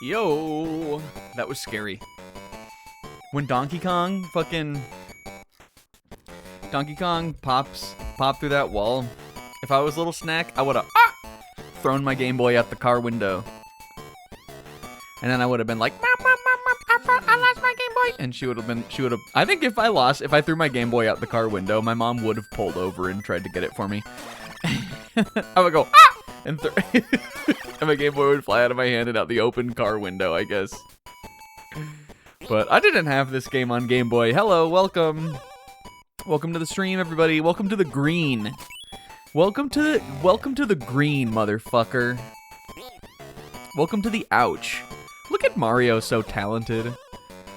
Yo, that was scary. When Donkey Kong popped through that wall, if I was Little Snack, I would have thrown my Game Boy out the car window. And then I would have been like, I lost my Game Boy. And she would have, I think if I threw my Game Boy out the car window, my mom would have pulled over and tried to get it for me. I would go, and and my Game Boy would fly out of my hand and out the open car window, I guess. But I didn't have this game on Game Boy. Hello, welcome. Welcome to the stream, everybody. Welcome to the green. Welcome to the green, motherfucker. Welcome to the ouch. Look at Mario, so talented.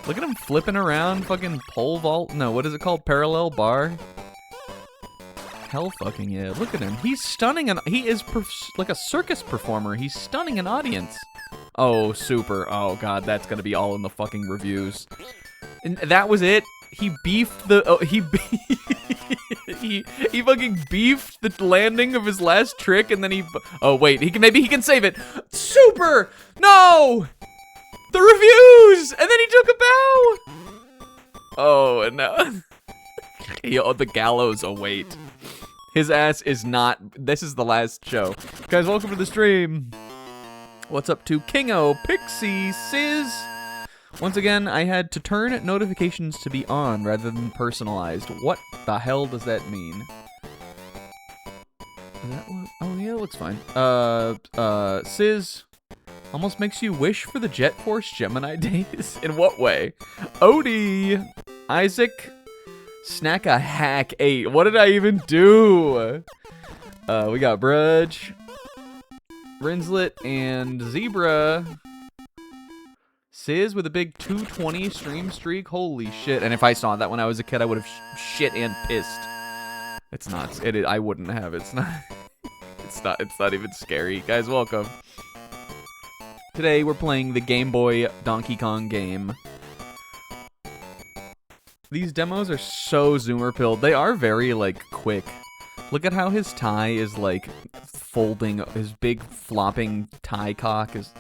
Look at him flipping around, fucking pole vault. No, what is it called? Parallel bar? Hell fucking yeah. Look at him. He's stunning, and he is like a circus performer. He's stunning an audience. Oh, super. Oh, God, that's gonna be all in the fucking reviews. And that was it. He beefed the... Oh, he fucking beefed the landing of his last trick, and then he... Oh, wait. Maybe he can save it. Super! No! The reviews! And then he took a bow! Oh, and now... Yo, the gallows await. His ass is not... This is the last show. Guys, welcome to the stream. What's up to Kingo, Pixie, Sizz? Once again, I had to turn notifications to be on rather than personalized. What the hell does that mean? Does that look... Oh, yeah, it looks fine. Sizz almost makes you wish for the Jet Force Gemini days. In what way? Odie, Isaac, Snack a Hack 8. What did I even do? We got Brudge, Rinslet, and Zebra. Sizz with a big 220 stream streak. Holy shit. And if I saw that when I was a kid, I would have shit and pissed. It's not. I wouldn't have. It's not. It's not even scary. Guys, welcome. Today we're playing the Game Boy Donkey Kong game. These demos are so zoomer pilled. They are very, like, quick. Look at how his tie is, like, folding. His big flopping tie cock is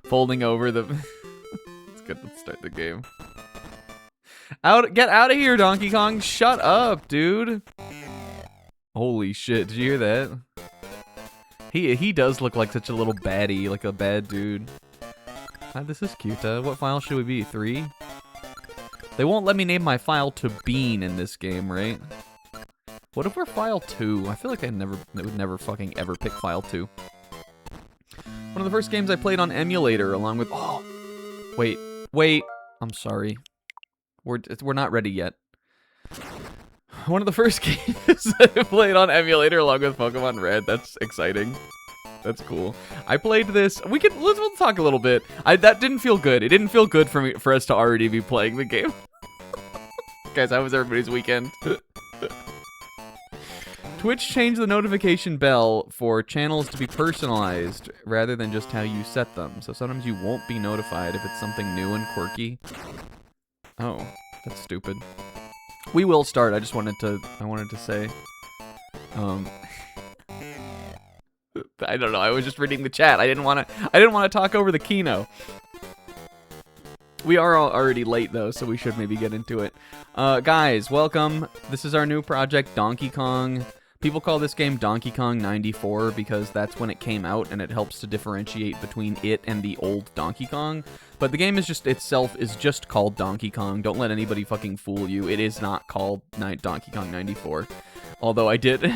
folding over the... It's good. Let's start the game. Get out of here, Donkey Kong. Shut up, dude. Holy shit, did you hear that? He does look like such a little baddie, like a bad dude. This is cute. What file should we be? 3? They won't let me name my file to Bean in this game, right? What if we're file 2? I feel like I would never fucking ever pick file 2. One of the first games I played on emulator, along with... Oh! Wait. I'm sorry. We're not ready yet. One of the first games I played on emulator along with Pokemon Red. That's exciting. That's cool. I played this. We'll talk a little bit. That didn't feel good. It didn't feel good for us to already be playing the game. Guys, how was everybody's weekend? Twitch changed the notification bell for channels to be personalized rather than just how you set them. So sometimes you won't be notified if it's something new and quirky. Oh, that's stupid. We will start. I wanted to say, I don't know. I was just reading the chat. I didn't want to talk over the Kino. We are already late though, so we should maybe get into it. Guys, welcome. This is our new project, Donkey Kong. People call this game Donkey Kong 94 because that's when it came out, and it helps to differentiate between it and the old Donkey Kong. But the game is just called Donkey Kong. Don't let anybody fucking fool you. It is not called Donkey Kong 94. Although I did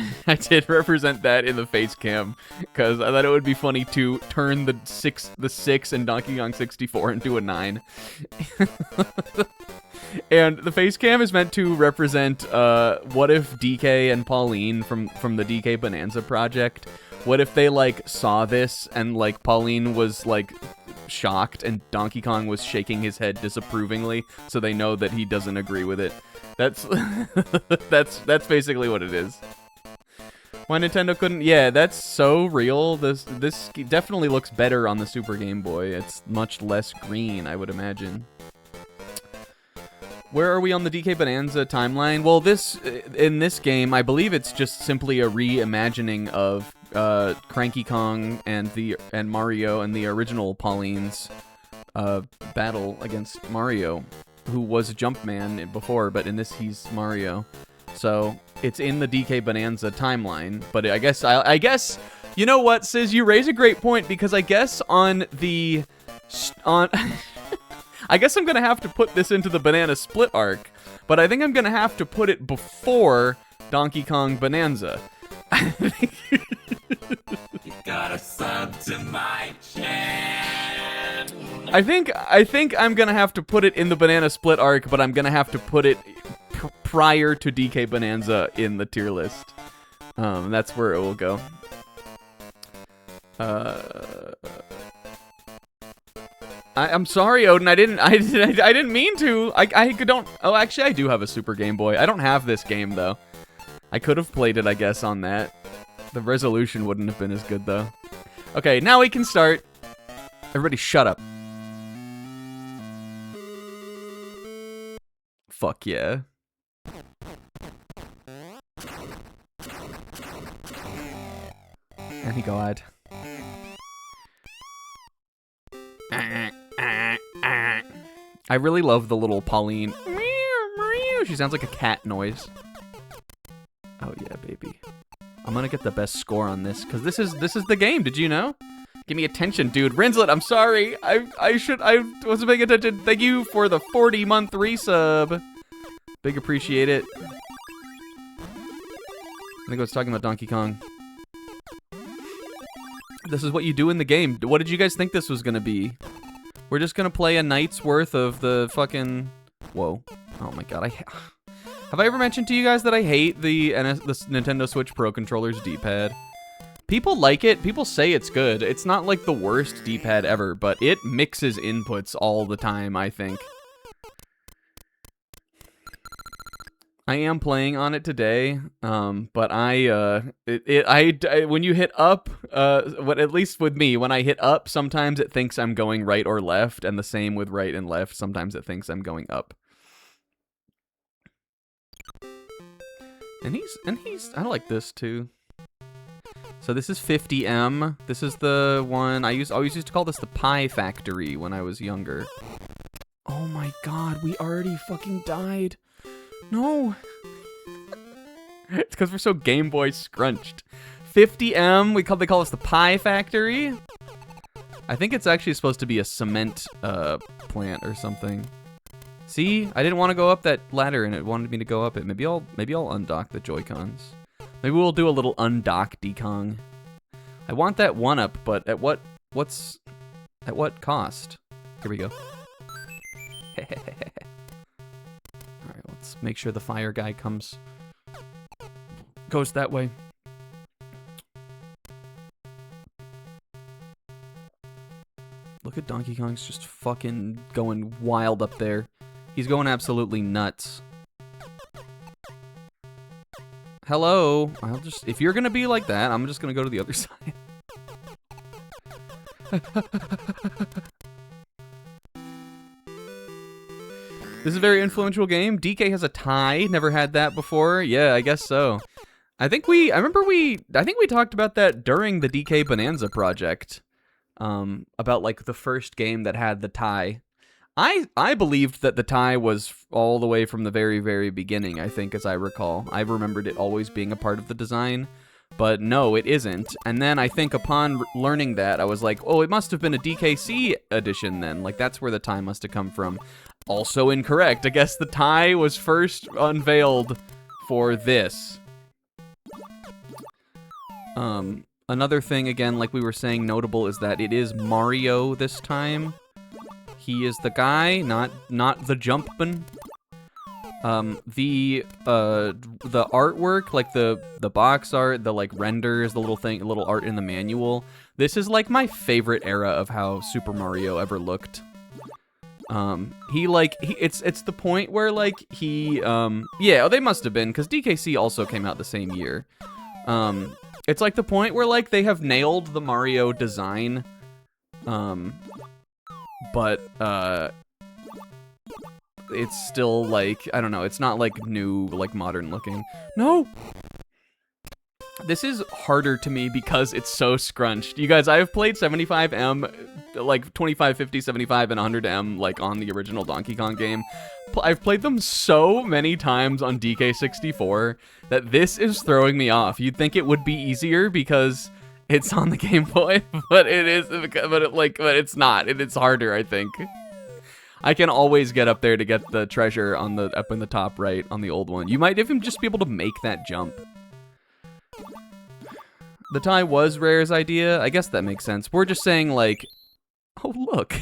represent that in the face cam because I thought it would be funny to turn the 6 in Donkey Kong 64 into a 9. And the face cam is meant to represent what if DK and Pauline from the DK Bonanza project, what if they like saw this and like Pauline was like shocked and Donkey Kong was shaking his head disapprovingly, so they know that he doesn't agree with it. That's that's basically what it is. Why Nintendo couldn't... Yeah, that's so real. This definitely looks better on the Super Game Boy. It's much less green, I would imagine. Where are we on the DK Bonanza timeline? Well, in this game, I believe it's just simply a reimagining of Cranky Kong and Mario and the original Pauline's battle against Mario, who was Jumpman before, but in this he's Mario. So it's in the DK Bonanza timeline. But I guess you know what, Sis? You raise a great point because I guess on I guess I'm gonna have to put this into the Banana Split arc, but I think I'm gonna have to put it before Donkey Kong Bonanza. You gotta sub to my channel. I think I'm gonna have to put it in the Banana Split arc, but I'm gonna have to put it prior to DK Bonanza in the tier list. That's where it will go. I'm sorry, Odin. I didn't mean to. I don't. Oh, actually, I do have a Super Game Boy. I don't have this game though. I could have played it, I guess, on that. The resolution wouldn't have been as good though. Okay, now we can start. Everybody, shut up. Fuck yeah. Thank God. I really love the little Pauline. She sounds like a cat noise. Oh yeah, baby. I'm gonna get the best score on this because this is the game. Did you know? Give me attention, dude. Rinslet, I'm sorry. I wasn't paying attention. Thank you for the 40-month resub. Big appreciate it. I think I was talking about Donkey Kong. This is what you do in the game. What did you guys think this was gonna be? We're just gonna play a night's worth of the fucking... Whoa. Oh my god, have I ever mentioned to you guys that I hate the Nintendo Switch Pro Controller's D-pad? People like it. People say it's good. It's not like the worst D-pad ever, but it mixes inputs all the time, I think. I am playing on it today, but when you hit up, at least with me, when I hit up, sometimes it thinks I'm going right or left, and the same with right and left. Sometimes it thinks I'm going up. And he's, I like this too. So this is 50M. This is the one, always used to call this the Pie Factory when I was younger. Oh my my god, we already fucking died. No. It's because we're so Game Boy scrunched. 50M, they call us the Pie Factory. I think it's actually supposed to be a cement plant or something. See, I didn't want to go up that ladder and it wanted me to go up it. Maybe I'll undock the Joy-Cons. Maybe we'll do a little undock decong. I want that 1-up, but at what cost? Here we go. Alright, let's make sure the fire guy goes that way. Look at Donkey Kong's just fucking going wild up there. He's going absolutely nuts. Hello. If you're gonna be like that, I'm just gonna go to the other side. This is a very influential game. DK has a tie. Never had that before. Yeah, I guess so. I think we talked about that during the DK Bonanza project. About like the first game that had the tie. I believed that the tie was all the way from the very, very beginning, I think, as I recall. I remembered it always being a part of the design, but no, it isn't. And then I think upon learning that, I was like, oh, it must have been a DKC edition then. Like, that's where the tie must have come from. Also incorrect. I guess the tie was first unveiled for this. Another thing, again, like we were saying, notable is that it is Mario this time. He is the guy, not the Jumpman. The artwork, like the box art, the like renders, the little art in the manual. This is like my favorite era of how Super Mario ever looked. It's the point where like they must have been, because DKC also came out the same year. It's like the point where like they have nailed the Mario design, but it's still like, I don't know, it's not like new, like modern looking. No! This is harder to me because it's so scrunched. You guys, I have played 75M, like 25, 50, 75, and 100M, like on the original Donkey Kong game. I've played them so many times on DK64 that this is throwing me off. You'd think it would be easier because it's on the Game Boy, but it's not. It's harder, I think. I can always get up there to get the treasure up in the top right on the old one. You might even just be able to make that jump. The tie was Rare's idea. I guess that makes sense. We're just saying, like, oh, look.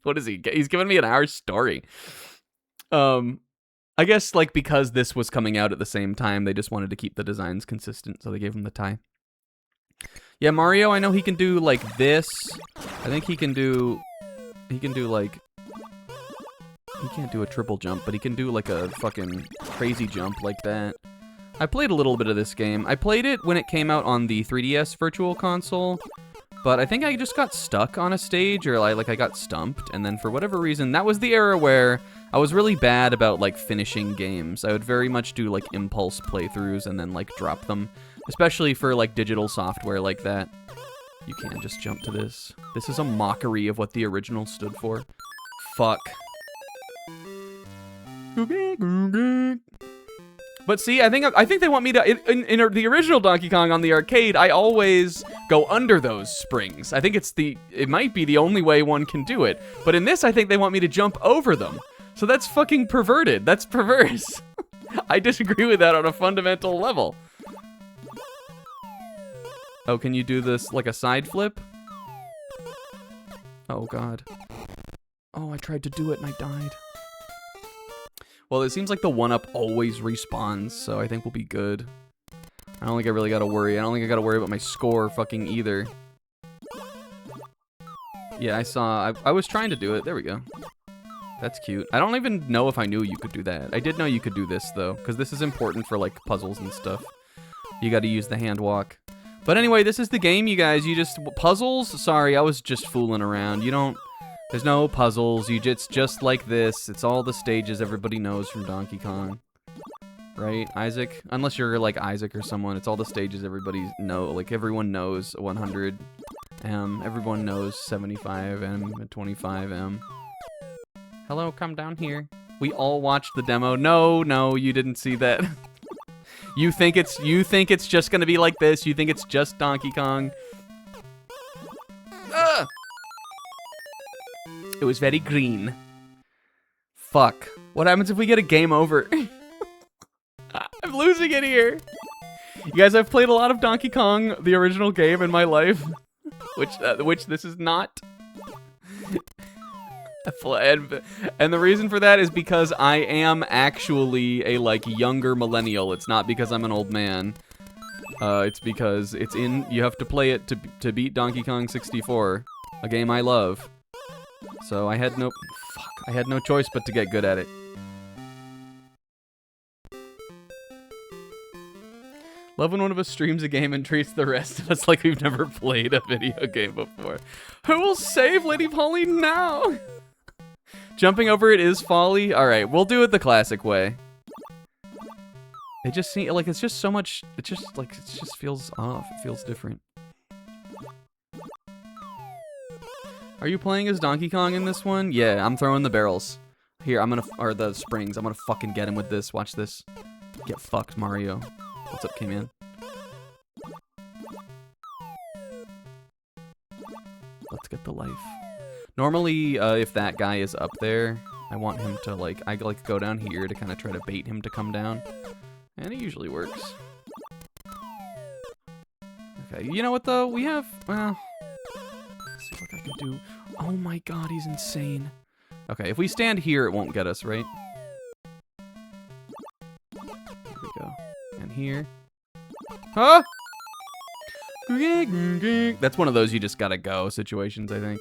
What is he? He's giving me an hour story. I guess, like, because this was coming out at the same time, they just wanted to keep the designs consistent, so they gave him the tie. Yeah, Mario, I know he can do, like, this. I think he can do, like, he can't do a triple jump, but he can do, like, a fucking crazy jump like that. I played a little bit of this game. I played it when it came out on the 3DS Virtual Console, but I think I just got stuck on a stage, or I got stumped, and then for whatever reason, that was the era where I was really bad about, like, finishing games. I would very much do, like, impulse playthroughs and then, like, drop them, especially for, like, digital software like that. You can't just jump to this. This is a mockery of what the original stood for. Fuck. But see, I think they want me to, in the original Donkey Kong on the arcade, I always go under those springs. I think it might be the only way one can do it. But in this, I think they want me to jump over them. So that's fucking perverted. That's perverse. I disagree with that on a fundamental level. Oh, can you do this like a side flip? Oh, God. Oh, I tried to do it and I died. Well, it seems like the 1-up always respawns, so I think we'll be good. I don't think I really gotta worry. I don't think I gotta worry about my score fucking either. Yeah, I was trying to do it. There we go. That's cute. I don't even know if I knew you could do that. I did know you could do this, though, because this is important for, like, puzzles and stuff. You gotta use the hand walk. But anyway, this is the game, you guys. Puzzles? Sorry, I was just fooling around. There's no puzzles. It's just like this. It's all the stages everybody knows from Donkey Kong. Right, Isaac? Unless you're like Isaac or someone, it's all the stages everyone knows 100M. Everyone knows 75M and 25M. Hello, come down here. We all watched the demo. No, you didn't see that. You think it's just gonna be like this. You think it's just Donkey Kong. Ah! It was very green. Fuck. What happens if we get a game over? I'm losing it here. You guys, I've played a lot of Donkey Kong, the original game, in my life, which this is not. And the reason for that is because I am actually a like younger millennial. It's not because I'm an old man. It's because you have to play it to beat Donkey Kong 64, a game I love. So I had no choice but to get good at it. Love when one of us streams a game and treats the rest of us like we've never played a video game before. Who will save Lady Polly now? Jumping over it is folly. All right, we'll do it the classic way. It just seems like it's just so much. It just feels off. It feels different. Are you playing as Donkey Kong in this one? Yeah, I'm throwing the barrels. Here, or the springs. I'm gonna fucking get him with this. Watch this. Get fucked, Mario. What's up, K-Man? Let's get the life. Normally, if that guy is up there, I want him to, I go down here to kind of try to bait him to come down. And it usually works. Okay, you know what, though? We have, well... Let's see what I can do. Oh my god, he's insane. Okay, if we stand here, it won't get us, right? Here we go. And here. Huh? That's one of those you just gotta go situations, I think.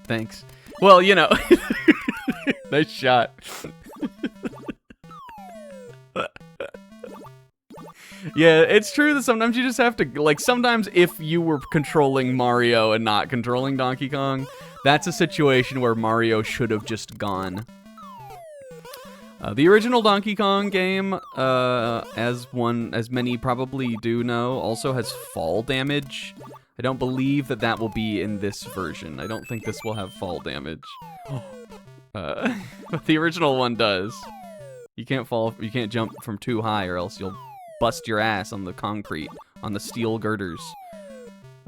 Thanks. Well, you know. Nice shot. Yeah, it's true that sometimes you just have to, sometimes if you were controlling Mario and not controlling Donkey Kong, that's a situation where Mario should have just gone. The original Donkey Kong game, as many probably do know, also has fall damage. I don't believe that will be in this version. I don't think this will have fall damage. But the original one does. You can't jump from too high or else you'll bust your ass on the concrete, on the steel girders.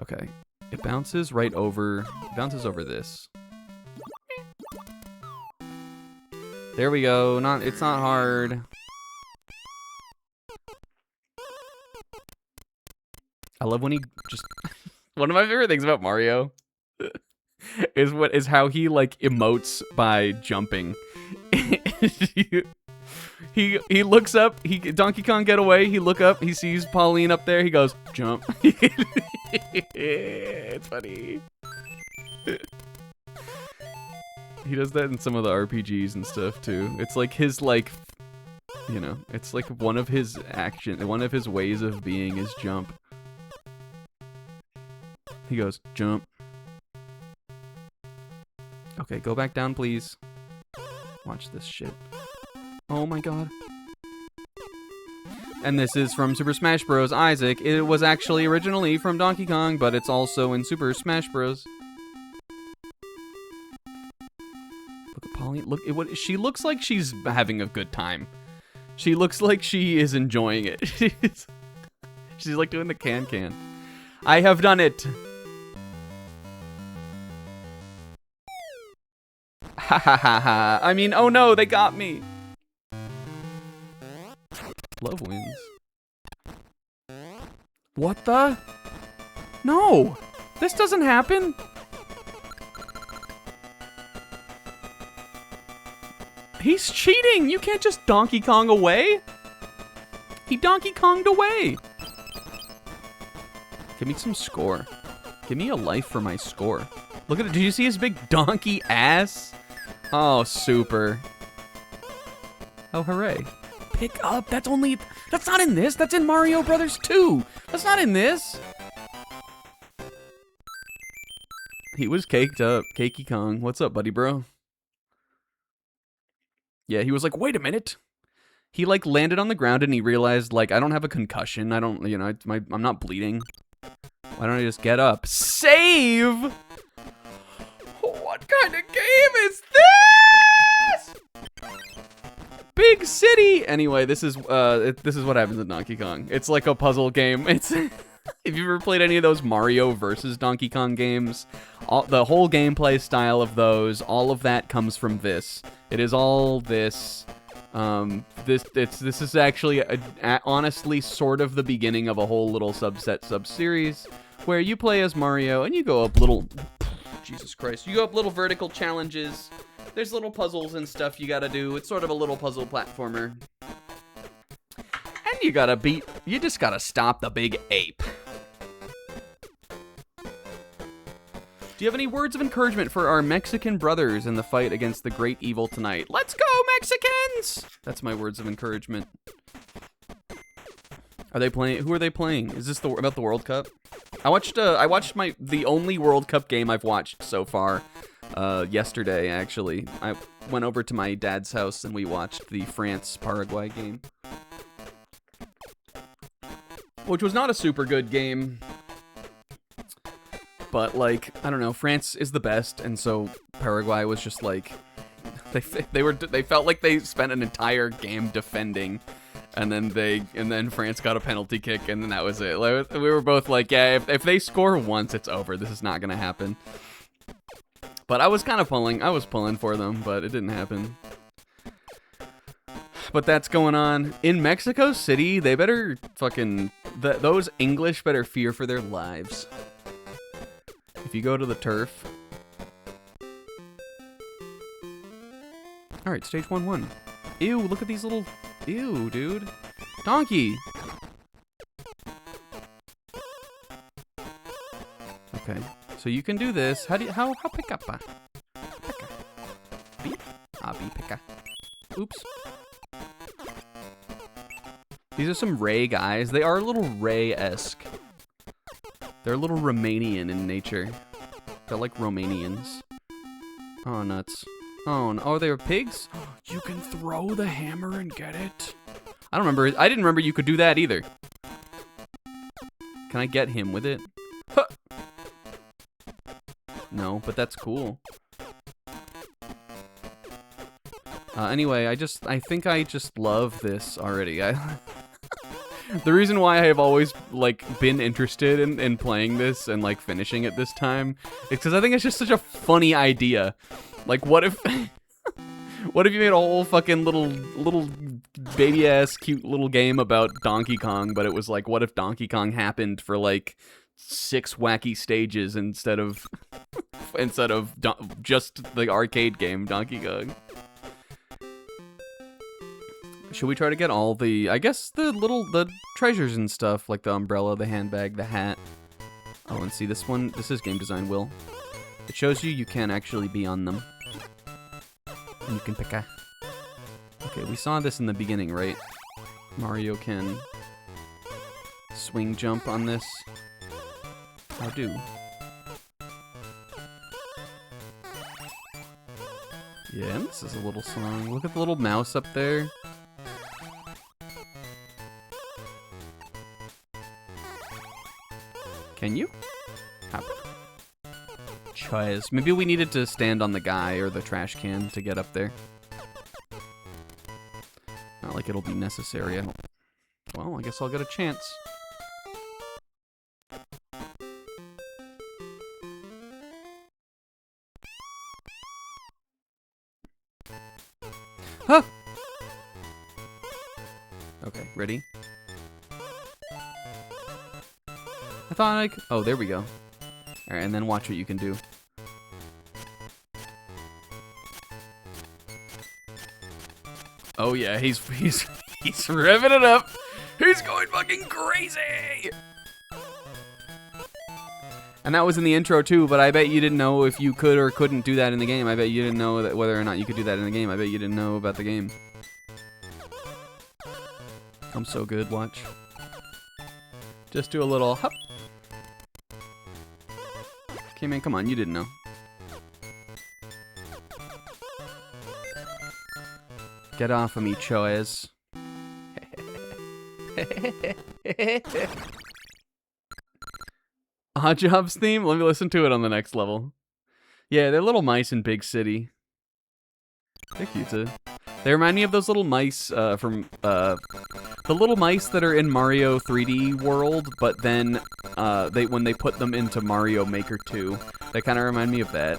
Okay. It bounces right over, this. There we go. It's not hard. I love when he just... One of my favorite things about Mario is how he emotes by jumping. He looks up, Donkey Kong get away, he look up, he sees Pauline up there, he goes, jump. It's funny. He does that in some of the RPGs and stuff too. It's like his it's like one of his ways of being is jump. He goes, jump. Okay, go back down, please. Watch this shit. Oh my god. And this is from Super Smash Bros. Isaac. It was actually originally from Donkey Kong, but it's also in Super Smash Bros. Look at Polly. Look, she looks like she's having a good time. She looks like she is enjoying it. She's like doing the can-can. I have done it. Ha ha ha ha. I mean, oh no, they got me. Love wins. What the? No! This doesn't happen! He's cheating! You can't just Donkey Kong away! He Donkey Konged away! Give me some score. Give me a life for my score. Look at it. Did you see his big donkey ass? Oh, super. Oh, hooray. Pick up. That's not in this. That's in Mario Brothers 2. That's not in this. He was caked up. Cakey Kong. What's up, buddy, bro? Yeah, he was like, wait a minute. He landed on the ground and he realized I don't have a concussion. I don't, I'm not bleeding. Why don't I just get up? Save! What kind of game is this? Big city. Anyway, this is what happens in Donkey Kong. It's like a puzzle game. It's if you've ever played any of those Mario versus Donkey Kong games, the whole gameplay style of those, all of that comes from this. It is all this. This is actually honestly sort of the beginning of a whole little sub-series where you play as Mario and you go up little. Jesus Christ! You go up little vertical challenges. There's little puzzles and stuff you gotta do. It's sort of a little puzzle platformer. And you just gotta stop the big ape. Do you have any words of encouragement for our Mexican brothers in the fight against the great evil tonight? Let's go, Mexicans! That's my words of encouragement. Are they playing? Who are they playing? Is this about the World Cup? I watched the only World Cup game I've watched so far. Yesterday, actually. I went over to my dad's house and we watched the France-Paraguay game. Which was not a super good game. But, like, I don't know, France is the best, and so Paraguay was just like... They felt like they spent an entire game defending, and then France got a penalty kick, and then that was it. Like, we were both like, yeah, if they score once, it's over. This is not gonna happen. But I was kind of pulling for them, but it didn't happen. But that's going on. In Mexico City, they better fucking... those English better fear for their lives. If you go to the turf... Alright, stage 1-1. Ew, look at these little... Ew, dude. Donkey! Okay. So you can do this. How pick up? Picka. Beep. Beep picka. Oops. These are some Ray guys. They are a little Ray-esque. They're a little Romanian in nature. They're like Romanians. Oh, nuts. Oh, no. Oh, they were pigs? You can throw the hammer and get it. I don't remember. I didn't remember you could do that either. Can I get him with it? Huh. No, but that's cool. Anyway, I think I just love this already. The reason why I have always, like, been interested in playing this and, like, finishing it this time is because I think it's just such a funny idea. Like, what if... what if you made a whole fucking little baby-ass cute little game about Donkey Kong, but it was like, what if Donkey Kong happened for, like, 6 wacky stages instead of... just the arcade game, Donkey Kong? Should we try to get all the, I guess, the treasures and stuff, like the umbrella, the handbag, the hat. Oh, and see this is game design, Will. It shows you can actually be on them. And you can pick a... Okay, we saw this in the beginning, right? Mario can swing jump on this. How do? Yeah, and this is a little song. Look at the little mouse up there. Can you? Hop. Choice. Maybe we needed to stand on the guy or the trash can to get up there. Not like it'll be necessary. Well, I guess I'll get a chance. Huh! Okay, ready? I thought like... Oh, there we go. Alright, and then watch what you can do. Oh yeah, he's revving it up. He's going fucking crazy! And that was in the intro too, but I bet you didn't know if you could or couldn't do that in the game. I bet you didn't know that whether or not you could do that in the game. I bet you didn't know about the game. I'm so good, watch. Just do a little hop. Okay, man, come on, you didn't know. Get off of me, Choez. Odd Jobs theme? Let me listen to it on the next level. Yeah, they're little mice in Big City. They're cute too. They remind me of those little mice from the little mice that are in Mario 3D World, but then when they put them into Mario Maker 2, they kind of remind me of that.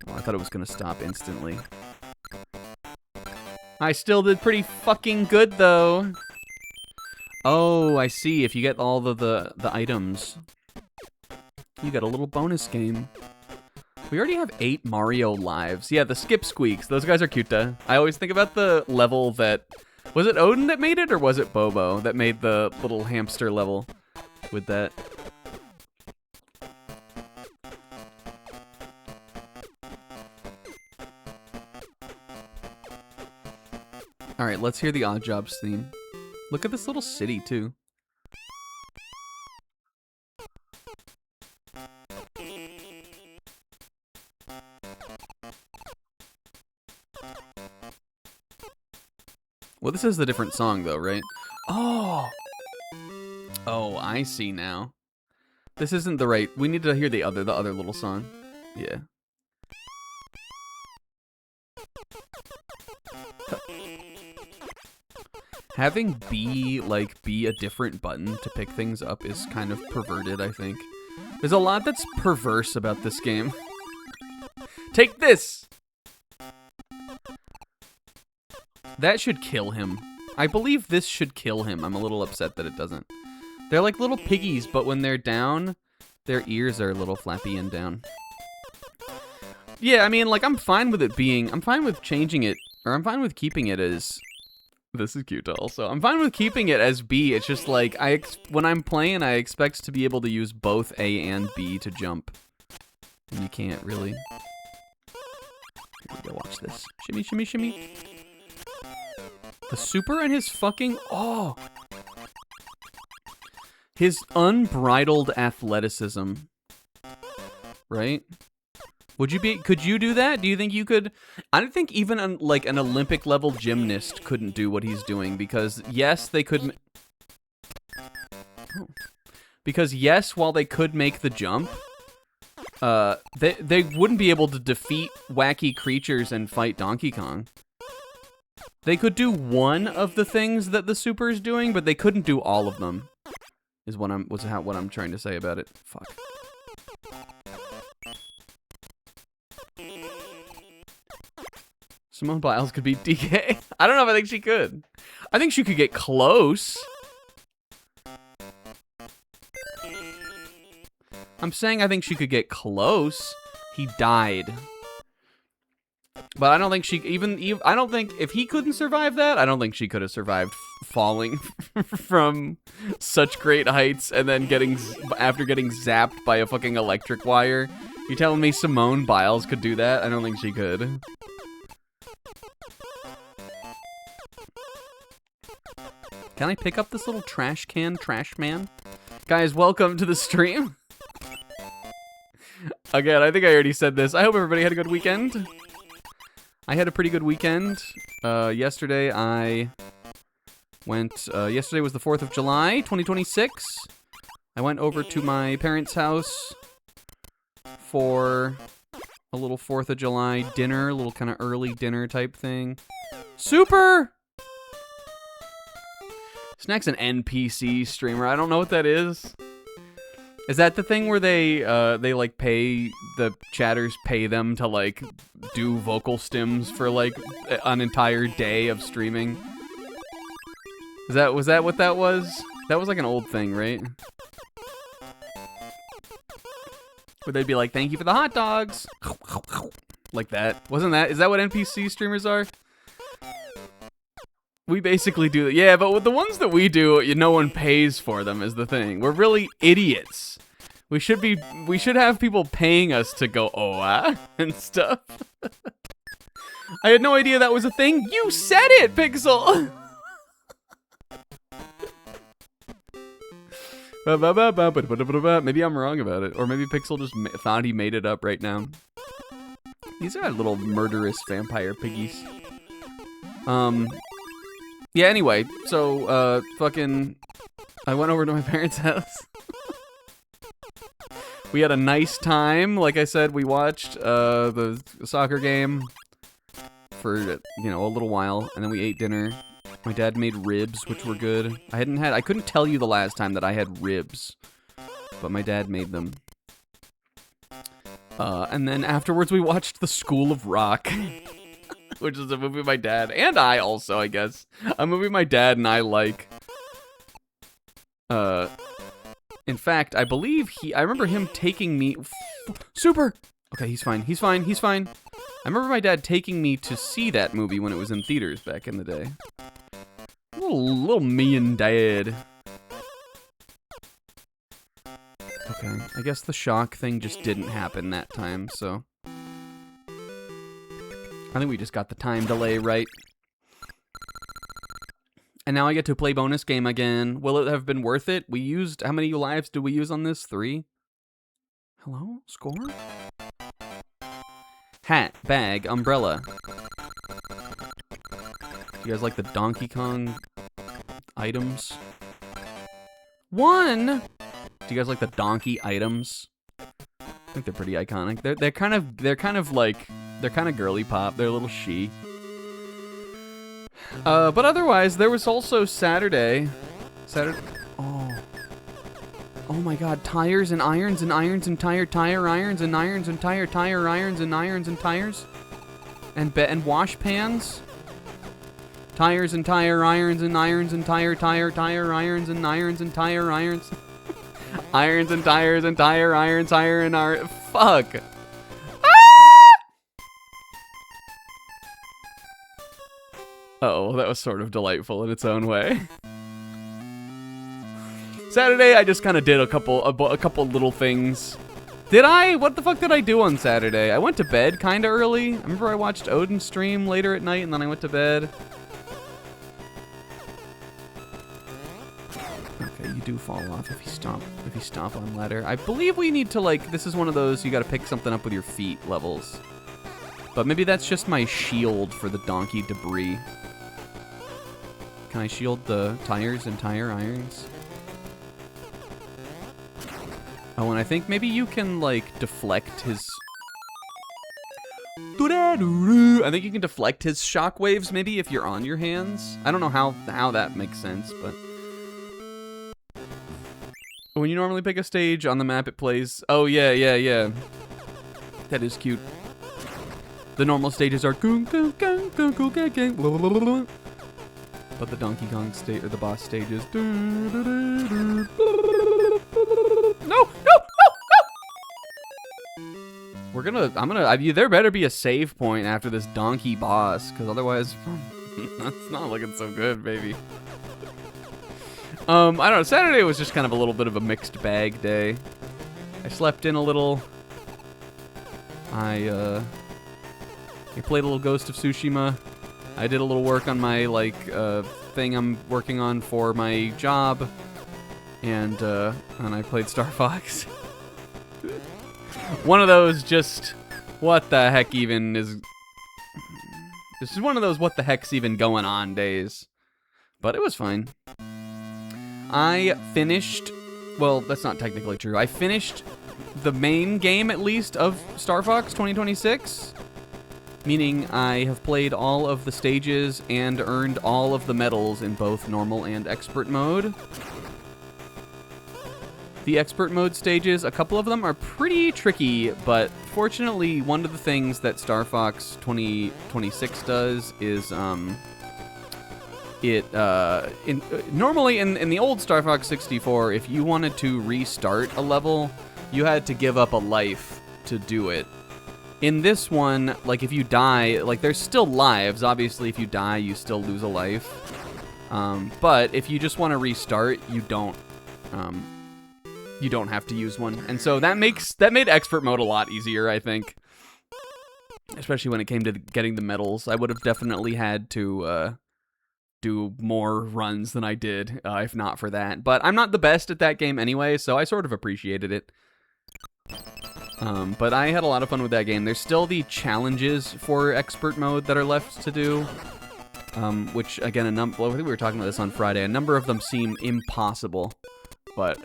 Oh, I thought it was gonna stop instantly. I still did pretty fucking good though. Oh, I see. If you get all the items, you get a little bonus game. We already have 8 Mario lives. Yeah, the skip squeaks. Those guys are cute. I always think about the level that... Was it Odin that made it, or was it Bobo that made the little hamster level with that? Alright, let's hear the Odd Jobs theme. Look at this little city, too. Well, this is the different song, though, right? Oh! Oh, I see now. This isn't the right... We need to hear the other little song. Yeah. Having B, be a different button to pick things up is kind of perverted, I think. There's a lot that's perverse about this game. Take this! That should kill him. I believe this should kill him. I'm a little upset that it doesn't. They're like little piggies, but when they're down, their ears are a little flappy and down. Yeah, I mean, I'm fine with it being... I'm fine with changing it, or I'm fine with keeping it as... This is cute also. I'm fine with keeping it as B. It's just when I'm playing, I expect to be able to use both A and B to jump. And you can't really. Here we go, watch this. Shimmy, shimmy, shimmy. The super and his fucking... Oh! His unbridled athleticism. Right? Could you do that? Do you think you could? I don't think even an Olympic level gymnast couldn't do what he's doing, because yes, they could. Because yes, while they could make the jump, they wouldn't be able to defeat wacky creatures and fight Donkey Kong. They could do one of the things that the super is doing, but they couldn't do all of them. Is what I'm trying to say about it. Fuck. Simone Biles could beat DK. I don't know if I think she could. I think she could get close. I'm saying I think she could get close. He died. But I don't think she I don't think if he couldn't survive that, I don't think she could have survived falling from such great heights and then after getting zapped by a fucking electric wire. You telling me Simone Biles could do that? I don't think she could. Can I pick up this little trash man? Guys, welcome to the stream. Again, I think I already said this. I hope everybody had a good weekend. I had a pretty good weekend. Yesterday I went... yesterday was the 4th of July, 2026. I went over to my parents' house for a little 4th of July dinner, a little kind of early dinner type thing. Super! Snack's an NPC streamer. I don't know what that is. Is that the thing where they pay the chatters pay them to do vocal stims for an entire day of streaming? Was that what that was? That was an old thing, right? Where they'd be like, "Thank you for the hot dogs." Like that. Wasn't that? Is that what NPC streamers are? We basically do that. Yeah, but with the ones that we do, no one pays for them is the thing. We're really idiots. We should have people paying us to go, "Oh, ah," and stuff. I had no idea that was a thing. You said it, Pixel! Maybe I'm wrong about it. Or maybe Pixel just thought he made it up right now. These are little murderous vampire piggies. Yeah, anyway, so, I went over to my parents' house. We had a nice time. Like I said, we watched the soccer game for, you know, a little while, and then we ate dinner. My dad made ribs, which were good. I couldn't tell you the last time that I had ribs, but my dad made them. And then afterwards we watched The School of Rock, which is a movie my dad, and I also, I guess, a movie my dad and I like. In fact, I believe I remember him taking me, super! Okay, he's fine. I remember my dad taking me to see that movie when it was in theaters back in the day. Little me and dad. Okay, I guess the shock thing just didn't happen that time, so. I think we just got the time delay right. And now I get to play bonus game again. Will it have been worth it? We used, how many lives did we use on this? 3? Hello? Score? Hat, bag, umbrella. You guys like the Donkey Kong items? 1! Do you guys like the donkey items? I think they're pretty iconic. They're kind of girly pop. They're a little chic. But otherwise, there was also Saturday. Oh my God! Tires and irons and irons and tire irons and irons and tire irons and irons and tires, and wash pans. Tires and tire irons and irons and tire irons and irons and tire irons. Irons and tires and tire irons, fuck. Oh, that was sort of delightful in its own way. Saturday, I just kind of did a couple little things. Did I? What the fuck did I do on Saturday? I went to bed kind of early. I remember I watched Odin stream later at night, and then I went to bed. Okay, you do fall off if you stomp on ladder. I believe we need to, like, this is one of those you gotta pick something up with your feet levels. But maybe that's just my shield for the donkey debris. Can I shield the tires and tire irons? Oh, and I think maybe you can, like, deflect his... I think you can deflect his shockwaves, maybe, if you're on your hands. I don't know how that makes sense, but... When you normally pick a stage on the map, it plays... Oh, yeah. That is cute. The normal stages are... But the Donkey Kong stage, or the boss stages... No! There better be a save point after this donkey boss, because otherwise, that's not looking so good, baby. I don't know, Saturday was just kind of a little bit of a mixed bag day. I slept in a little. I played a little Ghost of Tsushima. I did a little work on my, like, thing I'm working on for my job. And I played Star Fox. One of those just, what the heck even is... This is one of those what the heck's even going on days. But it was fine. I finished... Well, that's not technically true. I finished the main game, at least, of Star Fox 2026. Meaning I have played all of the stages and earned all of the medals in both normal and expert mode. The expert mode stages, a couple of them are pretty tricky, but fortunately, one of the things that Star Fox 2026 does is, normally in the old Star Fox 64, if you wanted to restart a level, you had to give up a life to do it. In this one, like, if you die, like, there's still lives. Obviously, if you die, you still lose a life. But if you just want to restart, you don't have to use one. And so that made expert mode a lot easier, I think. Especially when it came to getting the medals. I would have definitely had to do more runs than I did, if not for that. But I'm not the best at that game anyway, so I sort of appreciated it. But I had a lot of fun with that game. There's still the challenges for expert mode that are left to do. Which, again, well, I think we were talking about this on Friday. A number of them seem impossible. But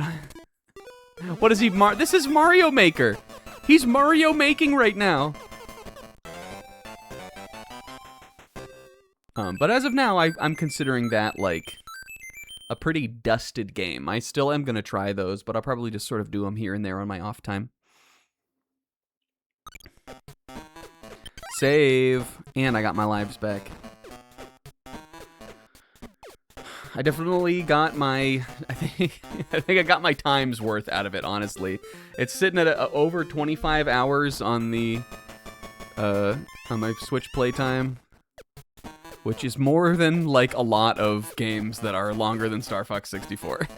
What is he? This is Mario Maker. He's Mario making right now. But as of now, I'm considering that like a pretty dusted game. I still am gonna try those, but I'll probably just sort of do them here and there on my off time. Save, and I got my lives back. I definitely got my, I think I got my time's worth out of it, honestly. It's sitting at over 25 hours on the, on my Switch playtime, which is more than, like, a lot of games that are longer than Star Fox 64.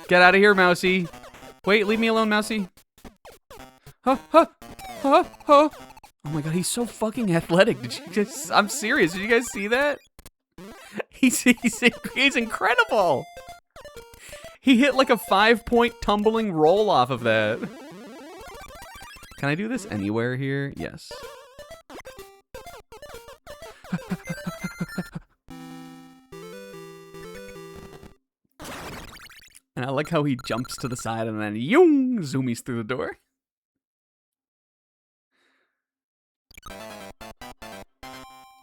Get out of here, Mousy. Wait, leave me alone, Mousy. Huh, huh, huh, huh. Oh my god, he's so fucking athletic. Did you just, I'm serious, did you guys see that? He's incredible. He hit like a 5-point tumbling roll off of that. Can I do this anywhere here? Yes. And I like how he jumps to the side and then yoong, zoomies through the door.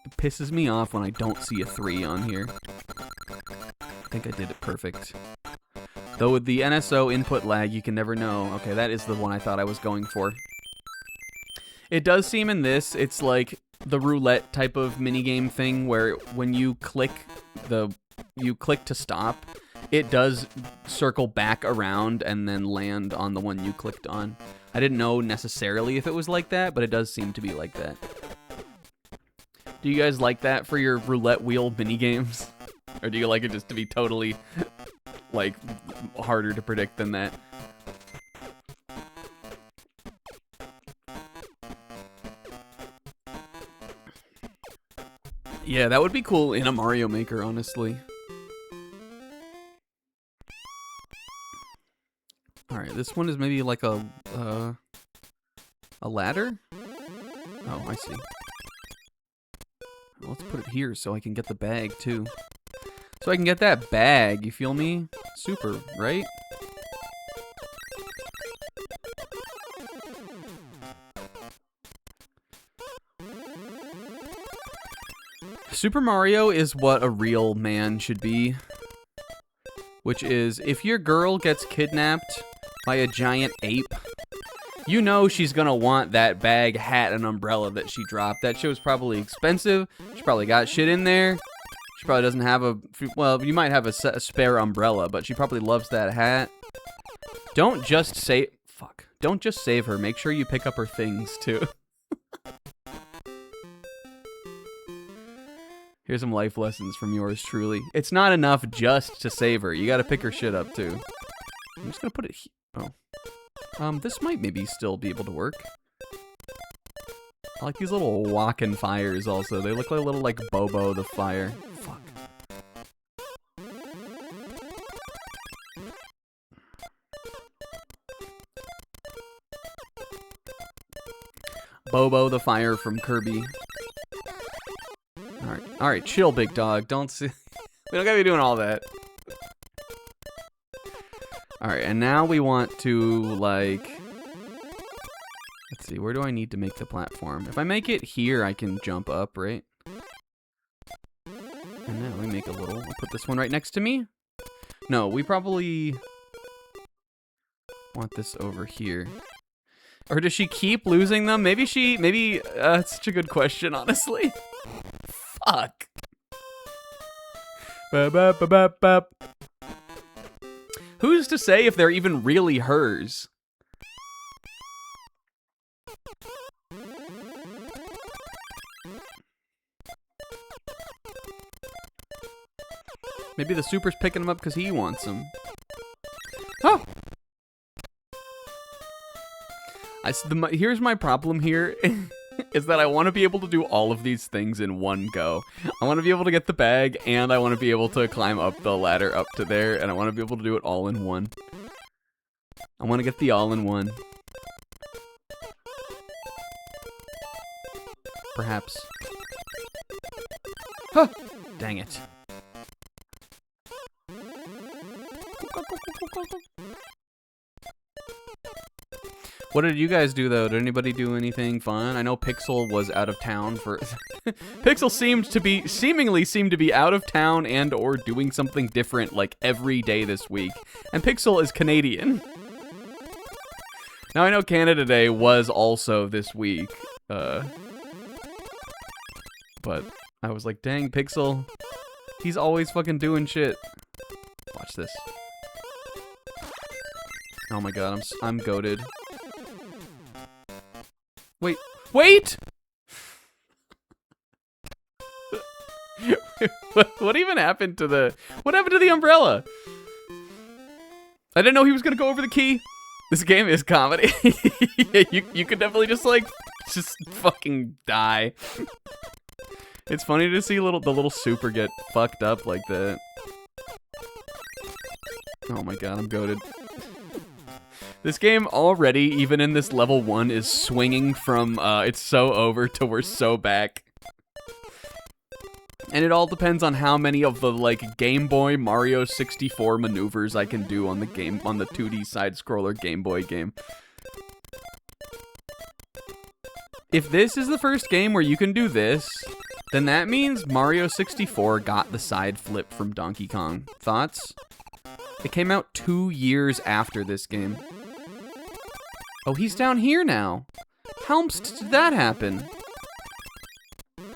It pisses me off when I don't see a 3 on here. I think I did it perfect. Though with the NSO input lag, you can never know. Okay, that is the one I thought I was going for. It does seem in this, it's like the roulette type of minigame thing where when you click to stop, it does circle back around and then land on the one you clicked on. I didn't know necessarily if it was like that, but it does seem to be like that. Do you guys like that for your roulette wheel minigames? Or do you like it just to be totally, like, harder to predict than that? Yeah, that would be cool in a Mario Maker, honestly. Alright, this one is maybe like a ladder? Oh, I see. Let's put it here so I can get the bag, too. So I can get that bag, you feel me? Super, right? Super Mario is what a real man should be. Which is, if your girl gets kidnapped by a giant ape, you know she's gonna want that bag, hat, and umbrella that she dropped. That shit was probably expensive. She probably got shit in there. She probably doesn't have a... Well, you might have a spare umbrella, but she probably loves that hat. Don't just save... Fuck. Don't just save her. Make sure you pick up her things, too. Here's some life lessons from yours truly. It's not enough just to save her. You gotta pick her shit up, too. I'm just gonna put it here. Oh. This might maybe still be able to work. I like these little walking fires also. They look like a little, like, Bobo the fire. Fuck. Bobo the fire from Kirby. Alright, chill, big dog. Don't see... We don't gotta be doing all that. Alright, and now we want to, like... Let's see, where do I need to make the platform? If I make it here, I can jump up, right? And now we make a little... I'll put this one right next to me. No, we probably... want this over here. Or does she keep losing them? Maybe she... Maybe... that's such a good question, honestly. Fuck. Ba-ba-ba-ba-ba. Who's to say if they're even really hers? Maybe the Super's picking them up because he wants them. Oh! Here's my problem here. Is that I want to be able to do all of these things in one go. I want to be able to get the bag, and I want to be able to climb up the ladder up to there, and I want to be able to do it all in one. I want to get the all-in-one. Perhaps. Huh! Dang it. What did you guys do, though? Did anybody do anything fun? I know Pixel was out of town for... Pixel seemingly seemed to be out of town and or doing something different, like, every day this week. And Pixel is Canadian. Now, I know Canada Day was also this week. But I was like, dang, Pixel. He's always fucking doing shit. Watch this. Oh my god, I'm goated. Wait! What even happened to the... What happened to the umbrella? I didn't know he was gonna go over the key. This game is comedy. you could definitely just fucking die. It's funny to see the little super get fucked up like that. Oh my god, I'm goated. This game already, even in this level 1, is swinging from, it's so over to we're so back. And it all depends on how many of the, like, Game Boy Mario 64 maneuvers I can do on the 2D side-scroller Game Boy game. If this is the first game where you can do this, then that means Mario 64 got the side flip from Donkey Kong. Thoughts? It came out 2 years after this game. Oh, he's down here now. How did that happen?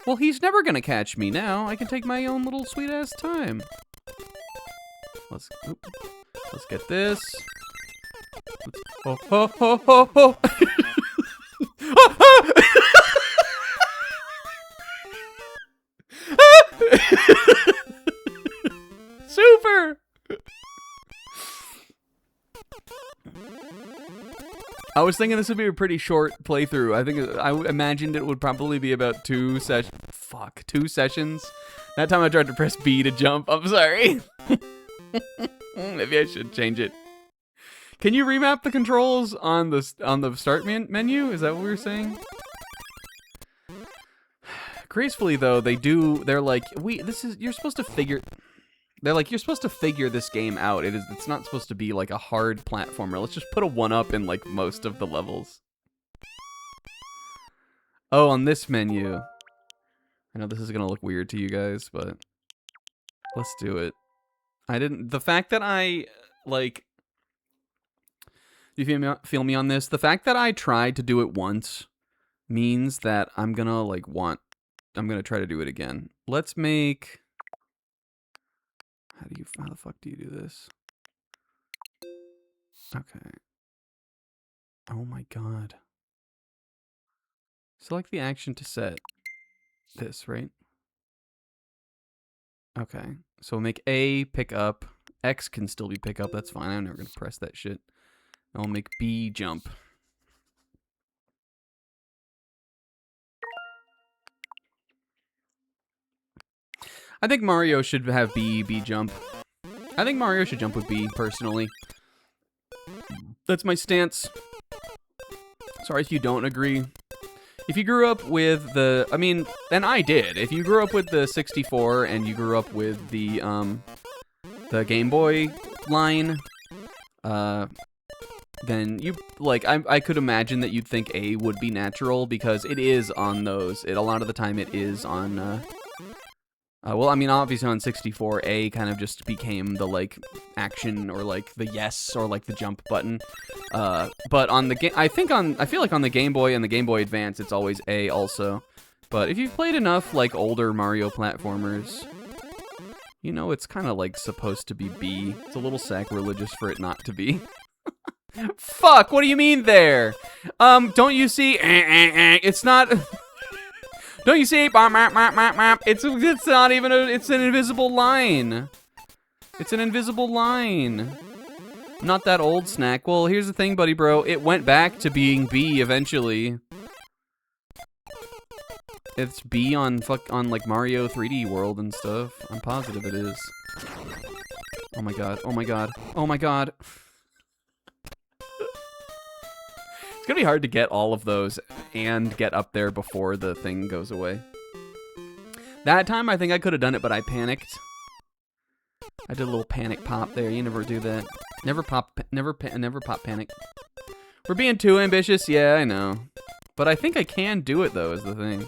Well, he's never gonna catch me now. I can take my own little sweet-ass time. Let's get this. Oh. Super! I was thinking this would be a pretty short playthrough. I imagined it would probably be about 2 sessions. Fuck, 2 sessions. That time I tried to press B to jump. I'm sorry. Maybe I should change it. Can you remap the controls on the start menu? Is that what we were saying? Gracefully though, they're like, you're supposed to figure. They're like, you're supposed to figure this game out. It's not supposed to be like a hard platformer. Let's just put a 1-up in like most of the levels. Oh, on this menu. I know this is gonna look weird to you guys, but let's do it. The fact that I, like, you feel me on this? The fact that I tried to do it once means that I'm gonna try to do it again. Let's make... How the fuck do you do this? Okay. Oh my god. Select the action to set this, right? Okay. So we'll make A pick up. X can still be pick up. That's fine. I'm never gonna press that shit. And we'll make B jump. I think Mario should have B jump. I think Mario should jump with B, personally. That's my stance. Sorry if you don't agree. If you grew up with the... I mean, and I did. If you grew up with the 64 and you grew up with the Game Boy line, then you... Like, I could imagine that you'd think A would be natural, because it is on those. A lot of the time it is on... well, I mean, obviously on 64, A kind of just became the, like, action or, like, the yes or, like, the jump button. But on the game, I feel like on the Game Boy and the Game Boy Advance, it's always A also. But if you've played enough, like, older Mario platformers, you know it's kind of, like, supposed to be B. It's a little sacrilegious for it not to be. Fuck, what do you mean there? Don't you see? It's not... Don't you see? It's not even it's an invisible line. It's an invisible line. Not that old, Snack. Well, here's the thing, buddy bro. It went back to being B eventually. It's B on like Mario 3D World and stuff. I'm positive it is. Oh my god. Oh my god. Oh my god. It's gonna be hard to get all of those and get up there before the thing goes away. That time I think I could have done it, but I panicked. I did a little panic pop there. You never do that. Never pop panic. We're being too ambitious? Yeah, I know. But I think I can do it, though, is the thing.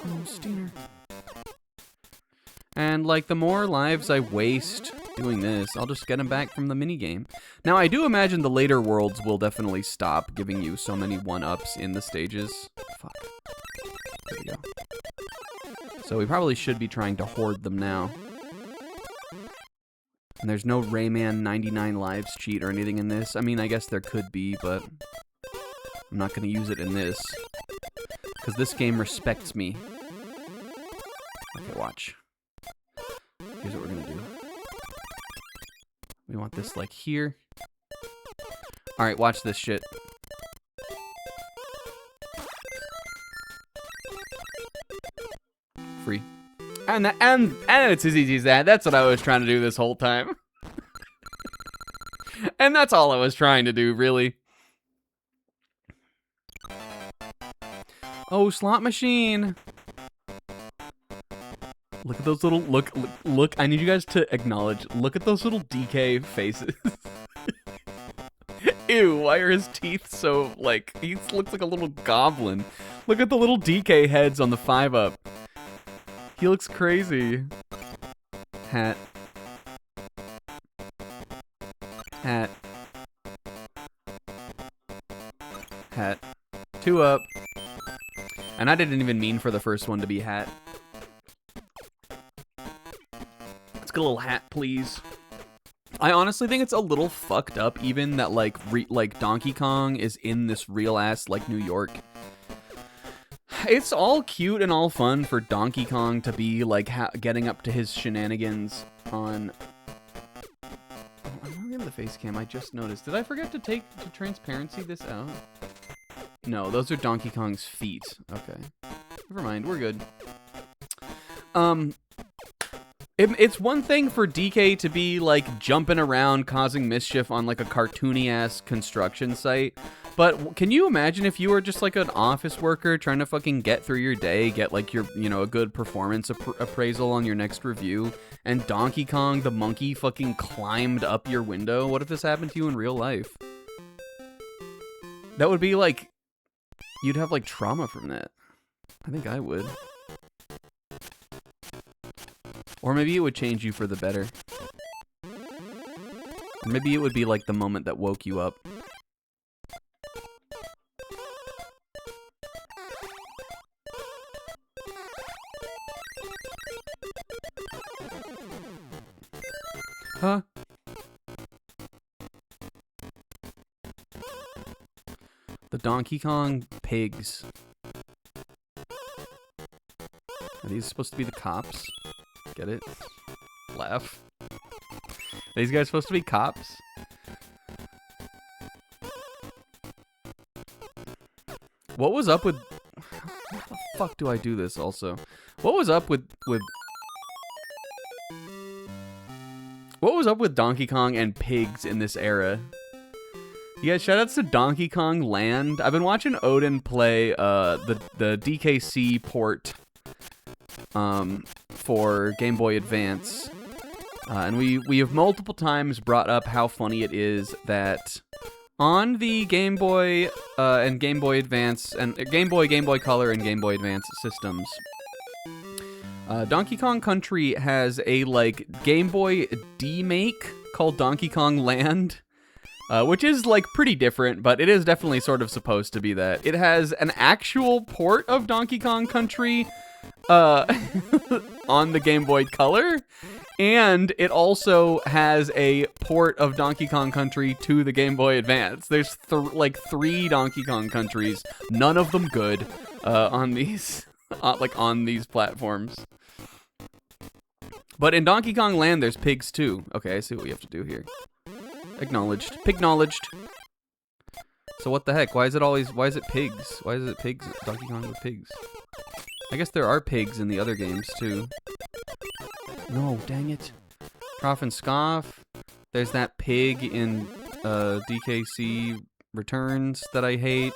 Oh, Steiner. And, like, the more lives I waste doing this, I'll just get them back from the minigame. Now, I do imagine the later worlds will definitely stop giving you so many 1-ups in the stages. Fuck. There we go. So we probably should be trying to hoard them now. And there's no Rayman 99 lives cheat or anything in this. I mean, I guess there could be, but I'm not going to use it in this. Because this game respects me. Okay, watch. Here's what we're going to do. We want this, like, here. Alright, watch this shit. Free. And it's as easy as that. That's what I was trying to do this whole time. And that's all I was trying to do, really. Oh, slot machine. Look at those little, look, I need you guys to acknowledge, look at those little DK faces. Ew, why are his teeth so, like, he looks like a little goblin. Look at the little DK heads on the 5-up. He looks crazy. Hat. Hat. Hat. 2-up. And I didn't even mean for the first one to be hat. Let's get a little hat, please. I honestly think it's a little fucked up even that, like, Donkey Kong is in this real-ass, like, New York. It's all cute and all fun for Donkey Kong to be, like, getting up to his shenanigans on... Oh, I'm not getting the face cam, I just noticed. Did I forget to transparency this out? No, those are Donkey Kong's feet. Okay. Never mind, we're good. It's one thing for DK to be, like, jumping around, causing mischief on, like, a cartoony-ass construction site. But can you imagine if you were just, like, an office worker trying to fucking get through your day, get, like, your, you know, a good performance appraisal on your next review, and Donkey Kong the monkey fucking climbed up your window? What if this happened to you in real life? That would be, like... You'd have, like, trauma from that. I think I would. Or maybe it would change you for the better. Or maybe it would be like the moment that woke you up. Huh? The Donkey Kong pigs. Are these supposed to be the cops? Get it? Laugh. Are these guys supposed to be cops? What was up with... How the fuck do I do this also? What was up with... What was up with Donkey Kong and pigs in this era? You guys, shoutouts to Donkey Kong Land. I've been watching Odin play the DKC port for Game Boy Advance. And we have multiple times brought up how funny it is that on the Game Boy and Game Boy Advance and Game Boy Color and Game Boy Advance systems, Donkey Kong Country has a, like, Game Boy D-make called Donkey Kong Land, which is, like, pretty different, but it is definitely sort of supposed to be that. It has an actual port of Donkey Kong Country on the Game Boy Color, and it also has a port of Donkey Kong Country to the Game Boy Advance. There's like 3 Donkey Kong Countries, none of them good, on these on these platforms. But in Donkey Kong Land, there's pigs too. Okay, I see what we have to do here. Acknowledged. Pigknowledged. So what the heck? Why is it pigs? Why is it pigs? Donkey Kong with pigs. I guess there are pigs in the other games too. No, dang it. Prof and Scoff. There's that pig in DKC Returns that I hate.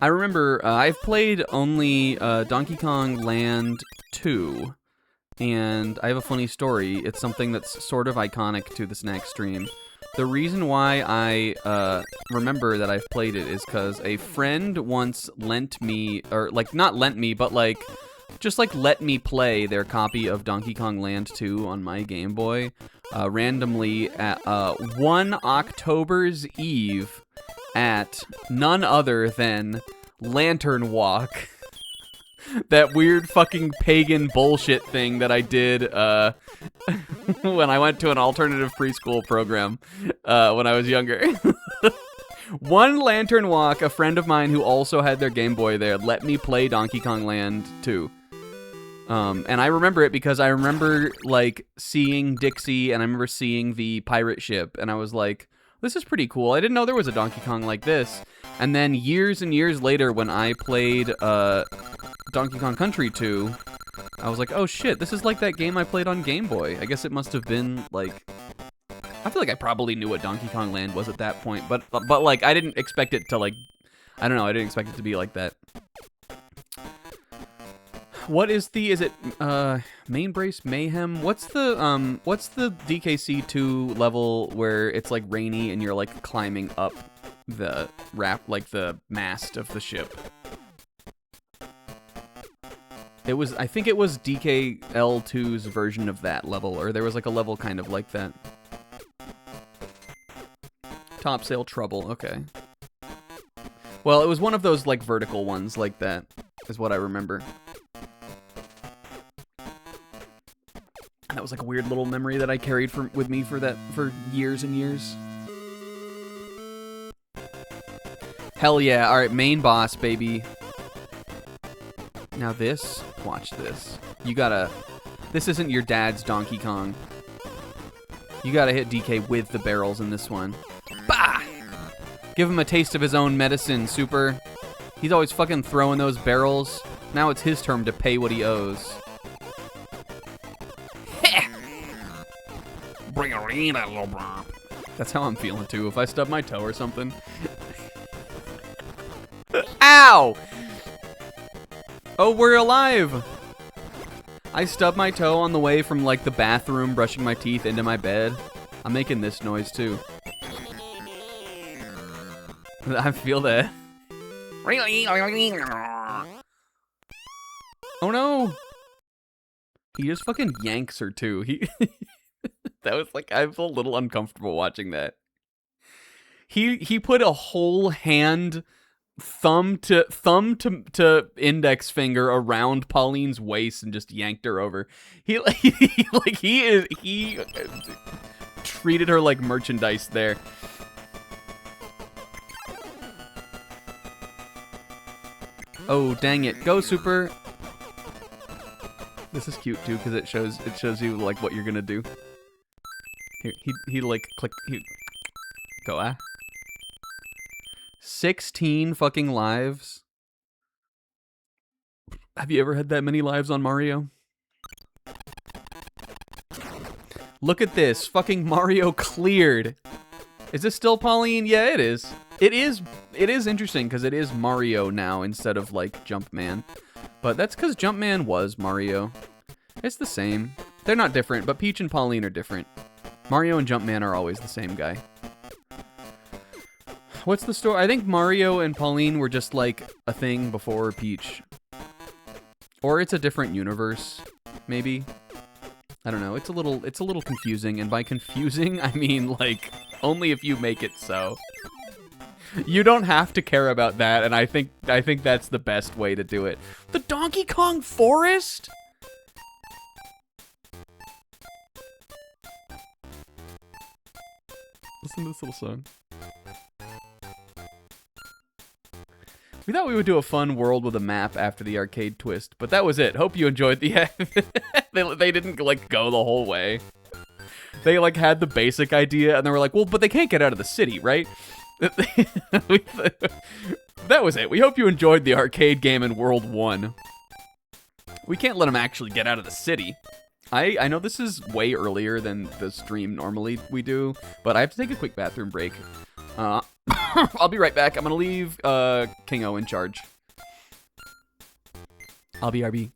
I remember I've played only Donkey Kong Land 2. And I have a funny story. It's something that's sort of iconic to the Snack stream. The reason why I remember that I've played it is because a friend once lent me, or like not lent me, but like just like let me play their copy of Donkey Kong Land 2 on my Game Boy randomly at one October's Eve at none other than Lantern Walk. That weird fucking pagan bullshit thing that I did when I went to an alternative preschool program when I was younger. One Lantern Walk, a friend of mine who also had their Game Boy there, let me play Donkey Kong Land 2. And I remember it because I remember, like, seeing Dixie, and I remember seeing the pirate ship, and I was like, this is pretty cool. I didn't know there was a Donkey Kong like this. And then years and years later, when I played Donkey Kong Country 2, I was like, oh shit, this is like that game I played on Game Boy. I guess it must have been, like... I feel like I probably knew what Donkey Kong Land was at that point, but like, I didn't expect it to, like... I don't know, I didn't expect it to be like that. What is the, is it, Main Brace Mayhem? What's the DKC2 level where it's, like, rainy and you're, like, climbing up the the mast of the ship? It was, I think it was DKL2's version of that level, or there was, like, a level kind of like that. Topsail Trouble, okay. Well, it was one of those, like, vertical ones like that, is what I remember. That was like a weird little memory that I carried with me for years and years. Hell yeah. All right, main boss, baby. Now this, watch this. You gotta, this isn't your dad's Donkey Kong. You gotta hit DK with the barrels in this one. Bah! Give him a taste of his own medicine, Super. He's always fucking throwing those barrels. Now it's his turn to pay what he owes. Bring her in, little bro. That's how I'm feeling too. If I stub my toe or something. Ow! Oh, we're alive! I stubbed my toe on the way from like the bathroom, brushing my teeth into my bed. I'm making this noise too. I feel that. Oh no! He just fucking yanks her too. He that was like, I was a little uncomfortable watching that. He put a whole hand, thumb to index finger around Pauline's waist and just yanked her over. He treated her like merchandise there. Oh dang it! Go Super. This is cute too because it shows you like what you're gonna do. Here, he like click. Go 16 fucking lives. Have you ever had that many lives on Mario? Look at this, fucking Mario cleared. Is this still Pauline? Yeah, it is. It is interesting because it is Mario now instead of like Jumpman. But that's because Jumpman was Mario. It's the same. They're not different, but Peach and Pauline are different. Mario and Jumpman are always the same guy. What's the story? I think Mario and Pauline were just like a thing before Peach. Or it's a different universe, maybe. I don't know. It's a little confusing, and by confusing, I mean like only if you make it so. You don't have to care about that, and I think that's the best way to do it. The Donkey Kong Forest? Listen to this little song. We thought we would do a fun world with a map after the arcade twist, but that was it. Hope you enjoyed the... they didn't, like, go the whole way. They, like, had the basic idea, and they were like, well, but they can't get out of the city, right? That was it. We hope you enjoyed the arcade game in World 1. We can't let them actually get out of the city. I know this is way earlier than the stream normally we do, but I have to take a quick bathroom break. I'll be right back. I'm gonna leave King O in charge. I'll be RB.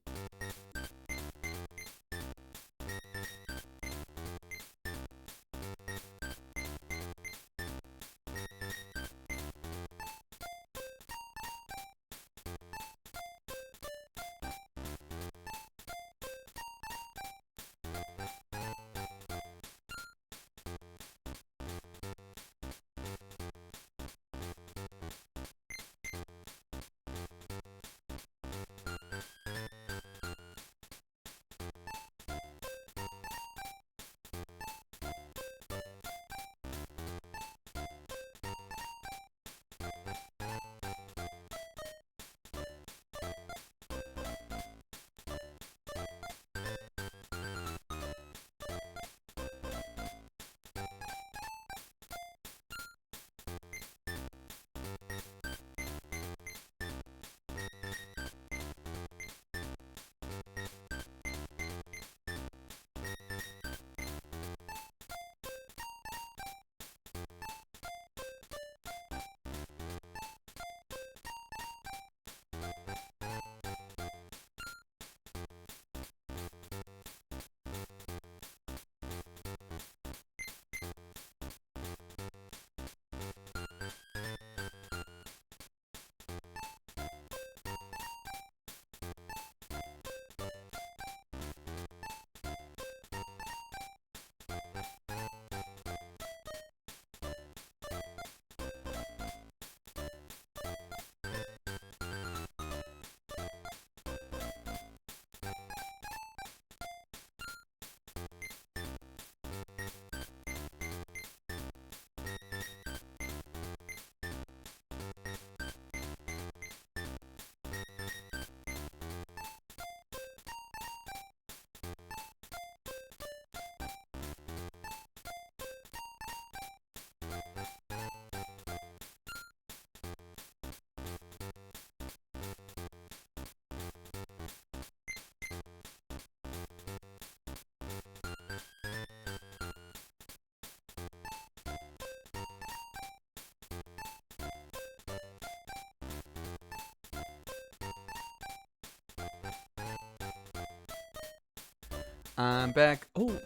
I'm back. Oh.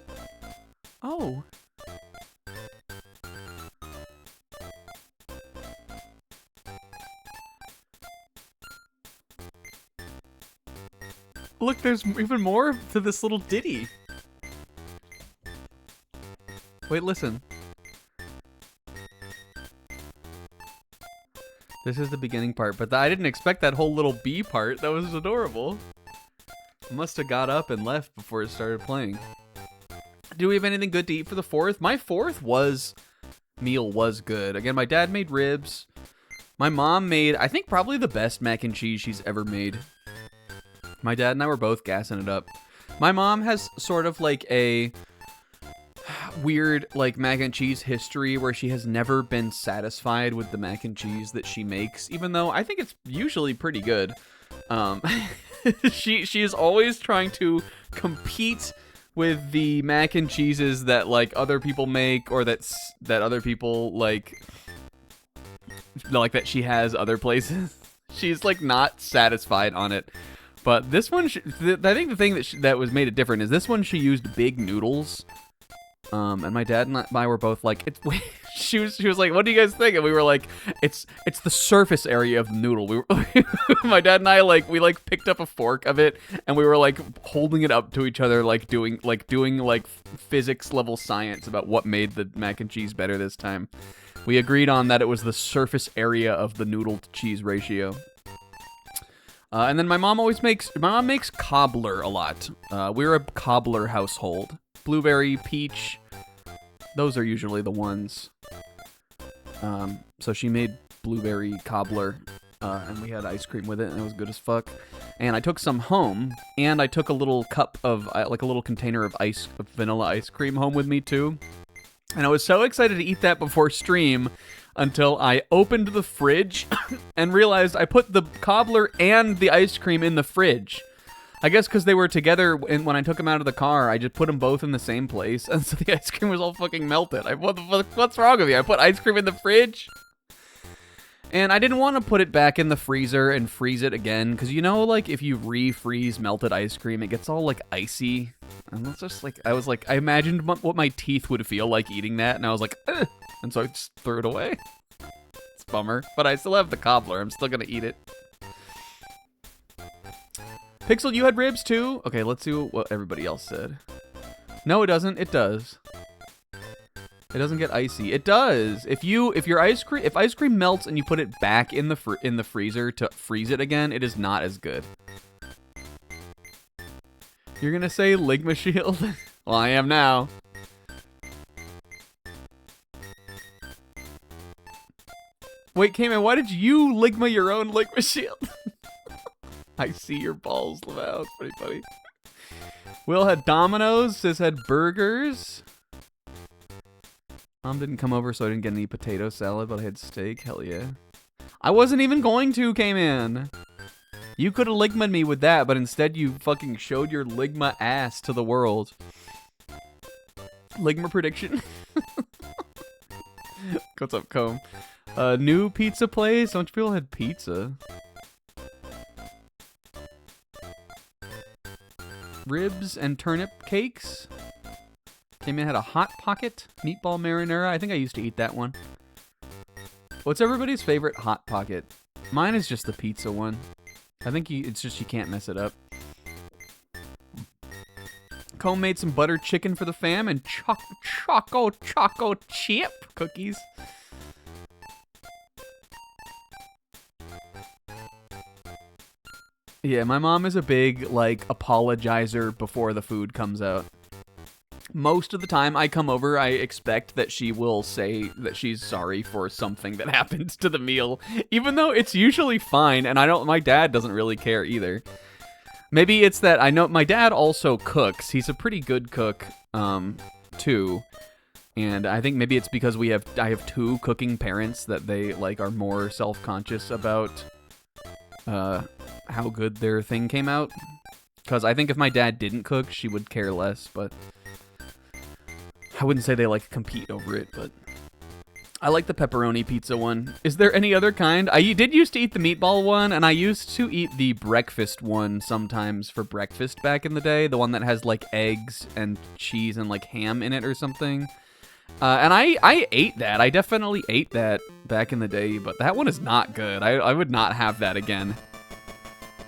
Oh. Look, there's even more to this little ditty. Wait, listen. This is the beginning part, but I didn't expect that whole little B part. That was adorable. I must have got up and left before it started playing. Do we have anything good to eat for the 4th? My 4th meal was good. Again, my dad made ribs. My mom made, I think, probably the best mac and cheese she's ever made. My dad and I were both gassing it up. My mom has sort of like a weird like mac and cheese history where she has never been satisfied with the mac and cheese that she makes, even though I think it's usually pretty good. She is always trying to compete with the mac and cheeses that like other people make, or that other people like that she has other places. She's like not satisfied on it. But this one, I think the thing that was made it different is this one she used big noodles. And my dad and I were both like, she was like, what do you guys think? And we were like, it's the surface area of the noodle. My dad and I we picked up a fork of it and we were like holding it up to each other, doing physics level science about what made the mac and cheese better this time. We agreed on that it was the surface area of the noodle to cheese ratio. And then my mom makes cobbler a lot. We're a cobbler household. Blueberry, peach, those are usually the ones. So she made blueberry cobbler, and we had ice cream with it, and it was good as fuck. And I took some home, and I took a little cup of, a little container of vanilla ice cream home with me too. And I was so excited to eat that before stream, until I opened the fridge and realized I put the cobbler and the ice cream in the fridge. I guess because they were together, and when I took them out of the car, I just put them both in the same place, and so the ice cream was all fucking melted. What's wrong with me? I put ice cream in the fridge? And I didn't want to put it back in the freezer and freeze it again, because if you refreeze melted ice cream, it gets all, icy. And it's just, I imagined what my teeth would feel like eating that, and I was like, ugh. And so I just threw it away. It's a bummer. But I still have the cobbler. I'm still going to eat it. Pixel, you had ribs too? Okay, let's see what everybody else said. No, it doesn't. It does. It doesn't get icy. It does. If ice cream melts and you put it back in the freezer to freeze it again, it is not as good. You're going to say Ligma Shield? Well, I am now. Wait, Cayman, why did you Ligma your own Ligma Shield? I see your balls, Lavelle. It's pretty funny. Will had Domino's. Sis had burgers. Mom didn't come over, so I didn't get any potato salad, but I had steak. Hell yeah. I wasn't even going to, Cayman. You could have Ligma'd me with that, but instead you fucking showed your Ligma ass to the world. Ligma prediction. What's up, Comb? New pizza place? A bunch of people had pizza. Ribs and turnip cakes. Cayman had a Hot Pocket meatball marinara. I think I used to eat that one. What's everybody's favorite Hot Pocket? Mine is just the pizza one. I think it's just you can't mess it up. Comb made some butter chicken for the fam and choco chip cookies. Yeah, my mom is a big, apologizer before the food comes out. Most of the time I come over, I expect that she will say that she's sorry for something that happened to the meal, even though it's usually fine, and my dad doesn't really care either. Maybe it's that I know my dad also cooks. He's a pretty good cook, too. And I think maybe it's because I have two cooking parents that they, are more self-conscious about, how good their thing came out. Because I think if my dad didn't cook, she would care less, but I wouldn't say they, compete over it, but... I like the pepperoni pizza one. Is there any other kind? I did used to eat the meatball one, and I used to eat the breakfast one sometimes for breakfast back in the day. The one that has like eggs and cheese and like ham in it or something. And I ate that. I definitely ate that back in the day, but that one is not good. I would not have that again.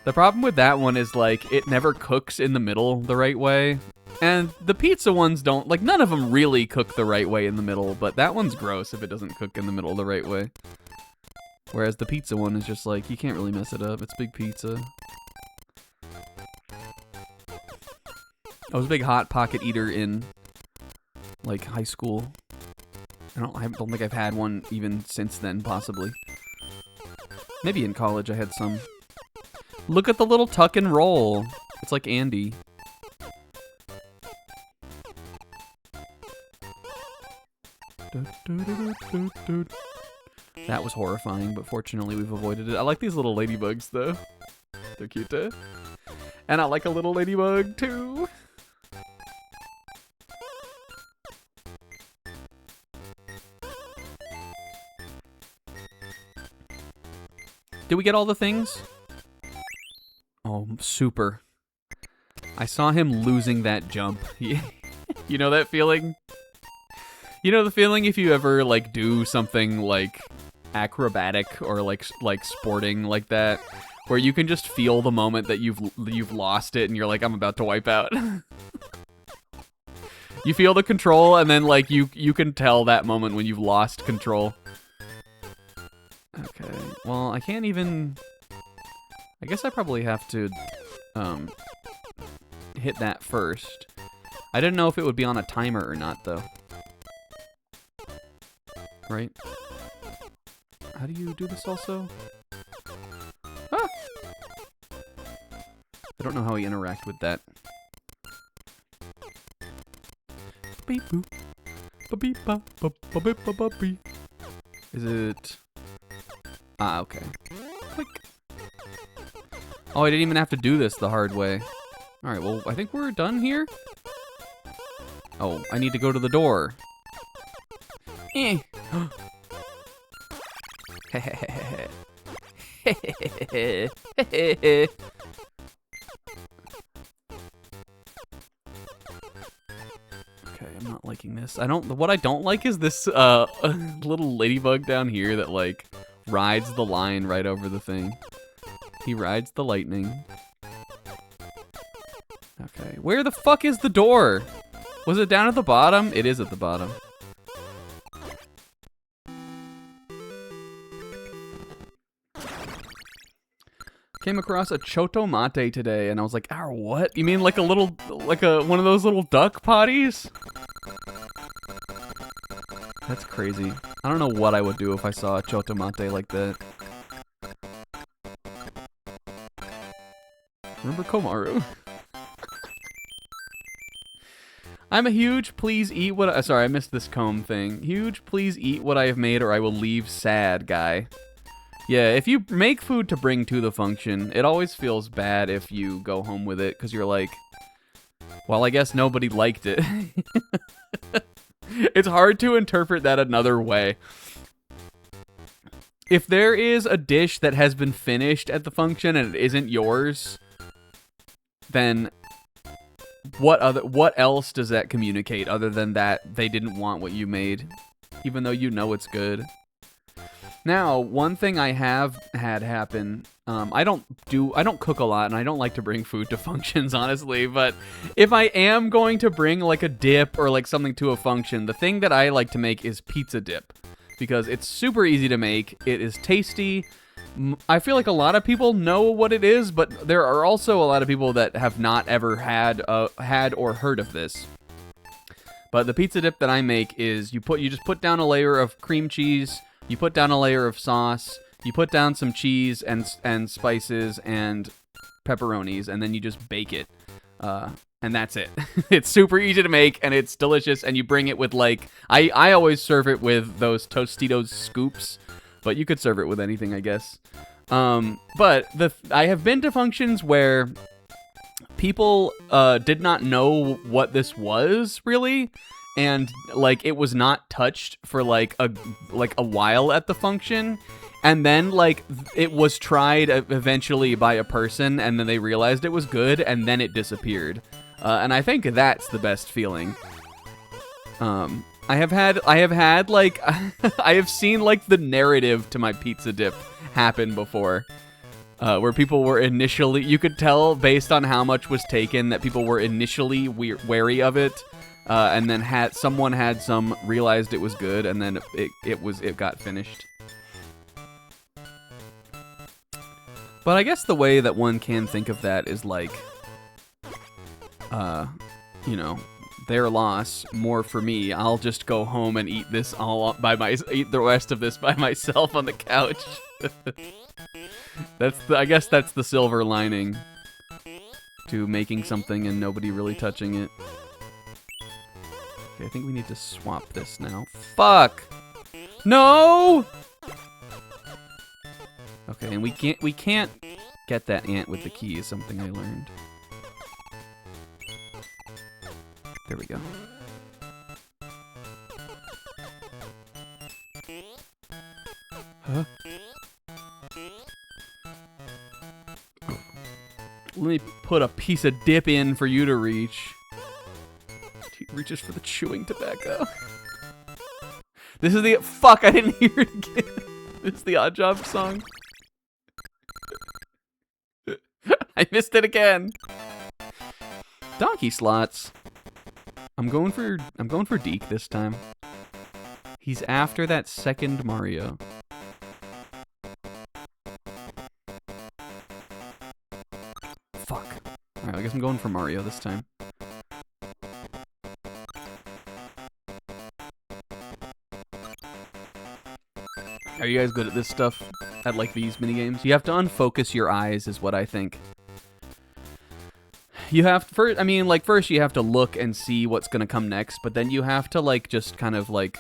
The problem with that one is like it never cooks in the middle the right way. And the pizza ones don't, like, none of them really cook the right way in the middle, but that one's gross if it doesn't cook in the middle the right way. Whereas the pizza one is just like, you can't really mess it up. It's big pizza. I was a big Hot Pocket eater in, like, high school. I don't think I've had one even since then, possibly. Maybe in college I had some. Look at the little tuck and roll. It's like Andy. That was horrifying, but fortunately we've avoided it. I like these little ladybugs, though. They're cute, too. And I like a little ladybug, too. Did we get all the things? Oh, super. I saw him losing that jump. You know that feeling? You know the feeling if you ever like do something like acrobatic or like sporting like that, where you can just feel the moment that you've lost it and you're like, I'm about to wipe out. You feel the control and then like you can tell that moment when you've lost control. Okay, well I can't even. I guess I probably have to hit that first. I didn't know if it would be on a timer or not though. Right? How do you do this also? Ah! I don't know how we interact with that. Is it... Ah, okay. Click. Oh, I didn't even have to do this the hard way. Alright, well, I think we're done here. Oh, I need to go to the door. Eh. Okay, I'm not liking this. What I don't like is this little ladybug down here that like rides the line right over the thing. He rides the lightning. Okay, where the fuck is the door? Was it down at the bottom? It is at the bottom. Came across a choto mate today, and I was like, "Ah, what? You mean like a little, one of those little duck potties?" That's crazy. I don't know what I would do if I saw a choto mate like that. Remember Komaru? I'm a huge please eat what sorry, I missed this comb thing. Huge please eat what I have made or I will leave sad guy. Yeah, if you make food to bring to the function, it always feels bad if you go home with it, because you're like, well, I guess nobody liked it. It's hard to interpret that another way. If there is a dish that has been finished at the function and it isn't yours, then what else does that communicate other than that they didn't want what you made, even though you know it's good? Now, one thing I have had happen, I don't cook a lot, and I don't like to bring food to functions, honestly, but if I am going to bring, like, a dip or, like, something to a function, the thing that I like to make is pizza dip, because it's super easy to make, it is tasty. I feel like a lot of people know what it is, but there are also a lot of people that have not ever had or heard of this. But the pizza dip that I make is you just put down a layer of cream cheese, you put down a layer of sauce, you put down some cheese and spices and pepperonis, and then you just bake it. And that's it. It's super easy to make, and it's delicious, and you bring it with, like... I always serve it with those Tostitos scoops, but you could serve it with anything, I guess. But I have been to functions where people did not know what this was, really, and like it was not touched for like a while at the function, and then like it was tried eventually by a person, and then they realized it was good, and then it disappeared. And I think that's the best feeling. I have had like I have seen like the narrative to my pizza dip happen before, where people were initially, you could tell based on how much was taken that people were initially wary of it, and then someone had some realized it was good, and then it got finished. But I guess the way that one can think of that is like, you know, their loss, more for me. I'll just go home and eat this eat the rest of this by myself on the couch. I guess that's the silver lining to making something and nobody really touching it. Okay, I think we need to swap this now. Fuck! No! Okay, and we can't get that ant with the key is something I learned. There we go. Huh? Let me put a piece of dip in for you to reach. He reaches for the chewing tobacco. This is the... Fuck, I didn't hear it again. This is the Odd Job song. I missed it again. Donkey slots. I'm going for Deke this time. He's after that second Mario. Fuck. Alright, I guess I'm going for Mario this time. Are you guys good at this stuff? At like these minigames? You have to unfocus your eyes is what I think. You have first, I mean, like first you have to look and see what's gonna come next, but then you have to like just kind of like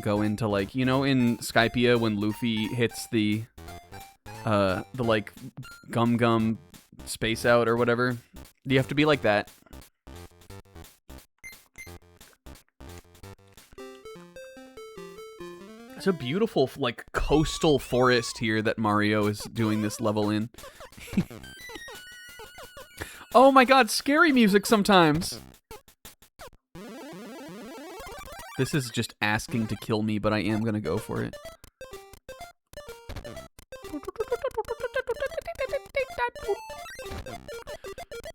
go into like, you know, in Skypiea when Luffy hits the like gum space out or whatever. You have to be like that. It's a beautiful like coastal forest here that Mario is doing this level in. Oh my god, scary music sometimes. This is just asking to kill me, but I am gonna go for it.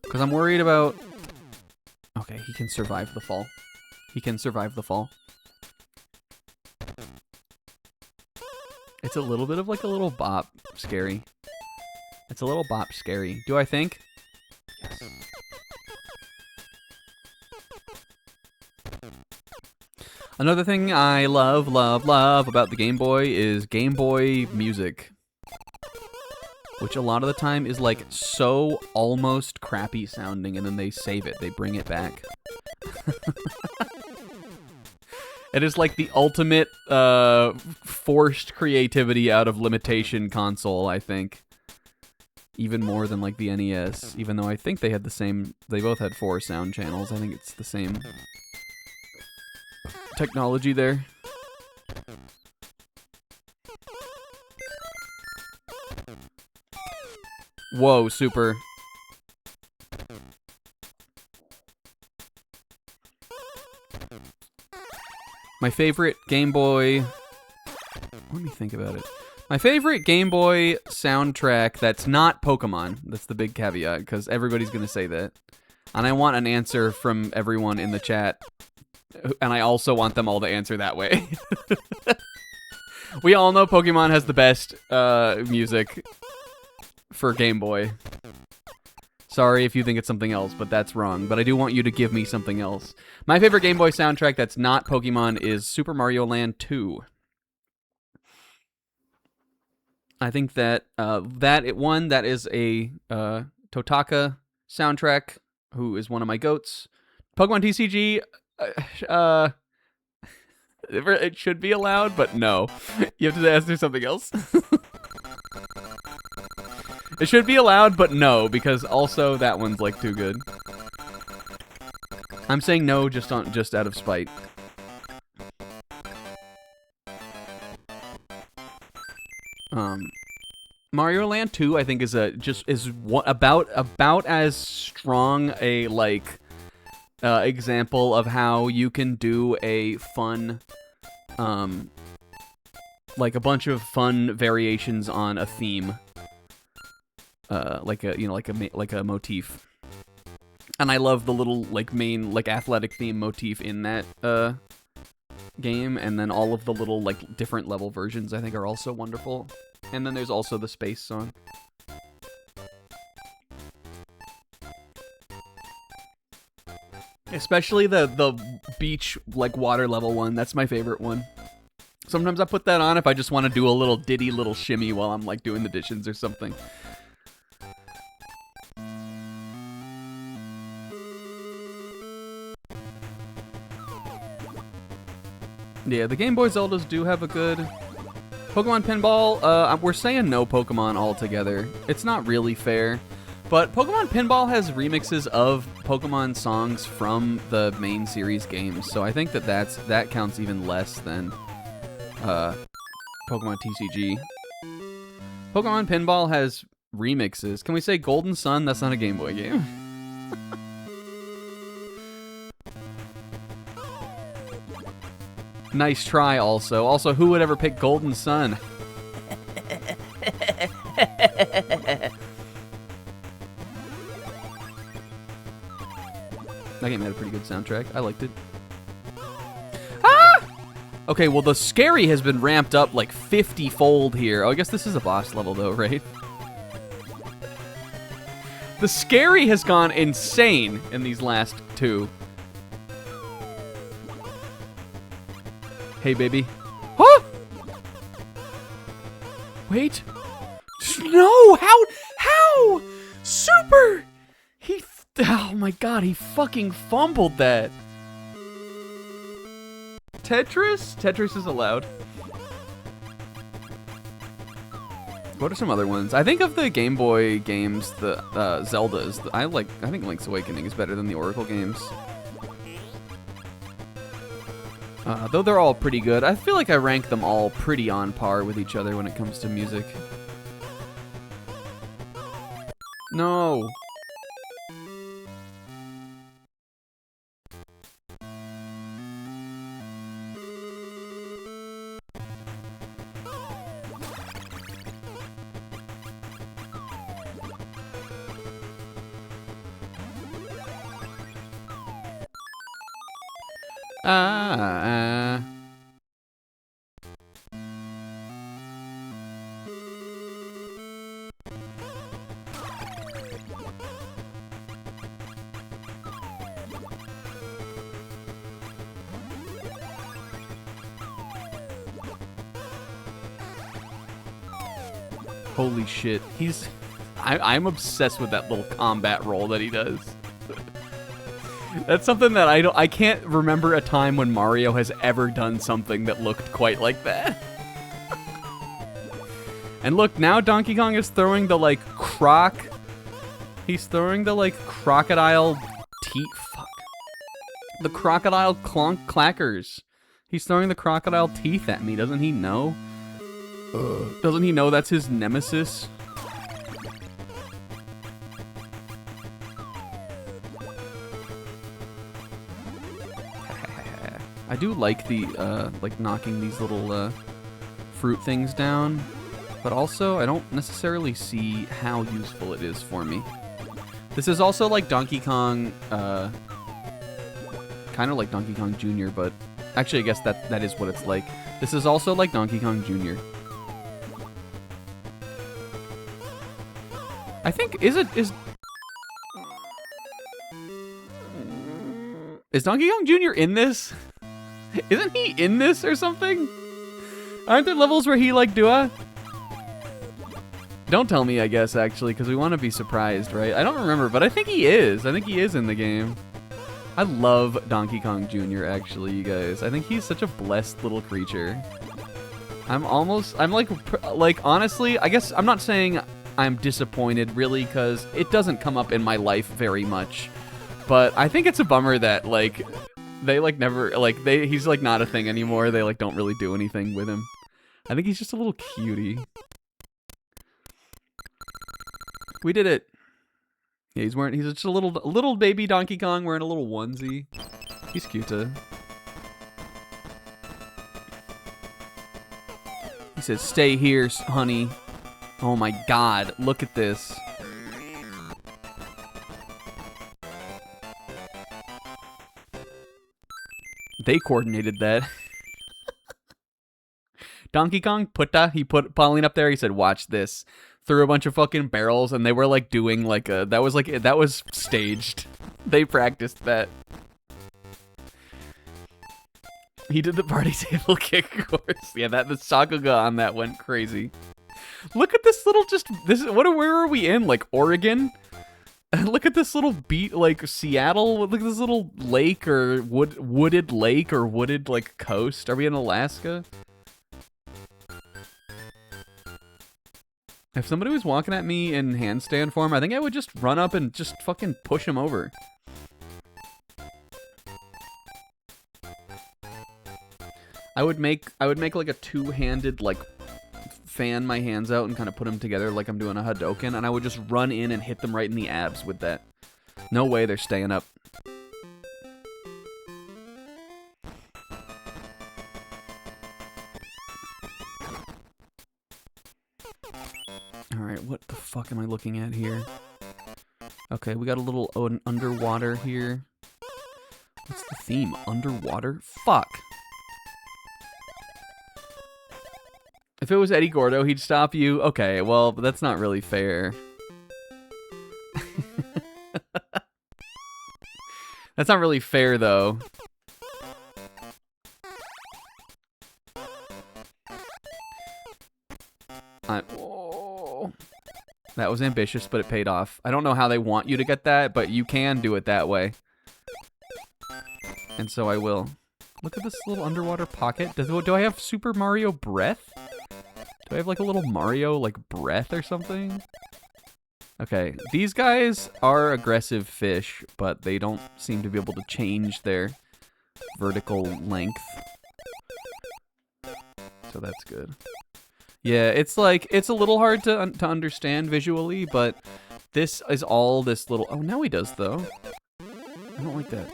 Because I'm worried about... Okay, he can survive the fall. He can survive the fall. It's a little bit of like a little bop scary. It's a little bop scary. Do I think? Yes. Another thing I love about the Game Boy is Game Boy music. Which a lot of the time is like so almost crappy sounding, and then they save it. They bring it back. It is like the ultimate forced creativity out of limitation console, I think. Even more than like the NES, even though I think they had the same, they both had 4 sound channels. I think it's the same technology there. Whoa, super. My favorite Game Boy... Let me think about it. My favorite Game Boy soundtrack that's not Pokemon. That's the big caveat, because everybody's going to say that. And I want an answer from everyone in the chat. And I also want them all to answer that way. We all know Pokemon has the best music for Game Boy. Sorry if you think it's something else, but that's wrong. But I do want you to give me something else. My favorite Game Boy soundtrack that's not Pokemon is Super Mario Land 2. I think that that is a Totaka soundtrack, who is one of my goats. Pokemon TCG, it should be allowed, but no. You have to answer something else. It should be allowed, but no, because also that one's like too good. I'm saying no just out of spite. Mario Land 2, I think, is about as strong a example of how you can do a fun, like a bunch of fun variations on a theme, like a motif. And I love the little main athletic theme motif in that game, and then all of the little different level versions I think are also wonderful. And then there's also the space song. Especially the beach water level one. That's my favorite one. Sometimes I put that on if I just want to do a little ditty, little shimmy while I'm doing the dishes or something. Yeah, the Game Boy Zeldas do have a good Pokemon Pinball. We're saying no Pokemon altogether. It's not really fair. But Pokemon Pinball has remixes of Pokemon songs from the main series games, so I think that counts even less than Pokemon TCG. Pokemon Pinball has remixes. Can we say Golden Sun? That's not a Game Boy game. Nice try, also. Also, who would ever pick Golden Sun? That game had a pretty good soundtrack. I liked it. Ah! Okay, well, the scary has been ramped up 50-fold here. Oh, I guess this is a boss level, though, right? The scary has gone insane in these last two. Hey, baby. Huh? Wait. No! How? Super! Oh my god, he fucking fumbled that. Tetris? Tetris is allowed. What are some other ones? I think of the Game Boy games, the Zeldas. I think Link's Awakening is better than the Oracle games. Though they're all pretty good. I feel like I rank them all pretty on par with each other when it comes to music. No. Holy shit. I'm obsessed with that little combat roll that he does. That's something that I can't remember a time when Mario has ever done something that looked quite like that. And look, now Donkey Kong is throwing the he's throwing the crocodile fuck. The crocodile clackers. He's throwing the crocodile teeth at me, doesn't he know? Doesn't he know that's his nemesis? I do like the knocking these little fruit things down, but also I don't necessarily see how useful it is for me. This is also like Donkey Kong, kind of like Donkey Kong Jr., but actually I guess that is what it's like. This is also like Donkey Kong Jr. I think, is Donkey Kong Jr. in this? Isn't he in this or something? Aren't there levels where he Don't tell me, I guess, actually, because we want to be surprised, right? I don't remember, but I think he is. I think he is in the game. I love Donkey Kong Jr., actually, you guys. I think he's such a blessed little creature. I'm honestly, I guess I'm not saying I'm disappointed, really, because it doesn't come up in my life very much. But I think it's a bummer that, like, they, like, never, like, he's, like, not a thing anymore. They, like, don't really do anything with him. I think he's just a little cutie. We did it. Yeah, he's just a little baby Donkey Kong wearing a little onesie. He's cute. He says, "Stay here, honey." Oh my god, look at this. They coordinated that. Donkey Kong he put Pauline up there. He said, "Watch this." Threw a bunch of fucking barrels, and they were like doing like that was staged. They practiced that. He did the party table kick course. Yeah, the Sakuga on that went crazy. Look at this little where are we in? Like Oregon? Look at this little beat, like Seattle. Look at this little lake or wooded lake or wooded like coast. Are we in Alaska? If somebody was walking at me in handstand form, I think I would just run up and just fucking push him over. I would make like a two-handed like fan my hands out and kind of put them together like I'm doing a Hadoken, and I would just run in and hit them right in the abs with that. No way they're staying up. Alright, what the fuck am I looking at here? Okay, we got a little underwater here. What's the theme? Underwater? Fuck. If it was Eddie Gordo, he'd stop you. Okay, well, that's not really fair. That's not really fair, though. Oh. That was ambitious, but it paid off. I don't know how they want you to get that, but you can do it that way. And so I will. Look at this little underwater pocket. Do I have Super Mario Breath? Do I have like a little Mario like breath or something? Okay, these guys are aggressive fish, but they don't seem to be able to change their vertical length. So that's good. Yeah, it's like, it's a little hard to understand visually, but this is all this little... Oh, now he does, though. I don't like that.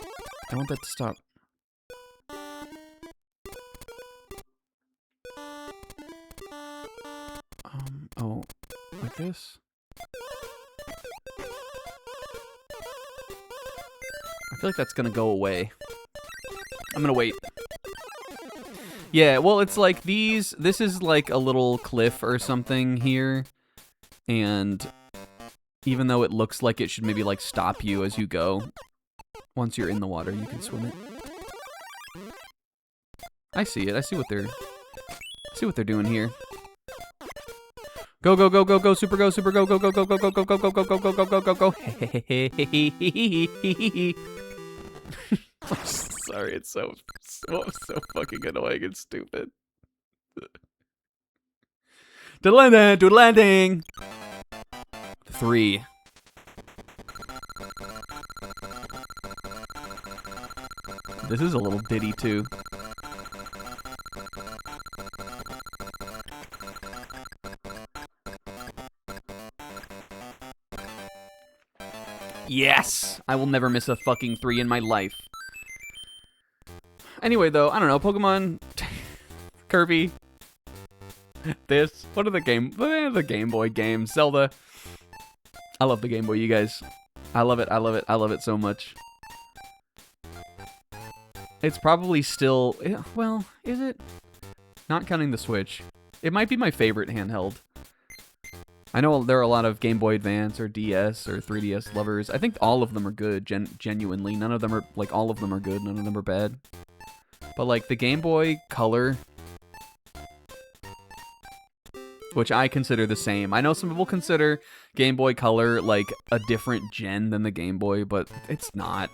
I want that to stop. Oh, like this? I feel like that's gonna go away. I'm gonna wait. Yeah, well, it's like this is like a little cliff or something here, and even though it looks like it should maybe like stop you as you go, once you're in the water, you can swim it. I see it. I see what they're doing here. Go, go, go, go, go, super go, go, go, go, go, go, go, go, go, go, go, go, go, go, go, go, go. I'm sorry, it's so fucking annoying and stupid. To landing. 3. This is a little bitty too. Yes! I will never miss a fucking 3 in my life. Anyway, though, I don't know, Pokemon, Kirby, this, what are the Game Boy games, Zelda. I love the Game Boy, you guys. I love it, I love it, I love it so much. It's probably still, well, is it? Not counting the Switch. It might be my favorite handheld. I know there are a lot of Game Boy Advance or DS or 3DS lovers. I think all of them are good, genuinely. None of them are, like, all of them are good. None of them are bad. But, like, the Game Boy Color, which I consider the same. I know some people consider Game Boy Color, like, a different gen than the Game Boy, but it's not.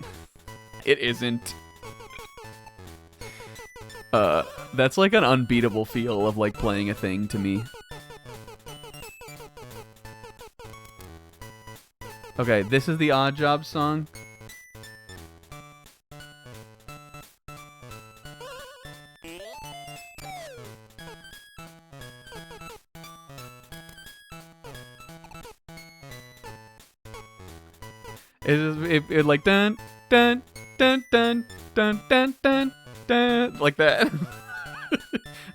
It isn't. That's, like, an unbeatable feel of, like, playing a thing to me. Okay, this is the Odd Job song. It like dun dun dun dun dun dun dun dun like that.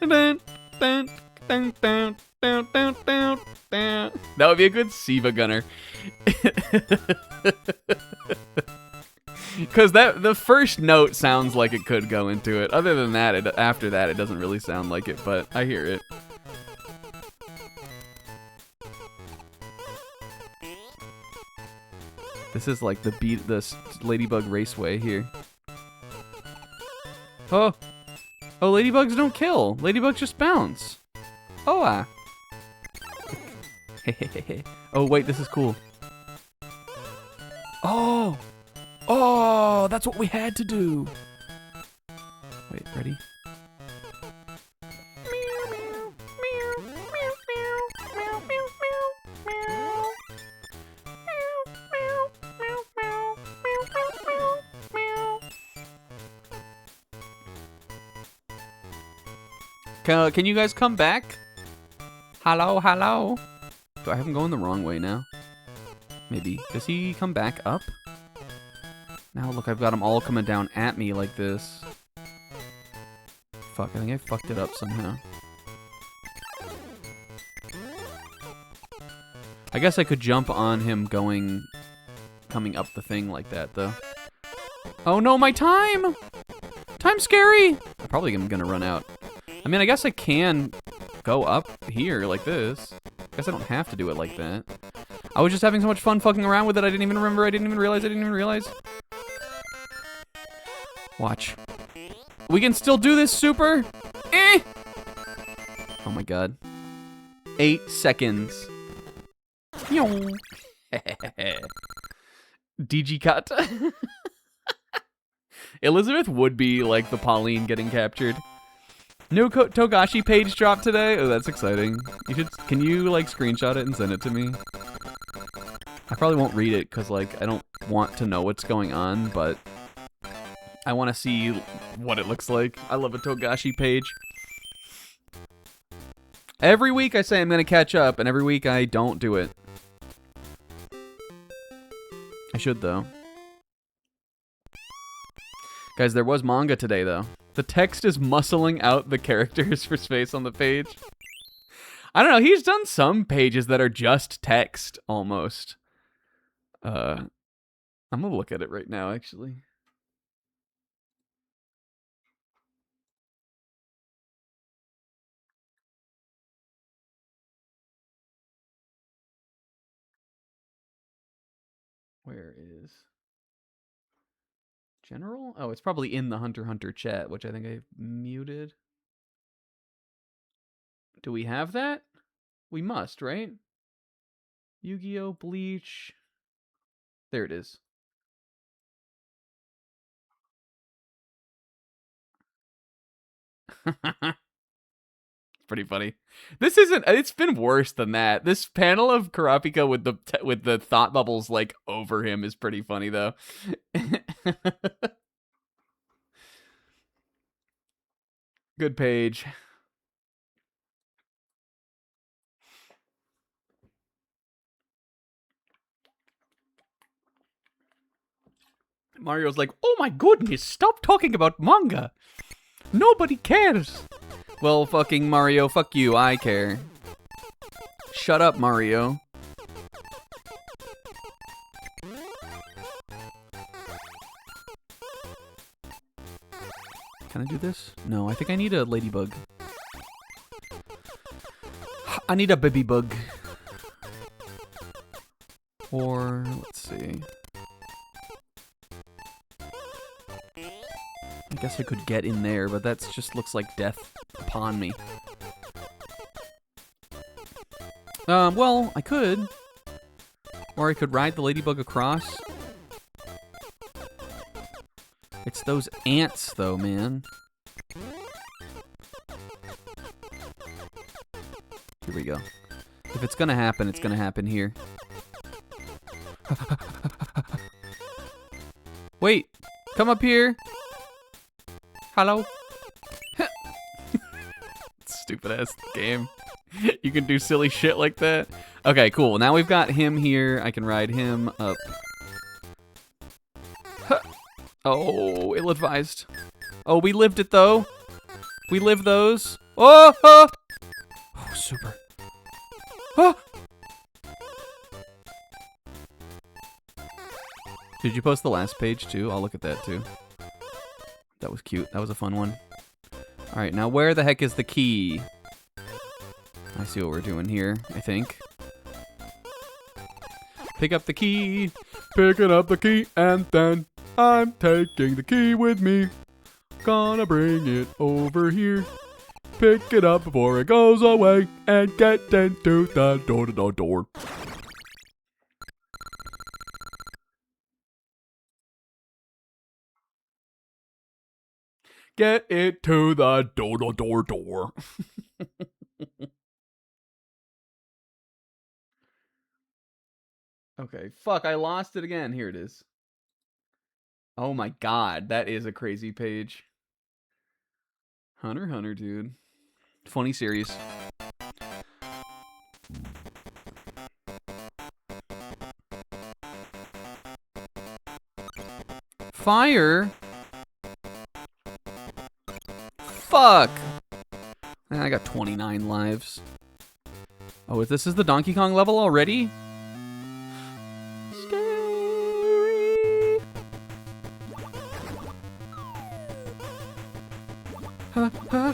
Dun dun dun dun dun dun dun dun. That would be a good Siva gunner. Because the first note sounds like it could go into it. Other than that, after that, it doesn't really sound like it, but I hear it. This is like the Ladybug Raceway here. Oh! Oh, ladybugs don't kill. Ladybugs just bounce. Oh, oh, wait, this is cool. Oh! Oh, that's what we had to do. Wait, ready? Can you guys come back? Hello, hello. Do I have him going the wrong way now? Maybe. Does he come back up? Now look, I've got them all coming down at me like this. Fuck, I think I fucked it up somehow. I guess I could jump on him coming up the thing like that, though. Oh no, my time! Time's scary! I'm probably gonna run out. I mean, I guess I can go up here like this. I guess I don't have to do it like that. I was just having so much fun fucking around with it, I didn't even remember, I didn't even realize. Watch. We can still do this, Super! Eh! Oh my god. 8 seconds. DG cut. Elizabeth would be like the Pauline getting captured. New Togashi page dropped today. Oh, that's exciting. Can you like screenshot it and send it to me? I probably won't read it because like I don't want to know what's going on, but I want to see what it looks like. I love a Togashi page. Every week I say I'm gonna catch up, and every week I don't do it. I should though. Guys, there was manga today though. The text is muscling out the characters for space on the page. I don't know, he's done some pages that are just text, almost. I'm gonna look at it right now, actually. Where is... General? Oh, it's probably in the Hunter x Hunter chat, which I think I muted. Do we have that? We must, right? Yu-Gi-Oh! Bleach. There it is. Pretty funny. This isn't... It's been worse than that. This panel of Kurapika with the thought bubbles like over him is pretty funny though. Good page. Mario's like, oh my goodness, stop talking about manga. Nobody cares. Well, fucking Mario, fuck you, I care. Shut up, Mario. Can I do this? No, I think I need a ladybug. I need a baby bug. Or, let's see. I guess I could get in there, but that just looks like death upon me. Well, I could. Or I could ride the ladybug across. It's those ants, though, man. Here we go. If it's gonna happen, it's gonna happen here. Wait! Come up here! Hello? Stupid-ass game. You can do silly shit like that? Okay, cool. Now we've got him here. I can ride him up Oh, ill-advised. Oh, we lived it, though. We lived those. Oh, oh! Oh, super. Oh! Did you post the last page, too? I'll look at that, too. That was cute. That was a fun one. All right, now where the heck is the key? I see what we're doing here, I think. Pick up the key. Picking up the key, and then I'm taking the key with me. Gonna bring it over here. Pick it up before it goes away and get into the door. Get it to the door. Okay, fuck, I lost it again. Here it is. Oh my god, that is a crazy page. Hunter x Hunter, dude. Funny series. Fire? Fuck! I got 29 lives. Oh, this is the Donkey Kong level already? Scary. Huh.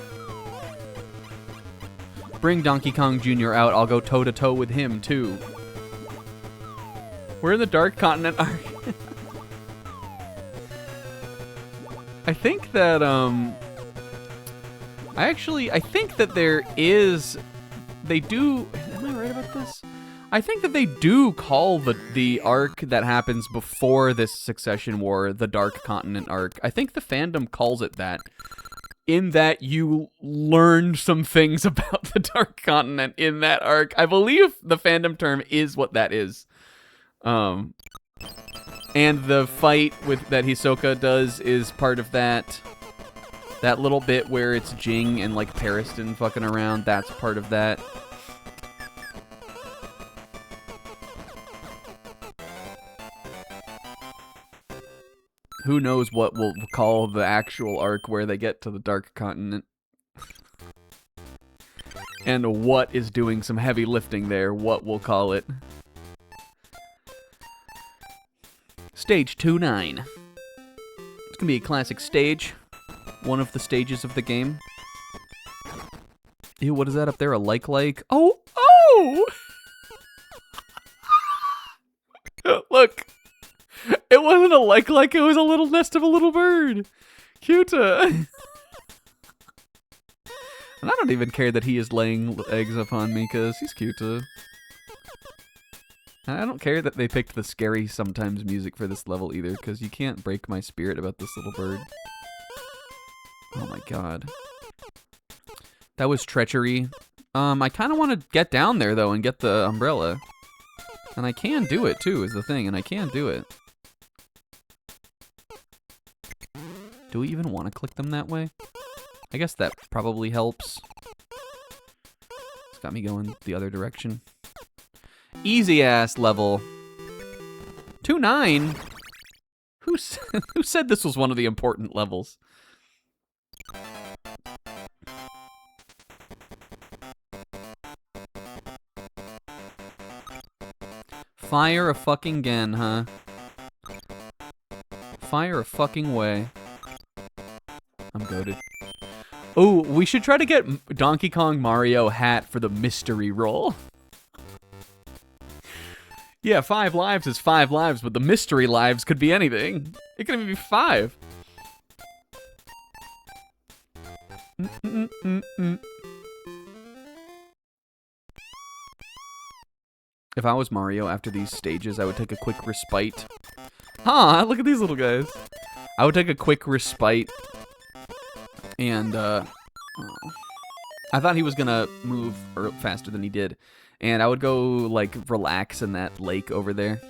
Bring Donkey Kong Jr. out. I'll go toe-to-toe with him, too. We're in the Dark Continent. I think that, I think that there is... They do... Am I right about this? I think that they do call the arc that happens before this Succession War the Dark Continent arc. I think the fandom calls it that. In that you learn some things about the Dark Continent in that arc. I believe the fandom term is what that is. And the fight that Hisoka does is part of that. That little bit where it's Jing and like Pariston fucking around, that's part of that. Who knows what we'll call the actual arc where they get to the Dark Continent. And what is doing some heavy lifting there, what we'll call it. Stage 2-9. It's gonna be a classic stage. One of the stages of the game. Ew, what is that up there? A like? Oh! Oh! Look! It wasn't a like, it was a little nest of a little bird. Cute. And I don't even care that he is laying eggs upon me, because he's cute. I don't care that they picked the scary sometimes music for this level either, because you can't break my spirit about this little bird. Oh my god. That was treachery. I kind of want to get down there, though, and get the umbrella. And I can do it, too, is the thing, and I can do it. Do we even want to click them that way? I guess that probably helps. It's got me going the other direction. Easy-ass level. 2-9? Who said this was one of the important levels? Fire a fucking gen, huh? Fire a fucking way. I'm goated. Oh, we should try to get Donkey Kong Mario hat for the mystery roll. Yeah, 5 lives is 5 lives, but the mystery lives could be anything. It could even be 5. If I was Mario after these stages, I would take a quick respite. Huh, look at these little guys. I would take a quick respite. And, I thought he was gonna move faster than he did. And I would go, like, relax in that lake over there.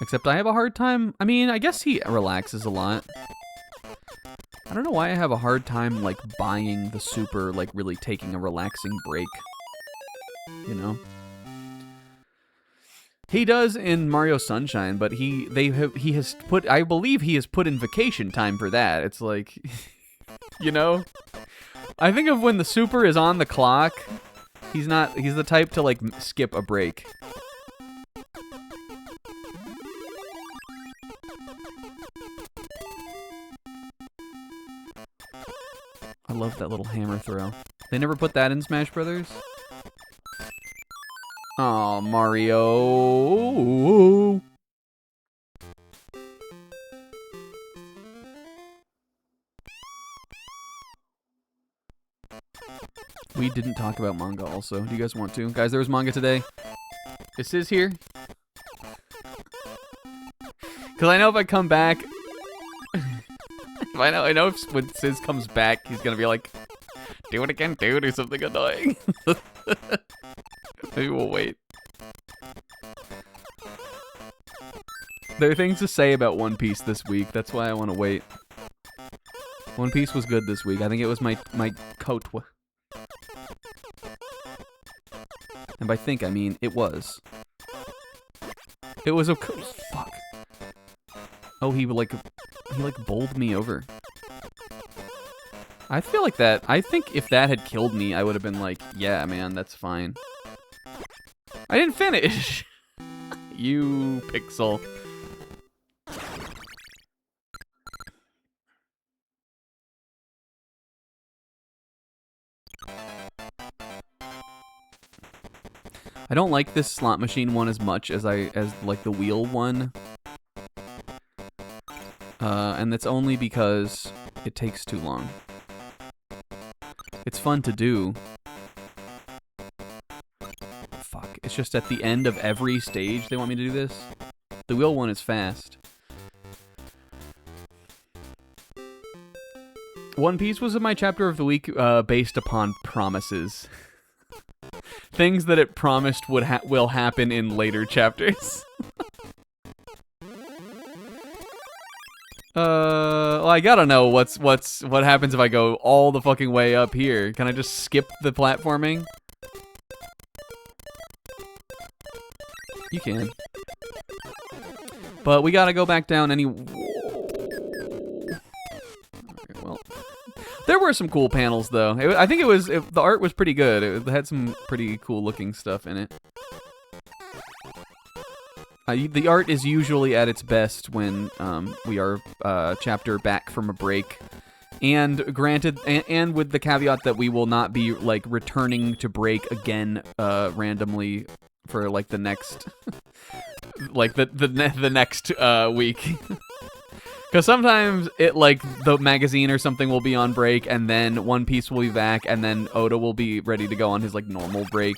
Except I have a hard time... I mean, I guess he relaxes a lot. I don't know why I have a hard time, like, buying the super, like, really taking a relaxing break. You know? He does in Mario Sunshine, but he has put, I believe he has put in vacation time for that. It's like, you know, I think of when the super is on the clock. He's the type to like skip a break. I love that little hammer throw. They never put that in Smash Brothers? Oh, Mario. We didn't talk about manga also. Do you guys want to? Guys, there was manga today. Is Sis here? Because I know if I come back... I know if when Sis comes back, he's going to be like, do it again, dude, or something annoying. Maybe we'll wait. There are things to say about One Piece this week. That's why I want to wait. One Piece was good this week. I think it was my coat. And by think, I mean it was. It was a fuck. Oh, he bowled me over. I feel like that. I think if that had killed me, I would have been like, yeah, man, that's fine. I didn't finish. You pixel. I don't like this slot machine one as much as like the wheel one. And that's only because it takes too long. It's fun to do. Fuck. It's just at the end of every stage they want me to do this. The wheel one is fast. One Piece was my chapter of the week based upon promises. Things that it promised will happen in later chapters. Well, I gotta know what happens if I go all the fucking way up here. Can I just skip the platforming? You can. But we gotta go back down any... Okay, well... There were some cool panels, though. I think the art was pretty good. It had some pretty cool looking stuff in it. The art is usually at its best when we are chapter back from a break, and granted, and with the caveat that we will not be like returning to break again randomly for like the next, like the next week. Because sometimes it like the magazine or something will be on break, and then One Piece will be back, and then Oda will be ready to go on his like normal break.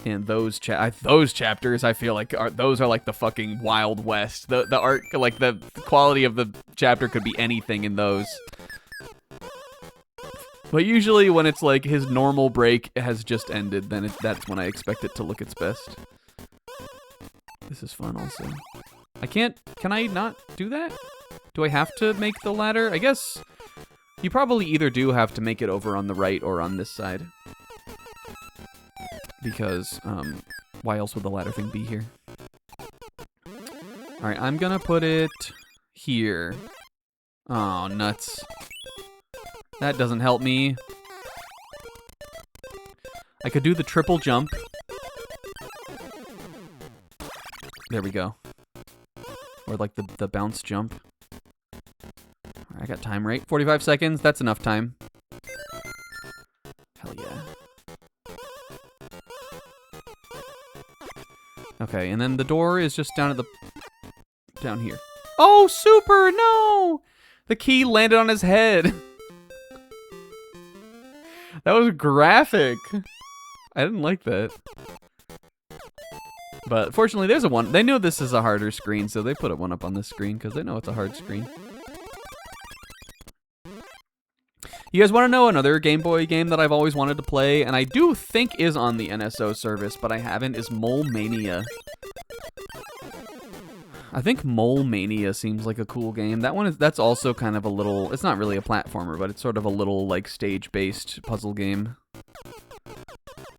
And those chapters, I feel like those are like the fucking Wild West. The art, like the quality of the chapter could be anything in those. But usually when it's like his normal break has just ended, then that's when I expect it to look its best. This is fun also. Can I not do that? Do I have to make the ladder? I guess you probably either do have to make it over on the right or on this side. Because, why else would the ladder thing be here? Alright, I'm gonna put it here. Oh, nuts. That doesn't help me. I could do the triple jump. There we go. Or like the bounce jump. I got time right. 45 seconds, that's enough time. Hell yeah. Okay, and then the door is just down here. Oh, super! No! The key landed on his head. That was graphic. I didn't like that. But fortunately, there's a one. They knew this is a harder screen, so they put a one up on this screen because they know it's a hard screen. You guys want to know another Game Boy game that I've always wanted to play, and I do think is on the NSO service, but I haven't, is Mole Mania. I think Mole Mania seems like a cool game. That's also kind of a little, it's not really a platformer, but it's sort of a little like stage-based puzzle game.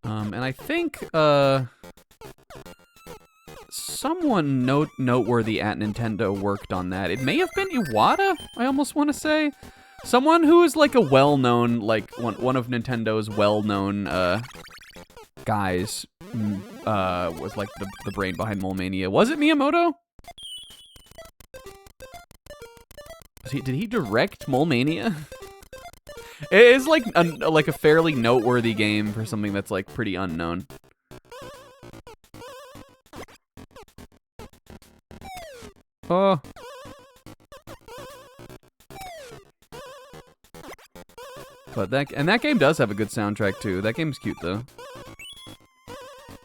And I think someone noteworthy at Nintendo worked on that. It may have been Iwata, I almost want to say. Someone who is like a well-known, like one of Nintendo's well-known guys was like the brain behind Mole Mania. Was it Miyamoto? Did he direct Mole Mania? It is like a fairly noteworthy game for something that's like pretty unknown. Oh. But that game does have a good soundtrack too. That game's cute though.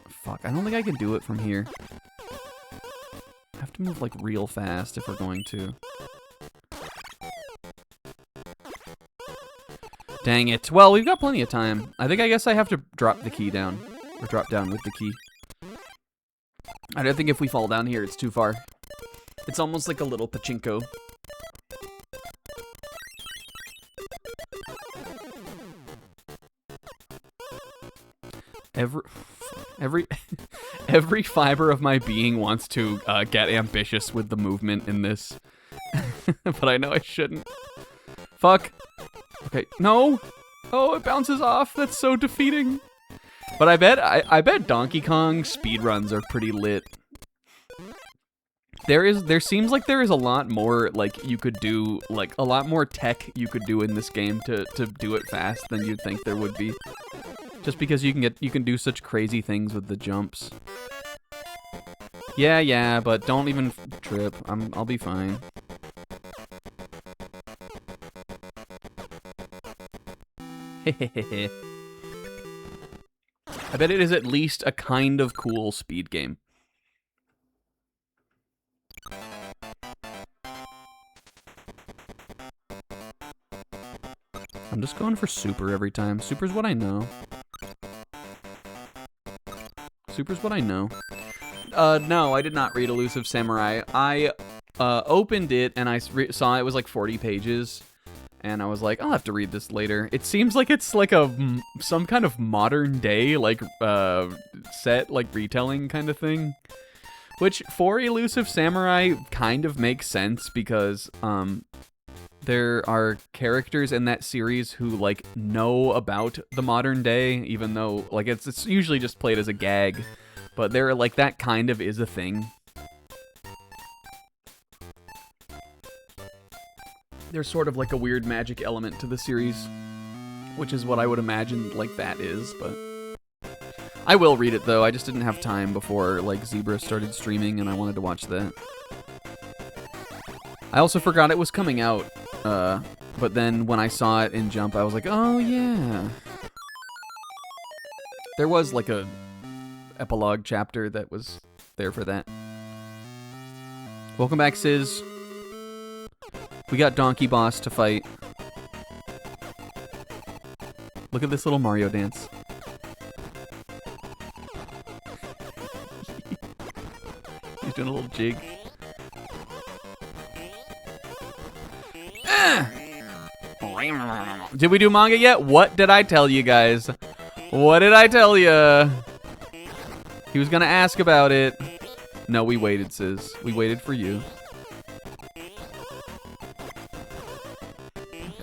Fuck, I don't think I can do it from here. I have to move like real fast if we're going to. Dang it. Well, we've got plenty of time. I guess I have to drop the key down. Or drop down with the key. I don't think if we fall down here, it's too far. It's almost like a little pachinko. Every fiber of my being wants to get ambitious with the movement in this. But I know I shouldn't. Fuck. Okay, no! Oh, it bounces off. That's so defeating. But I bet Donkey Kong speedruns are pretty lit. There seems like there is a lot more like you could do, like a lot more tech you could do in this game to do it fast than you'd think there would be. Just because you can do such crazy things with the jumps. Yeah, but don't even trip. I'll be fine. I bet it is at least a kind of cool speed game. I'm just going for super every time. Super's what I know. Super's what I know. No, I did not read Elusive Samurai. I opened it and I saw it was like 40 pages. And I was like, I'll have to read this later. It seems like it's like some kind of modern day, like, set, like, retelling kind of thing. Which, for Elusive Samurai, kind of makes sense because, there are characters in that series who, like, know about the modern day, even though, like, it's usually just played as a gag. But they're, like, that kind of is a thing. There's sort of like a weird magic element to the series, which is what I would imagine like that is, but I will read it though. I just didn't have time before like Zebra started streaming and I wanted to watch that. I also forgot it was coming out, but then when I saw it in Jump, I was like, oh yeah. There was like a epilogue chapter that was there for that. Welcome back, Sizz. We got Donkey Boss to fight. Look at this little Mario dance. He's doing a little jig. Did we do manga yet? What did I tell you guys? What did I tell you? He was gonna ask about it. No, we waited, Sizz. We waited for you.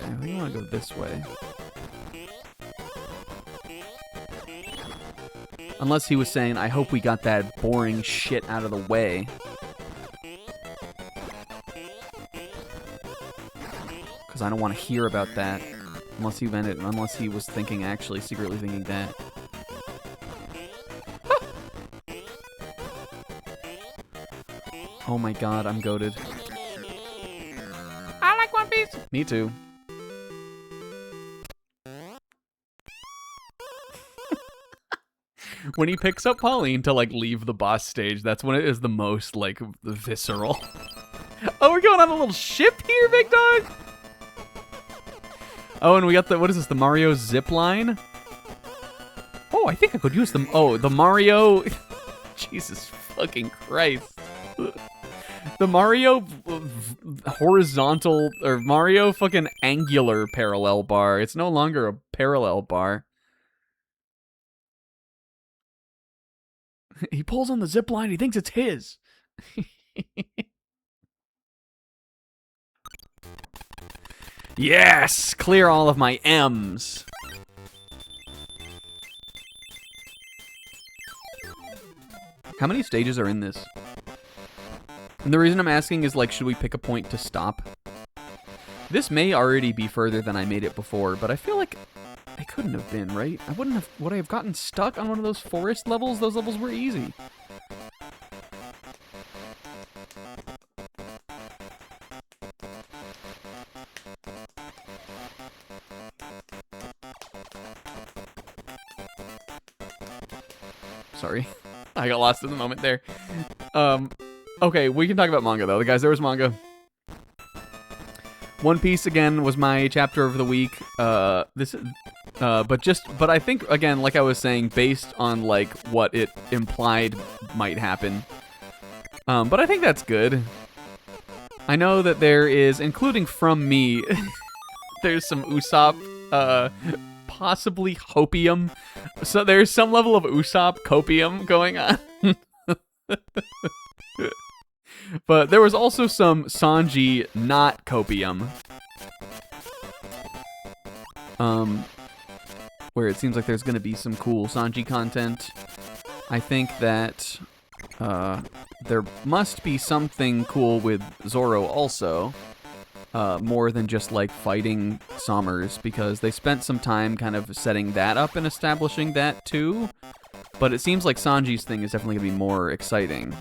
I want to go this way. Unless he was saying, I hope we got that boring shit out of the way. Because I don't want to hear about that. Unless he meant it, unless he was thinking, actually, secretly thinking that. Oh my god, I'm goated. I like One Piece! Me too. When he picks up Pauline to, like, leave the boss stage, that's when it is the most, like, visceral. Oh, we're going on a little ship here, big dog? Oh, and we got the, what is this, the Mario zip line? Oh, I think I could use them. Oh, the Mario... Jesus fucking Christ. The Mario horizontal, or Mario fucking angular parallel bar. It's no longer a parallel bar. He pulls on the zip line. He thinks it's his. Yes! Clear all of my M's. How many stages are in this? And the reason I'm asking is, like, should we pick a point to stop? This may already be further than I made it before, but I feel like I couldn't have been, right? Would I have gotten stuck on one of those forest levels? Those levels were easy. Sorry. I got lost in the moment there. Okay, we can talk about manga, though. Guys, there was manga. One Piece, again, was my chapter of the week. But I think, again, like I was saying, based on, like, what it implied might happen. But I think that's good. I know that there is, including from me, there's some Usopp, possibly hopium. So there's some level of Usopp copium going on. But there was also some Sanji not copium. Where it seems like there's going to be some cool Sanji content. I think that there must be something cool with Zoro also. More than just, like, fighting Sommers, because they spent some time kind of setting that up and establishing that, too. But it seems like Sanji's thing is definitely going to be more exciting.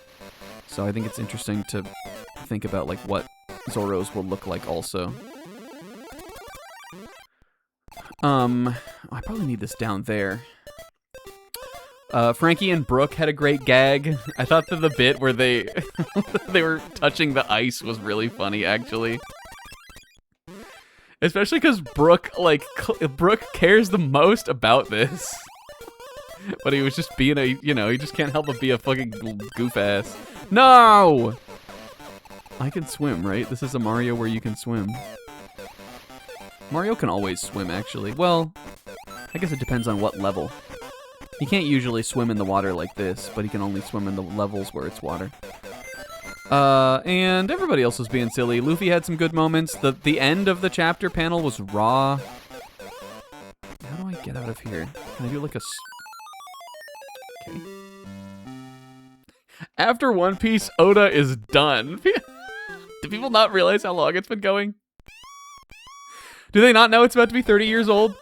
So I think it's interesting to think about, like, what Zoro's will look like also. I probably need this down there. Frankie and Brooke had a great gag. I thought that the bit where they they were touching the ice was really funny, actually. Especially because Brooke cares the most about this. But he was just being he just can't help but be a fucking goof ass. No! I can swim, right? This is a Mario where you can swim. Mario can always swim, actually. Well, I guess it depends on what level. He can't usually swim in the water like this, but he can only swim in the levels where it's water. And everybody else was being silly. Luffy had some good moments. The end of the chapter panel was raw. How do I get out of here? Can I do like a... Okay. After One Piece, Oda is done. Do people not realize how long it's been going? Do they not know it's about to be 30 years old?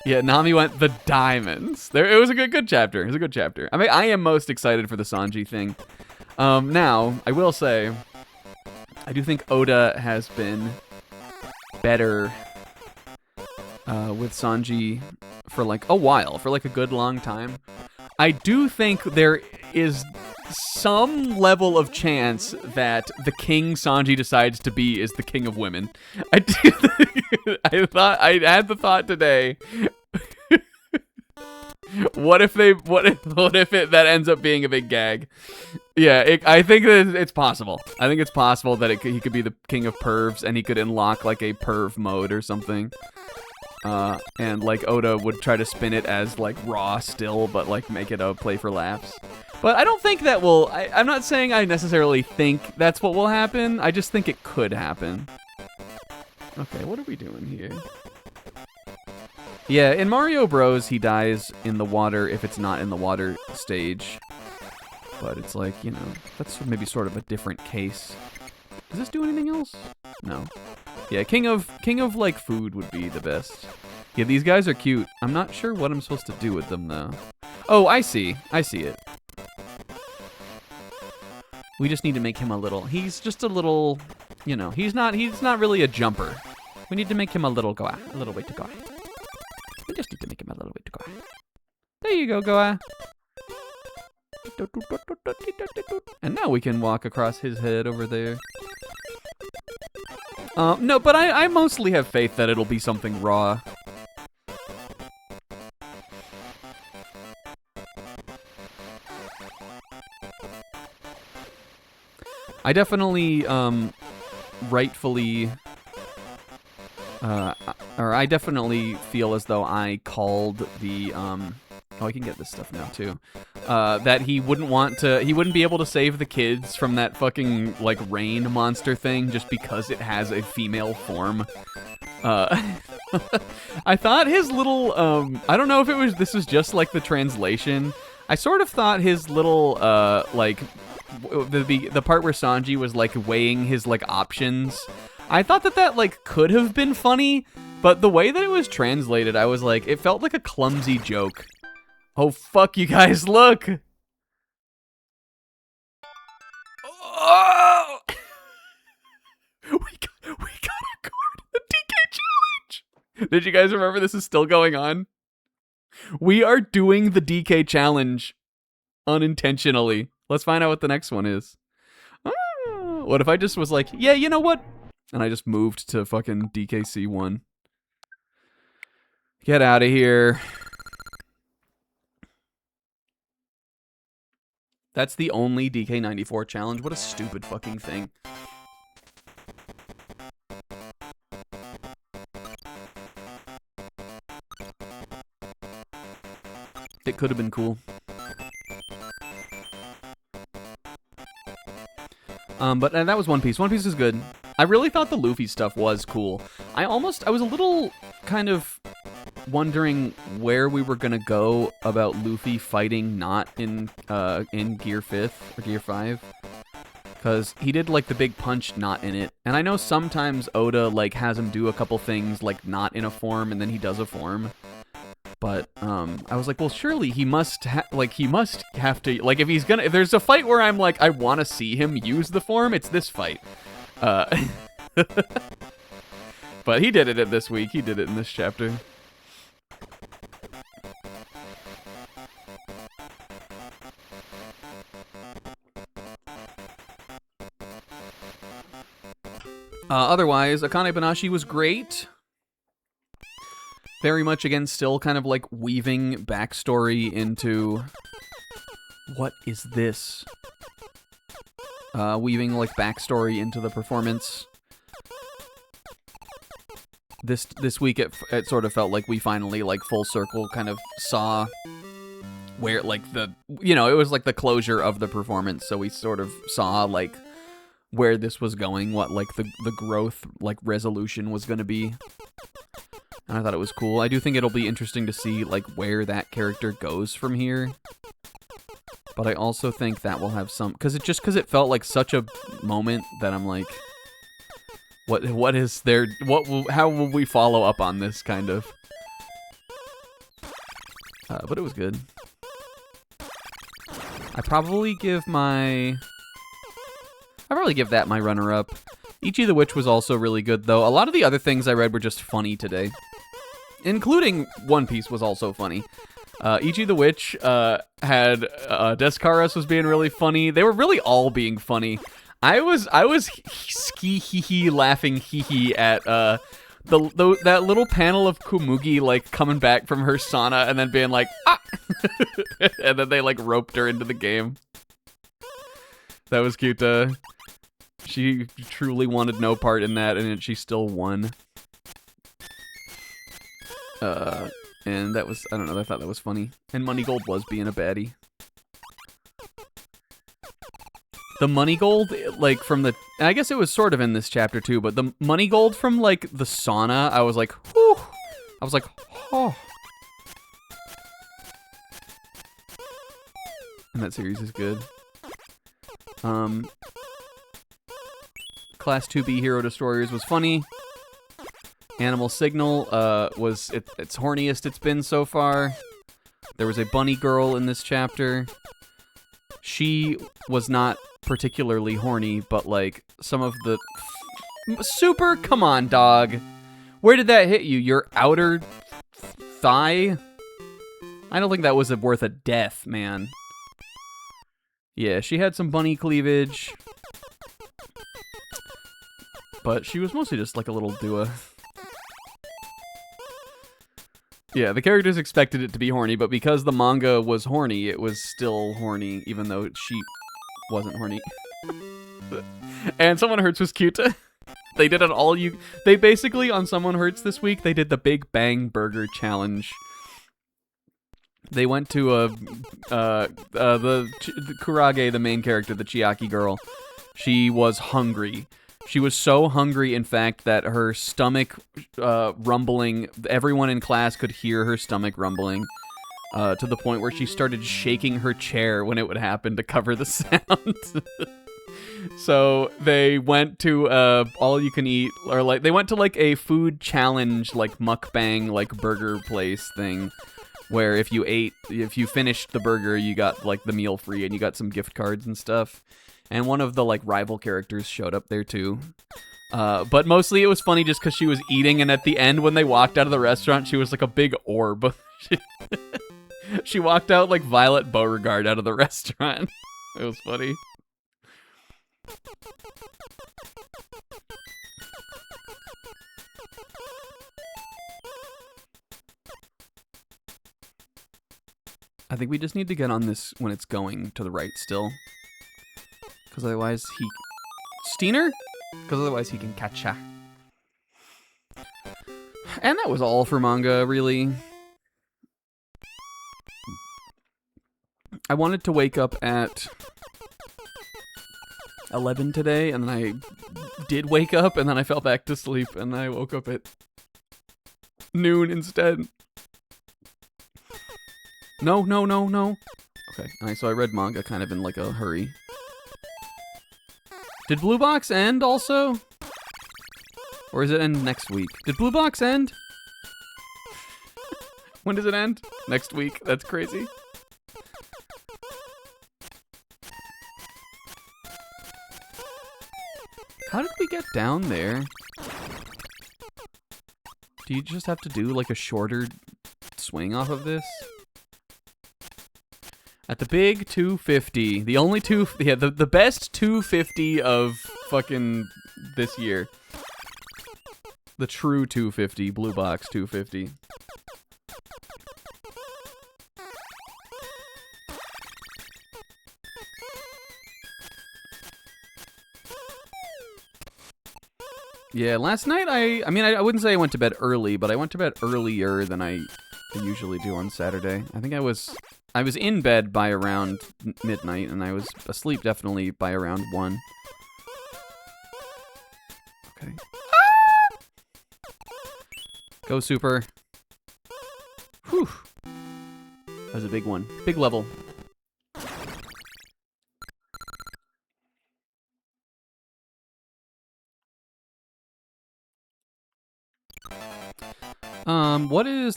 Yeah, Nami went the diamonds. It was a good chapter. It was a good chapter. I mean, I am most excited for the Sanji thing. Now, I will say, I do think Oda has been better with Sanji for like a while, for like a good long time. I do think there is some level of chance that the king Sanji decides to be is the king of women. I had the thought today. What if that ends up being a big gag? Yeah, I think that it's possible. I think it's possible that he could be the king of pervs and he could unlock like a perv mode or something. And like Oda would try to spin it as like raw still, but like make it a play for laughs. But I don't think that will. I'm not saying I necessarily think that's what will happen. I just think it could happen. Okay, what are we doing here? Yeah, in Mario Bros, he dies in the water if it's not in the water stage. But it's like, you know, that's maybe sort of a different case. Does this do anything else? No. Yeah, king of like food would be the best. Yeah, these guys are cute. I'm not sure what I'm supposed to do with them though. Oh, I see it. We just need to make him a little. He's just a little, you know, he's not really a jumper. We need to make him a little Goa, a little way to go. We just need to make him a little way to go. There you go, Goa. And now we can walk across his head over there. No, but I mostly have faith that it'll be something raw. I definitely, rightfully, or I definitely feel as though I called the oh, I can get this stuff now too. That he wouldn't be able to save the kids from that fucking like rain monster thing just because it has a female form. I thought his little I don't know if this was just like the translation. I sort of thought his little like the part where Sanji was like weighing his like options. I thought that like could have been funny, but the way that it was translated, I was like, it felt like a clumsy joke. Oh fuck, you guys, look! Oh! we got a card in the DK challenge. Did you guys remember this is still going on? We are doing the DK challenge unintentionally. Let's find out what the next one is. Oh, what if I just was like, yeah, you know what? And I just moved to fucking DKC1. Get out of here. That's the only DK94 challenge. What a stupid fucking thing. It could have been cool. But that was One Piece. One Piece is good. I really thought the Luffy stuff was cool. I was a little kind of wondering where we were gonna go about Luffy fighting not in Gear 5th or Gear 5. Because he did, like, the big punch not in it. And I know sometimes Oda, like, has him do a couple things, like, not in a form, and then he does a form. But, I was like, well, surely he must have to, like, if there's a fight where I'm like, I want to see him use the form, it's this fight. But he did it this week. He did it in this chapter. Otherwise, Akane Banashi was great. Very much, again, still kind of like weaving backstory into... What is this? Weaving like backstory into the performance. This week, it sort of felt like we finally, like, full circle kind of saw where, like, it was like the closure of the performance, so we sort of saw, like, where this was going, what, like, the growth, like, resolution was going to be. And I thought it was cool. I do think it'll be interesting to see, like, where that character goes from here. But I also think that will have some... because it felt like such a moment that I'm like... What is there... how will we follow up on this, kind of? But it was good. I'd probably give that my runner-up. Ichi the Witch was also really good, though. A lot of the other things I read were just funny today. Including One Piece was also funny. Ichi the Witch had... Descaras was being really funny. They were really all being funny. I was ski-hee-hee laughing hee-hee at that little panel of Kumugi, like, coming back from her sauna and then being like, ah! And then they, like, roped her into the game. That was cute. She truly wanted no part in that, and she still won. And that was, I don't know, I thought that was funny. And Moneygold was being a baddie. The Moneygold, like, from the... I guess it was sort of in this chapter, too, but the Moneygold from, like, the sauna, I was like, whew! I was like, oh. And that series is good. Class 2B Hero Destroyers was funny. Animal Signal was its horniest it's been so far. There was a bunny girl in this chapter. She was not particularly horny, but, like, some of the... Super? Come on, dog. Where did that hit you? Your outer thigh? I don't think that was worth a death, man. Yeah, she had some bunny cleavage. But she was mostly just like a little dua. Yeah, the characters expected it to be horny, but because the manga was horny, it was still horny, even though she wasn't horny. And Someone Hurts was cute. They did it all you. They basically on Someone Hurts this week. They did the Big Bang Burger Challenge. They went to the Kurage, the main character, the Chiaki girl. She was hungry. She was so hungry, in fact, that her stomach rumbling. Everyone in class could hear her stomach rumbling. To the point where she started shaking her chair when it would happen to cover the sound. So they went to all you can eat, or like they went to like a food challenge, like mukbang, like burger place thing, where if you finished the burger, you got like the meal free and you got some gift cards and stuff. And one of the like rival characters showed up there too. But mostly it was funny just because she was eating, and at the end when they walked out of the restaurant, she was like a big orb. She walked out like Violet Beauregard out of the restaurant. It was funny. I think we just need to get on this when it's going to the right still. Because otherwise he... Steiner? Because otherwise he can catch ya. And that was all for manga, really. I wanted to wake up at 11 today, and then I did wake up, and then I fell back to sleep, and I woke up at noon instead. No. Okay, alright, so I read manga kind of in like a hurry. Did Blue Box end also? Or does it end next week? Did Blue Box end? When does it end? Next week. That's crazy. How did we get down there? Do you just have to do like a shorter swing off of this? At the big 250, the only the best 250 of fucking this year. The true 250, Blue Box 250. Yeah, last night I mean I wouldn't say I went to bed early, but I went to bed earlier than I usually do on Saturday. I think I was in bed by around midnight, and I was asleep definitely by around 1. Okay. Go Super. Whew. That was a big one. Big level.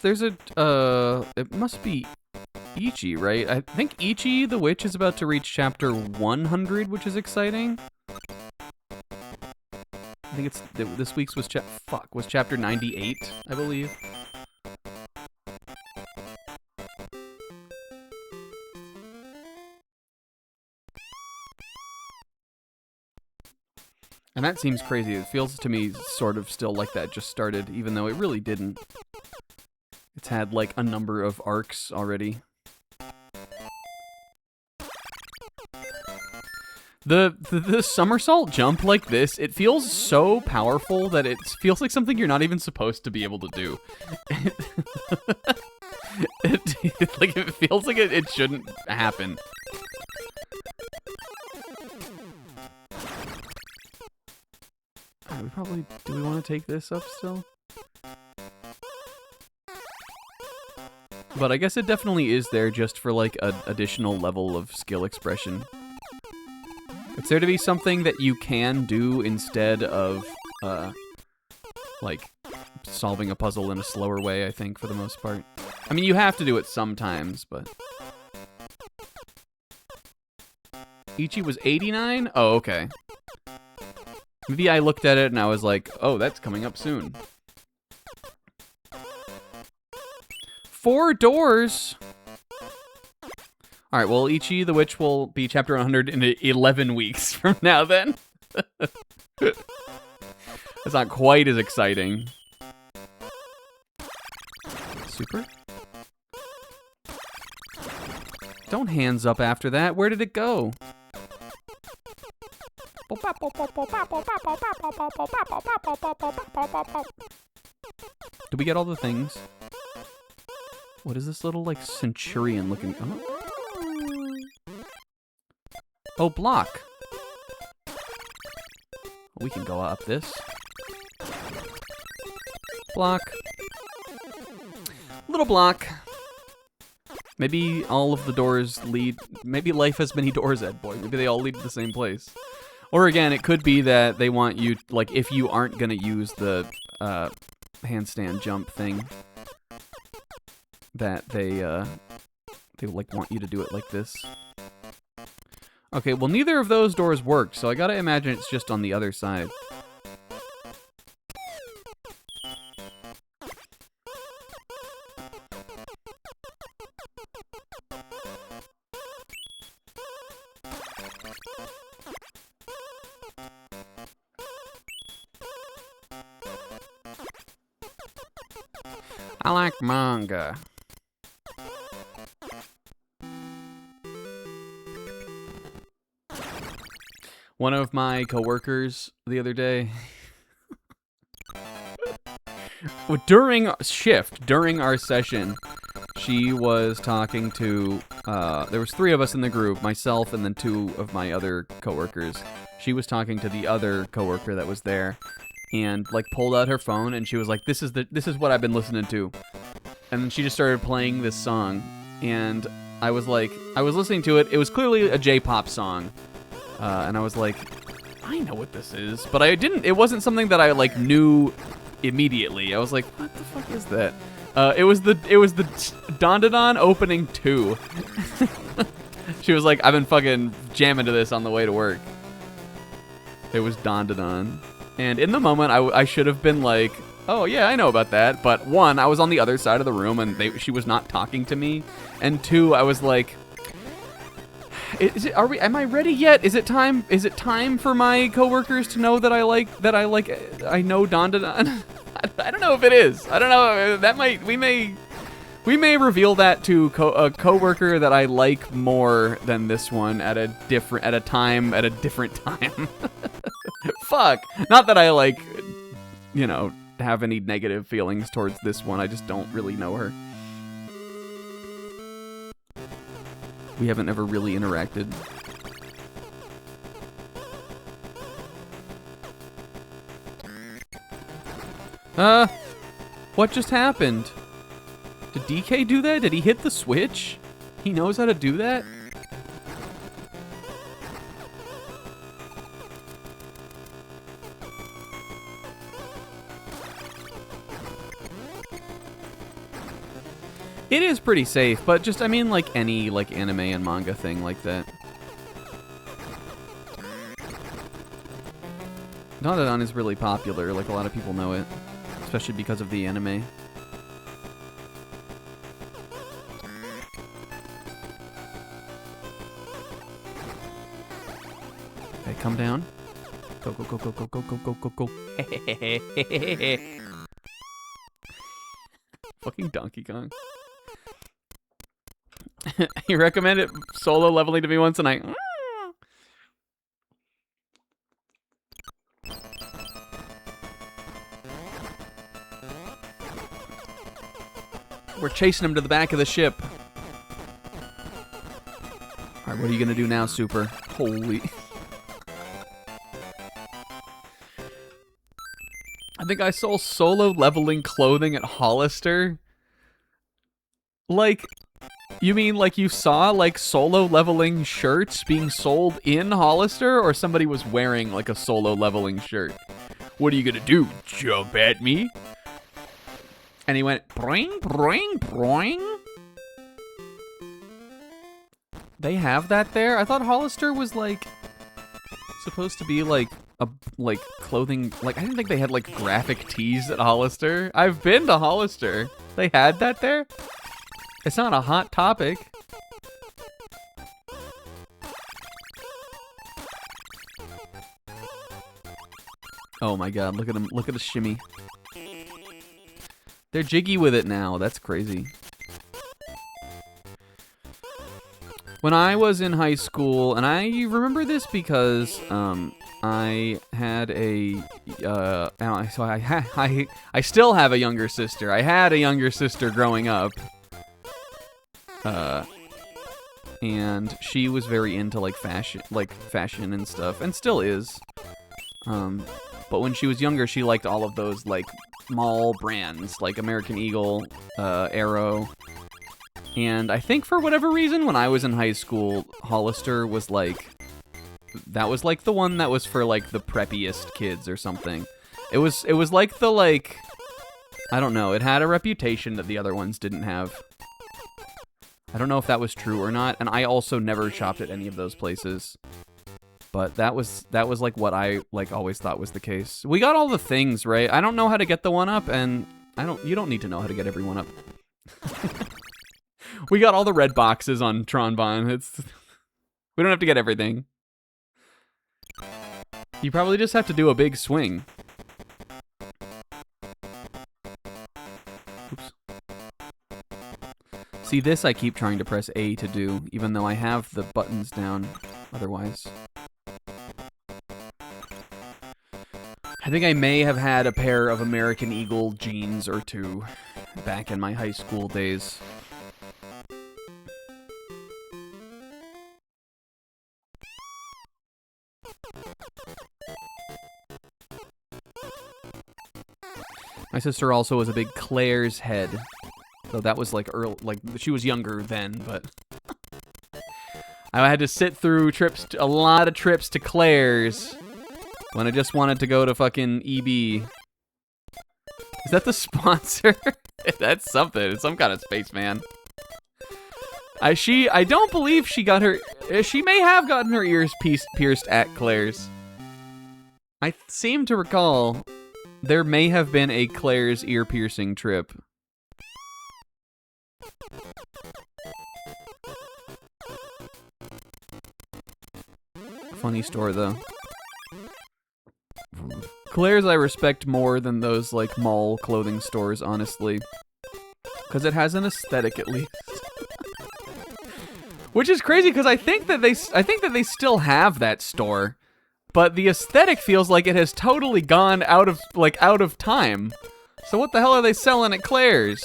There's a, it must be Ichi, right? I think Ichi the Witch is about to reach chapter 100, which is exciting. I think this week's was chapter 98, I believe. And that seems crazy. It feels to me sort of still like that just started, even though it really didn't. It's had like a number of arcs already. The somersault jump like this, it feels so powerful that it feels like something you're not even supposed to be able to do. It feels like it shouldn't happen. Do we want to take this up still? But I guess it definitely is there just for like an additional level of skill expression. It's there to be something that you can do instead of, like, solving a puzzle in a slower way, I think, for the most part. I mean, you have to do it sometimes, but... Ichi was 89? Oh, okay. Maybe I looked at it and I was like, oh, that's coming up soon. 4 doors? Alright, well, Ichi the Witch will be chapter 100 in 11 weeks from now, then. That's not quite as exciting. Super? Don't hands up after that. Where did it go? Do we get all the things? What is this little, like, centurion looking... Oh, block. We can go up this. Block. Little block. Maybe all of the doors lead... Maybe life has many doors, Ed Boy. Maybe they all lead to the same place. Or again, it could be that they want you... Like, if you aren't going to use the handstand jump thing, that they like, want you to do it like this. Okay, well, neither of those doors work, so I gotta imagine it's just on the other side. I like manga. One of my coworkers the other day, during our session, she was talking to, there was 3 of us in the group, myself and then 2 of my other coworkers. She was talking to the other coworker that was there, and like pulled out her phone and she was like, this is what I've been listening to. And then she just started playing this song, and I was listening to it. It was clearly a J-pop song. And I was like, I know what this is, but it wasn't something that I like knew immediately. I was like, what the fuck is that? It was the Dandadan opening 2. She was like, I've been fucking jamming to this on the way to work. It was Dandadan. And in the moment, I should have been like, oh yeah, I know about that. But 1, I was on the other side of the room and she was not talking to me. And 2, I was like, am I ready yet? Is it time for my coworkers to know that I know Dandadan? I don't know if it is. I don't know. We may reveal that to a coworker that I like more than this one at a different time. Fuck. Not that I like, have any negative feelings towards this one. I just don't really know her. We haven't ever really interacted. What just happened? Did DK do that? Did he hit the switch? He knows how to do that? It is pretty safe, but just, I mean, like any, like, anime and manga thing like that. Dandadan is really popular, like, a lot of people know it. Especially because of the anime. Okay, come down. Go, go, go, go, go, go, go, go, go, go. Fucking Donkey Kong. You recommend it solo leveling to me once a night? We're chasing him to the back of the ship. Alright, what are you gonna do now, Super? Holy... I think I saw solo leveling clothing at Hollister. Like... You mean like you saw like solo leveling shirts being sold in Hollister, or somebody was wearing like a solo leveling shirt? What are you gonna do? Jump at me? And he went broing, broing, broing. They have that there? I thought Hollister was like supposed to be like a clothing, like I didn't think they had like graphic tees at Hollister. I've been to Hollister. They had that there? It's not a hot topic. Oh my god, look at him, look at the shimmy. They're jiggy with it now, that's crazy. When I was in high school, and I remember this because I had a I still have a younger sister. I had a younger sister growing up, and she was very into like fashion and stuff, and still is. But when she was younger, she liked all of those like mall brands, like American Eagle, Arrow. And I think for whatever reason, when I was in high school, Hollister was like, that was like the one that was for like the preppiest kids or something. It was like the like, I don't know, it had a reputation that the other ones didn't have. I don't know if that was true or not, and I also never shopped at any of those places. But that was like what I like always thought was the case. We got all the things, right? I don't know how to get the one up, and you don't need to know how to get every one up. We got all the red boxes on Tronbon. We don't have to get everything. You probably just have to do a big swing. Oops. See, this I keep trying to press A to do, even though I have the buttons down otherwise. I think I may have had a pair of American Eagle jeans or two back in my high school days. My sister also was a big Claire's head, though that was like early, like she was younger then, but I had to sit through a lot of trips to Claire's when I just wanted to go to fucking EB. Is that the sponsor? That's something. It's some kind of spaceman. I don't believe she got her. She may have gotten her ears pierced at Claire's. I seem to recall there may have been a Claire's ear piercing trip. Funny store though. Claire's I respect more than those like mall clothing stores, honestly, because it has an aesthetic at least. Which is crazy because I think that they still have that store, but the aesthetic feels like it has totally gone out of time. So what the hell are they selling at Claire's?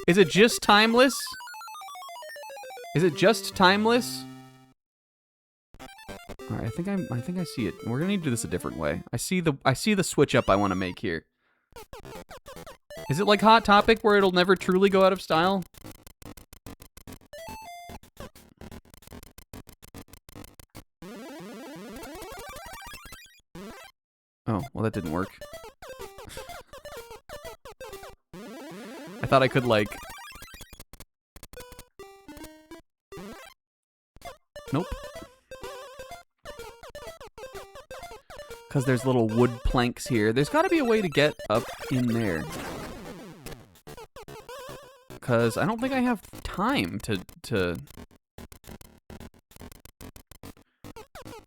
Is it just timeless? Is it just timeless? All right, I think I see it. We're gonna need to do this a different way. I see the switch up I want to make here. Is it like Hot Topic where it'll never truly go out of style? Oh, well that didn't work. I thought I could like... Nope. Because there's little wood planks here. There's got to be a way to get up in there. Because I don't think I have time to...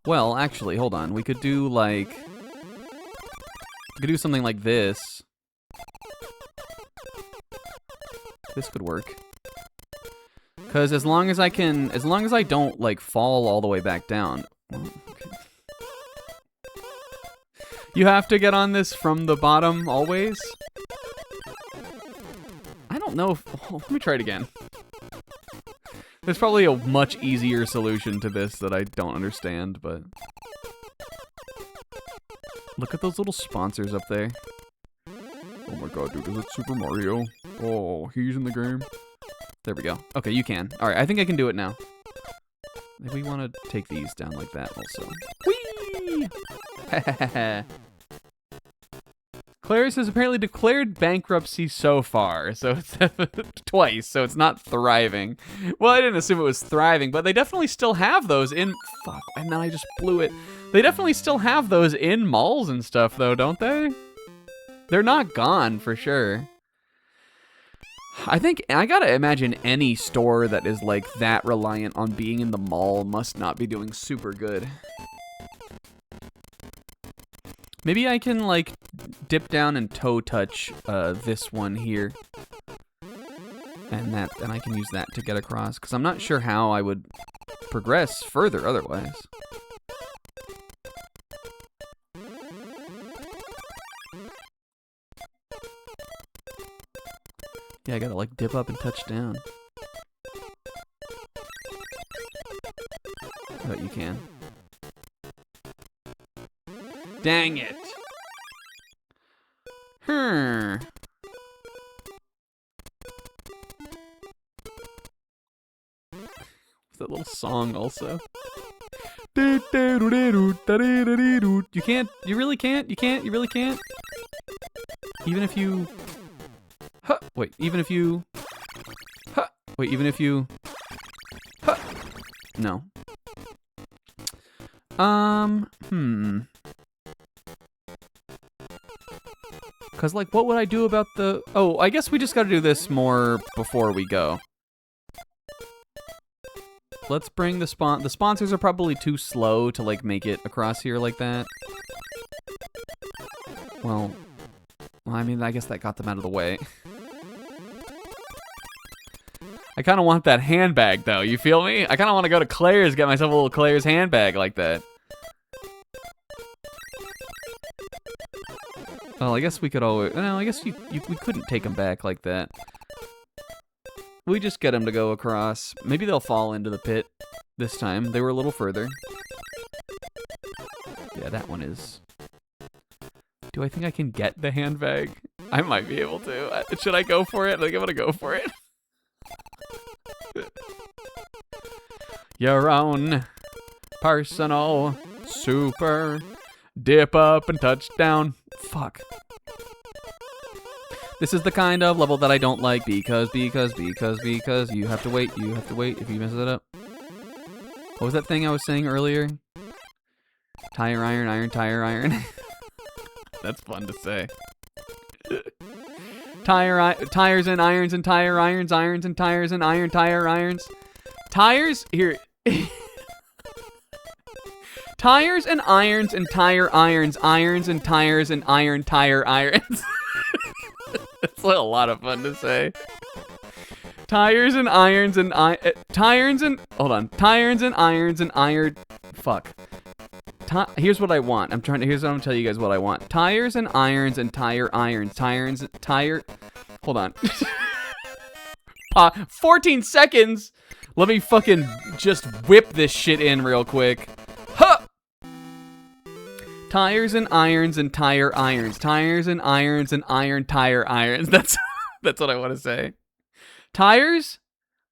Well, actually, hold on. We could do, like... We could do something like this. This could work. Because as long as I don't, like, fall all the way back down... Well, okay. You have to get on this from the bottom, always? I don't know if... Oh, let me try it again. There's probably a much easier solution to this that I don't understand, but... Look at those little sponsors up there. Oh my god, dude, is it Super Mario? Oh, he's in the game. There we go. Okay, you can. Alright, I think I can do it now. Maybe we want to take these down like that also. Whee! Claire's has apparently declared bankruptcy so far, so it's twice, so it's not thriving. Well, I didn't assume it was thriving, but they definitely still have those in... Fuck, and then I just blew it. They definitely still have those in malls and stuff, though, don't they? They're not gone, for sure. I think, I gotta imagine any store that is, like, that reliant on being in the mall must not be doing super good. Maybe I can, like, dip down and toe touch this one here. And I can use that to get across. Because I'm not sure how I would progress further otherwise. Yeah, I gotta like dip up and touch down. But you can. Dang it. That little song also. You can't, you really can't, you really can't. Even if you, wait, even if you, wait, even if you, no. Cause like, what would I do about the, oh, I guess we just gotta do this more before we go. Let's bring the sponsors are probably too slow to like make it across here like that. Well, I mean, I guess that got them out of the way. I kind of want that handbag though, you feel me? I kind of want to go to Claire's, get myself a little Claire's handbag like that. Well, I guess we could always, no, I guess we couldn't take them back like that. We just get them to go across. Maybe they'll fall into the pit this time. They were a little further. Yeah, that one is. Do I think I can get the handbag? I might be able to. Should I go for it? I think I'm gonna go for it. Your own personal super dip up and touch down. Fuck. This is the kind of level that I don't like because you have to wait if you mess it up. What was that thing I was saying earlier? Tire iron, iron, tire iron. That's fun to say. Tires and irons and tire irons, irons and tires and iron, tire irons. Tires, here. Tires and irons and tire irons, irons and tires and iron, tire irons. It's a lot of fun to say. Tires and irons and tires and tires and irons and iron. Fuck. Here's what I want. Here's what I'm gonna tell you guys what I want. Tires and irons and tire irons. Hold on. 14 seconds. Let me fucking just whip this shit in real quick. Huh. Tires and irons and tire irons. Tires and irons and iron tire irons. That's what I want to say. Tires,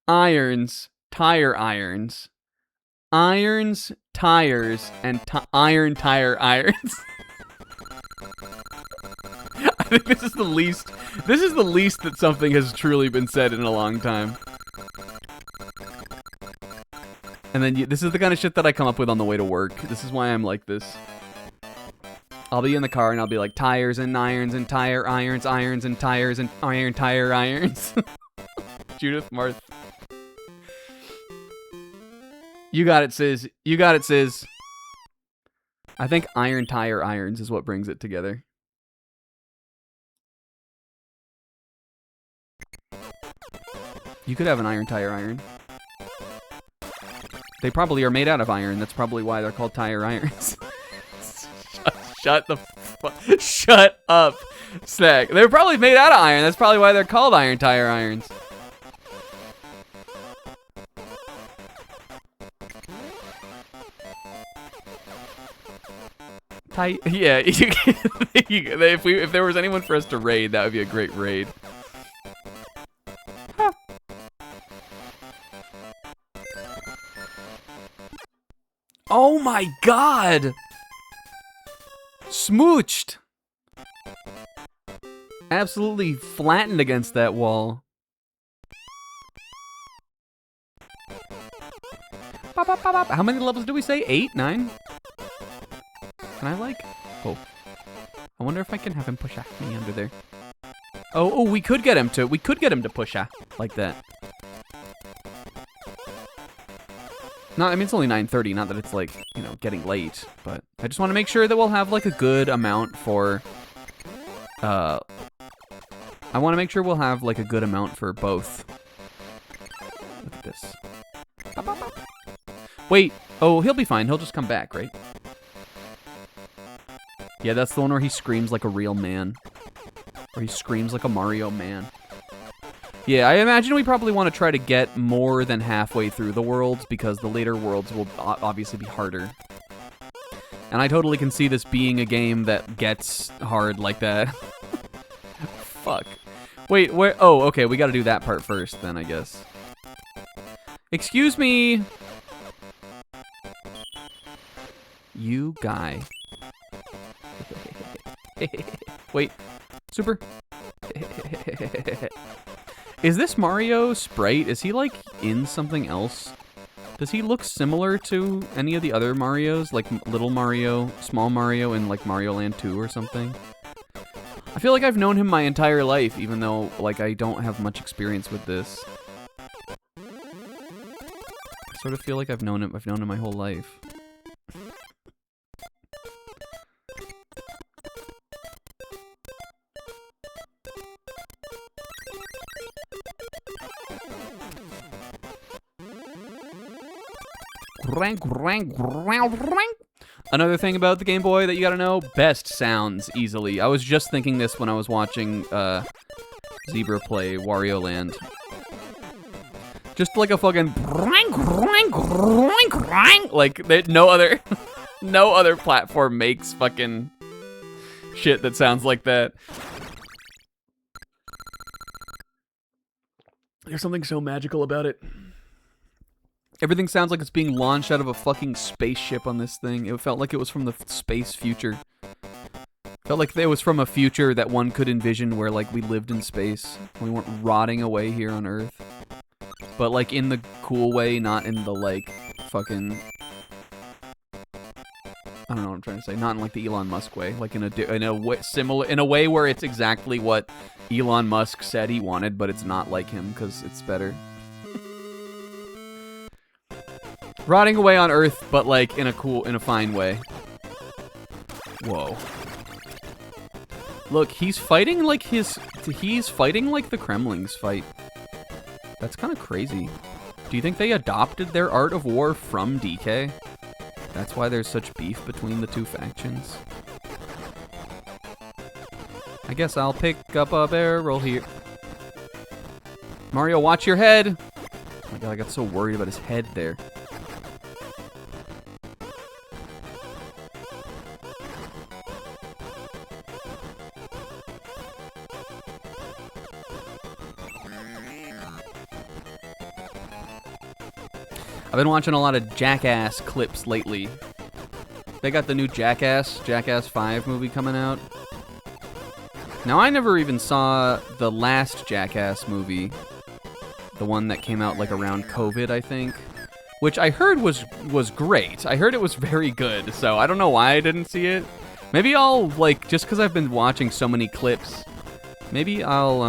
irons, tire irons. Irons, tires, and iron tire irons. I think this is the least that something has truly been said in a long time. And then this is the kind of shit that I come up with on the way to work. This is why I'm like this. I'll be in the car and I'll be like, tires and irons and tire irons, irons and tires and iron tire irons. Judith Marth. You got it, Sis. You got it, Sis. I think iron tire irons is what brings it together. You could have an iron tire iron. They probably are made out of iron. That's probably why they're called tire irons. Shut up, Snack. They're probably made out of iron. That's probably why they're called iron tire irons. Yeah, if there was anyone for us to raid, that would be a great raid. Huh. Oh my god! Smooched! Absolutely flattened against that wall. How many levels do we say? 8? 9? Can I like? Oh. I wonder if I can have him push me under there. Oh, we could get him to push like that. No, I mean, it's only 9:30, not that it's like, you know, getting late, but I just want to make sure that we'll have like a good amount for, I want to make sure we'll have like a good amount for both. Look at this. Wait. Oh, he'll be fine. He'll just come back, right? Yeah, that's the one where he screams like a real man. Or he screams like a Mario man. Yeah, I imagine we probably want to try to get more than halfway through the worlds because the later worlds will obviously be harder. And I totally can see this being a game that gets hard like that. Fuck. Wait, where? Oh, okay, we gotta do that part first then, I guess. Excuse me! You guy. Wait. Super. Is this Mario Sprite? Is he, like, in something else? Does he look similar to any of the other Marios? Like Little Mario, Small Mario, and, like, Mario Land 2 or something? I feel like I've known him my entire life, even though, like, I don't have much experience with this. I sort of feel like I've known him my whole life. Another thing about the Game Boy that you gotta know, best sounds easily. I was just thinking this when I was watching Zebra play Wario Land. Just like a fucking like no other platform makes fucking shit that sounds like that. There's something so magical about it. Everything sounds like it's being launched out of a fucking spaceship on this thing. It felt like it was from the space future. Felt like it was from a future that one could envision where, like, we lived in space. We weren't rotting away here on Earth. But, like, in the cool way, not in the, like, fucking... I don't know what I'm trying to say. Not in, like, the Elon Musk way. Like, in a way where it's exactly what Elon Musk said he wanted, but it's not like him, because it's better. Rotting away on Earth, but like in a fine way. Whoa. Look, he's fighting like the Kremlings fight. That's kind of crazy. Do you think they adopted their art of war from DK? That's why there's such beef between the two factions. I guess I'll pick up a barrel here. Mario, watch your head! Oh my god, I got so worried about his head there. I've been watching a lot of Jackass clips lately. They got the new Jackass 5 movie coming out. Now, I never even saw the last Jackass movie. The one that came out, like, around COVID, I think. Which I heard was great. I heard it was very good, so I don't know why I didn't see it. Maybe I'll, like, just because I've been watching so many clips, maybe I'll,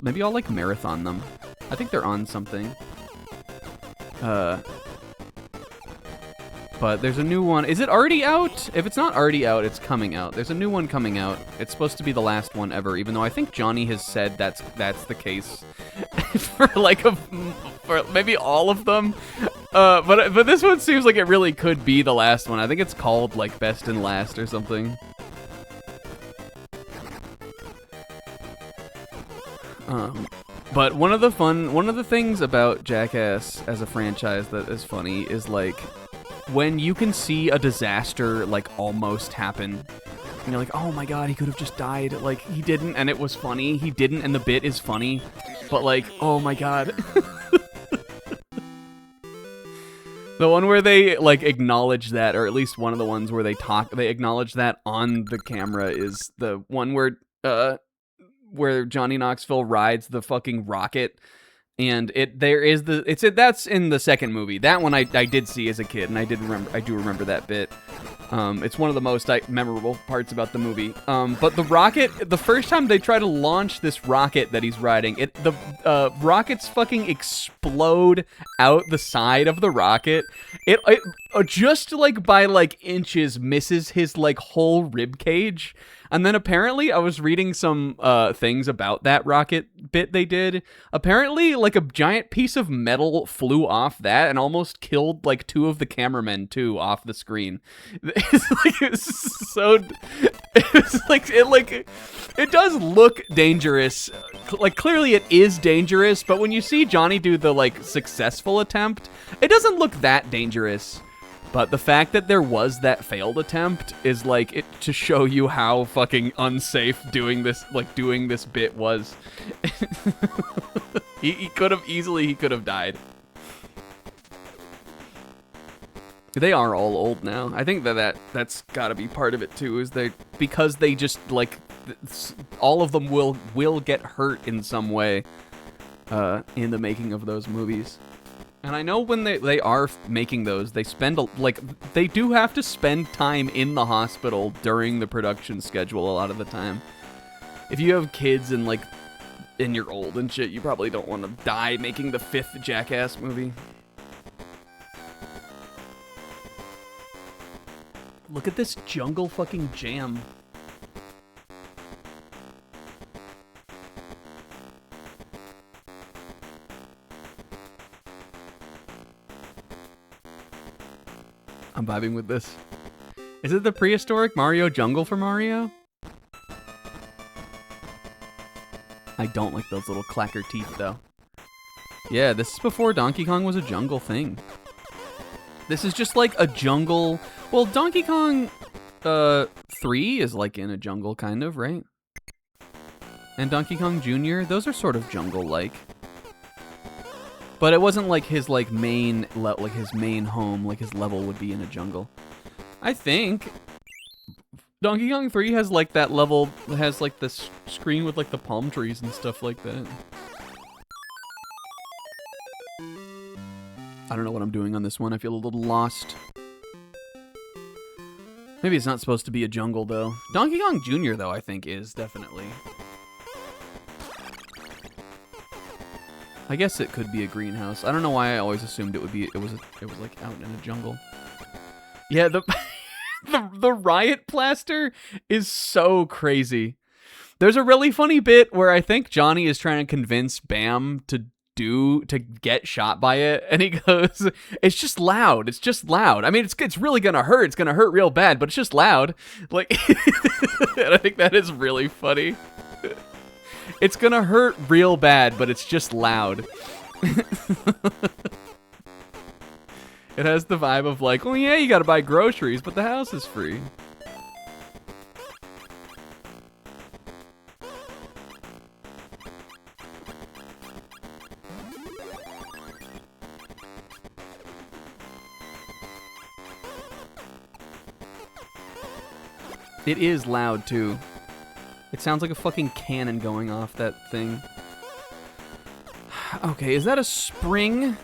like, marathon them. I think they're on something. But there's a new one. Is it already out? If it's not already out, it's coming out. There's a new one coming out. It's supposed to be the last one ever, even though I think Johnny has said that's the case for maybe all of them. But this one seems like it really could be the last one. I think it's called like Best and Last or something. But one of the things about Jackass as a franchise that is funny is like when you can see a disaster like almost happen. And you're like, oh my god, he could have just died. Like, he didn't, and it was funny. He didn't, and the bit is funny. But like, oh my god. The one where they like acknowledge that, or at least one of the ones where they acknowledge that on the camera is the one where Johnny Knoxville rides the fucking rocket, and that's in the second movie. That one I did see as a kid, and I do remember that bit. It's one of the most memorable parts about the movie. But the rocket, the first time they try to launch this rocket that he's riding, the rockets fucking explode out the side of the rocket. just like by like inches misses his like whole rib cage. And then apparently I was reading some things about that rocket bit they did. Apparently like a giant piece of metal flew off that and almost killed like 2 of the cameramen too off the screen. It's so it does look dangerous. Like clearly it is dangerous, but when you see Johnny do the like successful attempt, it doesn't look that dangerous. But the fact that there was that failed attempt is like it to show you how fucking unsafe doing this bit was. he could have died. They are all old now. I think that's got to be part of it too. Is because they just like all of them will get hurt in some way in the making of those movies. And I know when they are making those, they spend they do have to spend time in the hospital during the production schedule a lot of the time. If you have kids and you're old and shit, you probably don't want to die making the 5th Jackass movie. Look at this jungle fucking jam. I'm vibing with this. Is it the prehistoric Mario jungle for Mario? I don't like those little clacker teeth, though. Yeah, this is before Donkey Kong was a jungle thing. This is just like a jungle... Well, Donkey Kong 3 is like in a jungle, kind of, right? And Donkey Kong Jr., those are sort of jungle-like. But it wasn't like his main home, like his level would be in a jungle. I think Donkey Kong 3 has like that level, has like this screen with like the palm trees and stuff like that. I don't know what I'm doing on this one. I feel a little lost. Maybe it's not supposed to be a jungle though. Donkey Kong Jr. though, I think is definitely. I guess it could be a greenhouse. I don't know why I always assumed it would be. It was like out in a jungle. Yeah, the riot plaster is so crazy. There's a really funny bit where I think Johnny is trying to convince Bam to get shot by it, and he goes, "It's just loud. It's just loud. I mean, it's really gonna hurt. It's gonna hurt real bad, but it's just loud." Like, and I think that is really funny. It's gonna hurt real bad, but it's just loud. It has the vibe of like, oh yeah, you gotta buy groceries, but the house is free. It is loud too. It sounds like a fucking cannon going off that thing. Okay, is that a spring?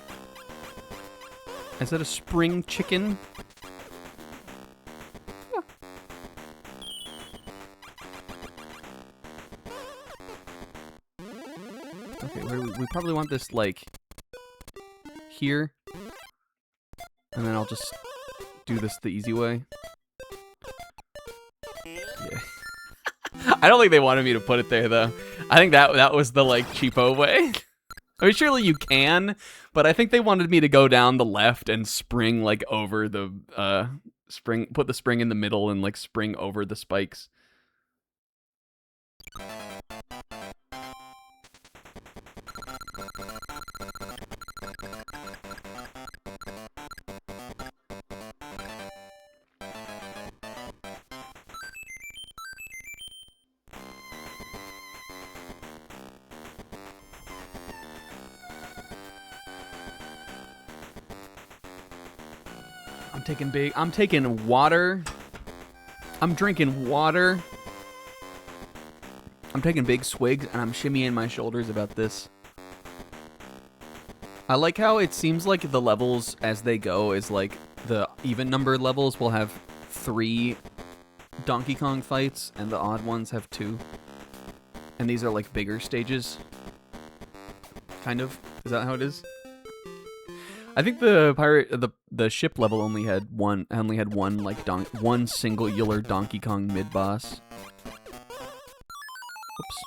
Is that a spring chicken? Yeah. Okay, we probably want this like here. And then I'll just do this the easy way. Yeah. I don't think they wanted me to put it there, though. I think that was the, like, cheapo way. I mean, surely you can, but I think they wanted me to go down the left and spring, like, over the, put the spring in the middle and, like, spring over the spikes. I'm taking water. I'm drinking water. I'm taking big swigs, and I'm shimmying my shoulders about this. I like how it seems like the levels as they go is like the even numbered levels will have 3 Donkey Kong fights, and the odd ones have 2. And these are like bigger stages. Kind of. Is that how it is? I think the the ship level only had one like one singular Donkey Kong mid boss. Oops.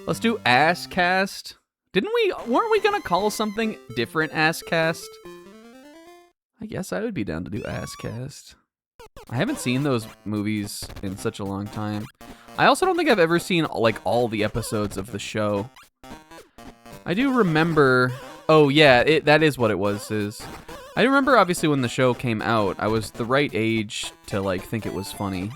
Let's do Ass Cast. Weren't we gonna call something different Ass Cast? I guess I would be down to do Ass Cast. I haven't seen those movies in such a long time. I also don't think I've ever seen like all the episodes of the show. I do remember. Oh yeah, that is what it was. I remember obviously when the show came out, I was the right age to like think it was funny.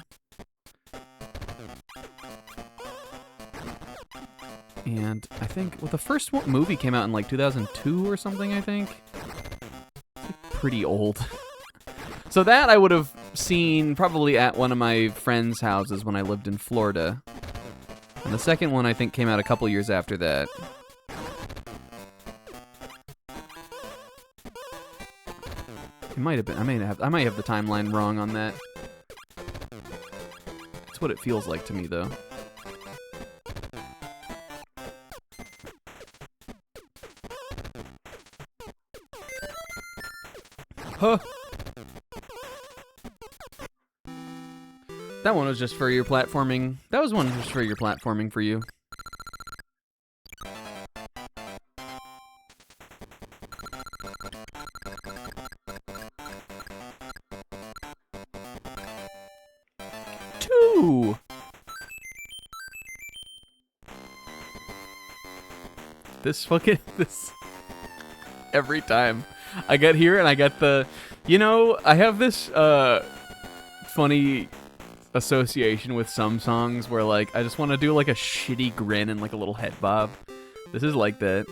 And I think the first movie came out in like 2002 or something. I think it's like pretty old. So that I would have seen probably at one of my friends' houses when I lived in Florida. And the second one I think came out a couple years after that. It might have been. I might have the timeline wrong on that. That's what it feels like to me, though. Huh. That one was just for your platforming. That was one just for your platforming for you. Two. This every time I get here and I get the, I have this funny association with some songs where like I just want to do like a shitty grin and like a little head bob. This is like that.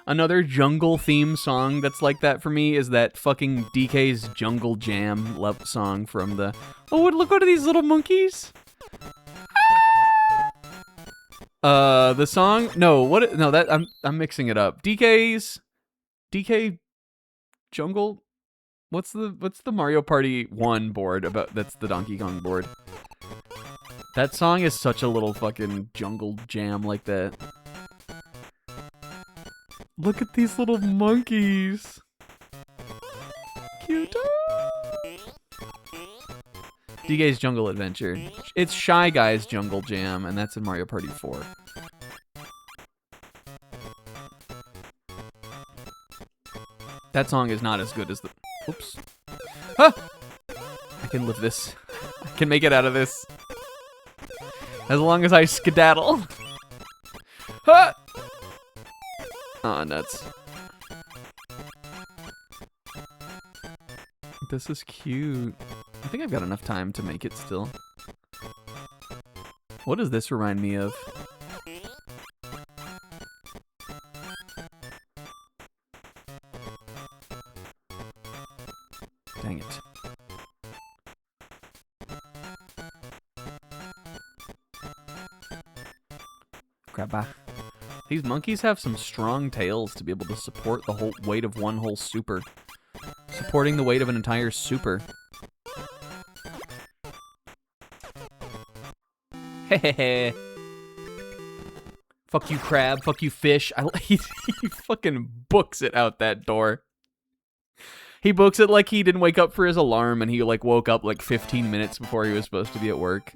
Another jungle theme song that's like that for me is that fucking DK's Jungle Jam love song from the look at these little monkeys. The song I'm mixing it up. DK Jungle. What's the Mario Party 1 board about? That's the Donkey Kong board. That song is such a little fucking jungle jam like that. Look at these little monkeys. Cute. DK's Jungle Adventure. It's Shy Guy's Jungle Jam, and that's in Mario Party 4. That song is not as good as the... Oops. Huh! I can live this. I can make it out of this. As long as I skedaddle. Huh! Aw, nuts. This is cute. I think I've got enough time to make it still. What does this remind me of? Dang it. Grabba. These monkeys have some strong tails to be able to support the whole weight of one whole super. Supporting the weight of an entire super. Hehehe. Fuck you, crab. Fuck you, fish. He fucking books it out that door. He books it like he didn't wake up for his alarm and he like woke up like 15 minutes before he was supposed to be at work.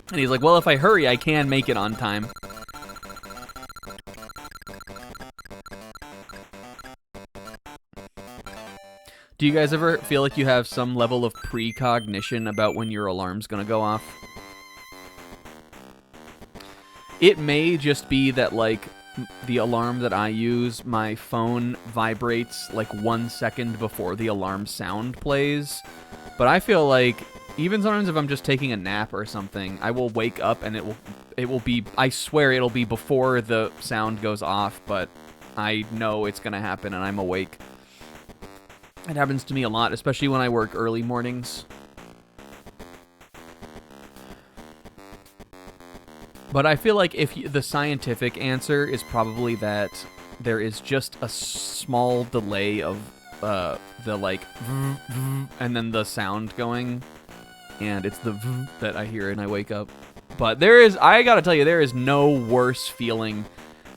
And he's like, well, if I hurry, I can make it on time. Do you guys ever feel like you have some level of precognition about when your alarm's gonna go off? It may just be that, like, the alarm that I use, my phone vibrates, like, 1 second before the alarm sound plays. But I feel like, even sometimes if I'm just taking a nap or something, I will wake up and it will be, I swear it'll be before the sound goes off, but I know it's gonna happen and I'm awake. It happens to me a lot, especially when I work early mornings. But I feel like the scientific answer is probably that there is just a small delay of the like and then the sound going, and it's the that I hear and I wake up. But I gotta tell you, there is no worse feeling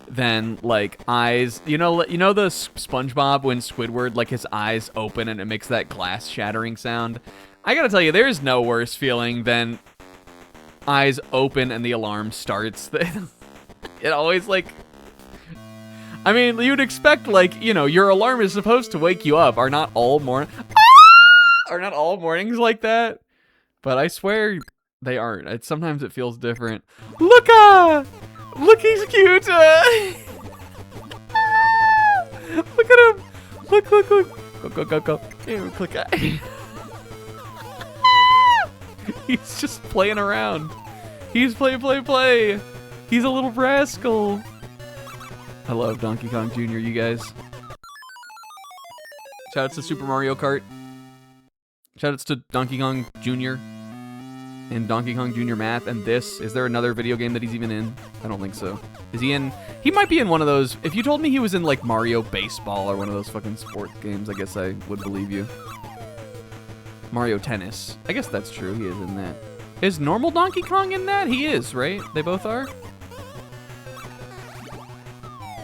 than like eyes. You know the SpongeBob when Squidward like his eyes open and it makes that glass shattering sound. I gotta tell you, there's no worse feeling than eyes open and the alarm starts. It always like. I mean, you'd expect like your alarm is supposed to wake you up. Are not all mornings like that? But I swear they aren't. Sometimes it feels different. Look, he's cute. Look at him. Look. Go. Here, click. He's just playing around. He's play. He's a little rascal. I love Donkey Kong Jr., you guys. Shoutouts to Super Mario Kart. Shoutouts to Donkey Kong Jr. and Donkey Kong Jr. Math and this. Is there another video game that he's even in? I don't think so. Is he in? He might be in one of those. If you told me he was in like Mario Baseball or one of those fucking sport games, I guess I would believe you. Mario Tennis. I guess that's true. He is in that. Is normal Donkey Kong in that? He is, right? They both are?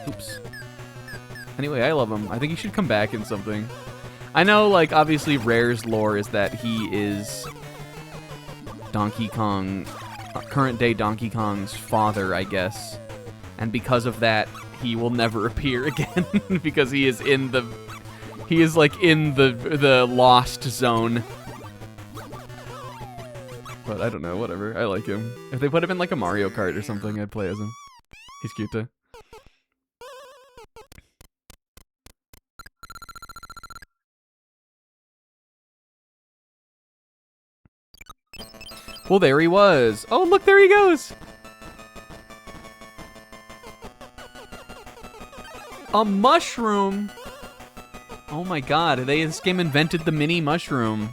Oops. Anyway, I love him. I think he should come back in something. I know, like, obviously Rare's lore is that he is Donkey Kong, current day Donkey Kong's father, I guess. And because of that, he will never appear again because he is in the lost zone. But I don't know, whatever. I like him. If they put him in like a Mario Kart or something, I'd play as him. He's cute too. Well, there he was. Oh, look, there he goes. A mushroom. Oh my god, this game invented the mini mushroom.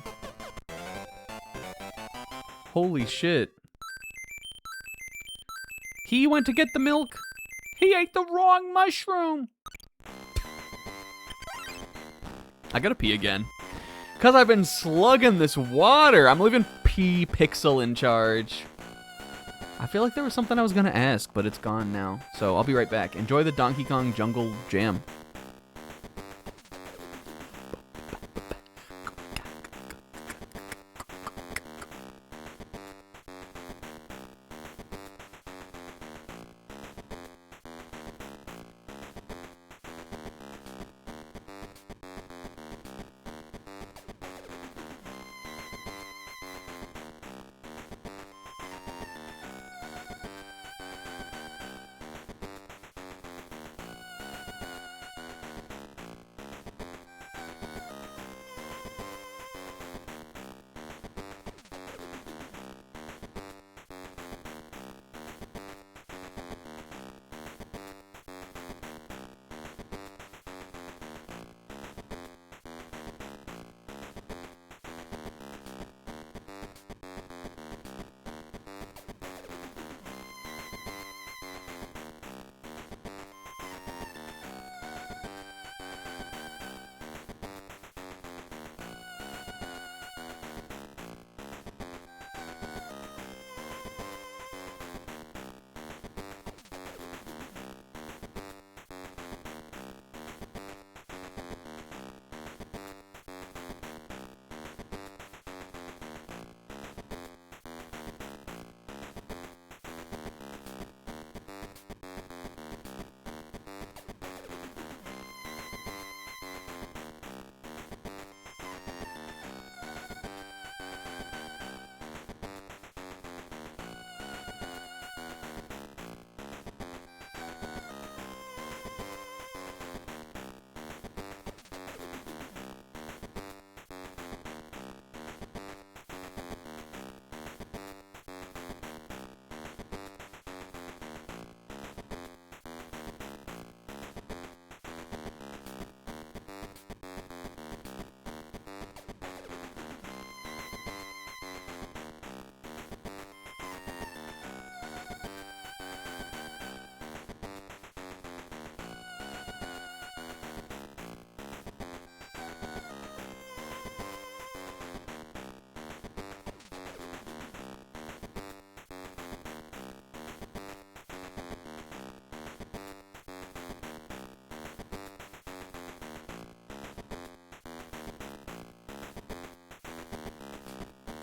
Holy shit. He went to get the milk. He ate the wrong mushroom. I gotta pee again. Because I've been slugging this water. I'm leaving P-Pixel in charge. I feel like there was something I was gonna ask, but it's gone now. So I'll be right back. Enjoy the Donkey Kong Jungle Jam.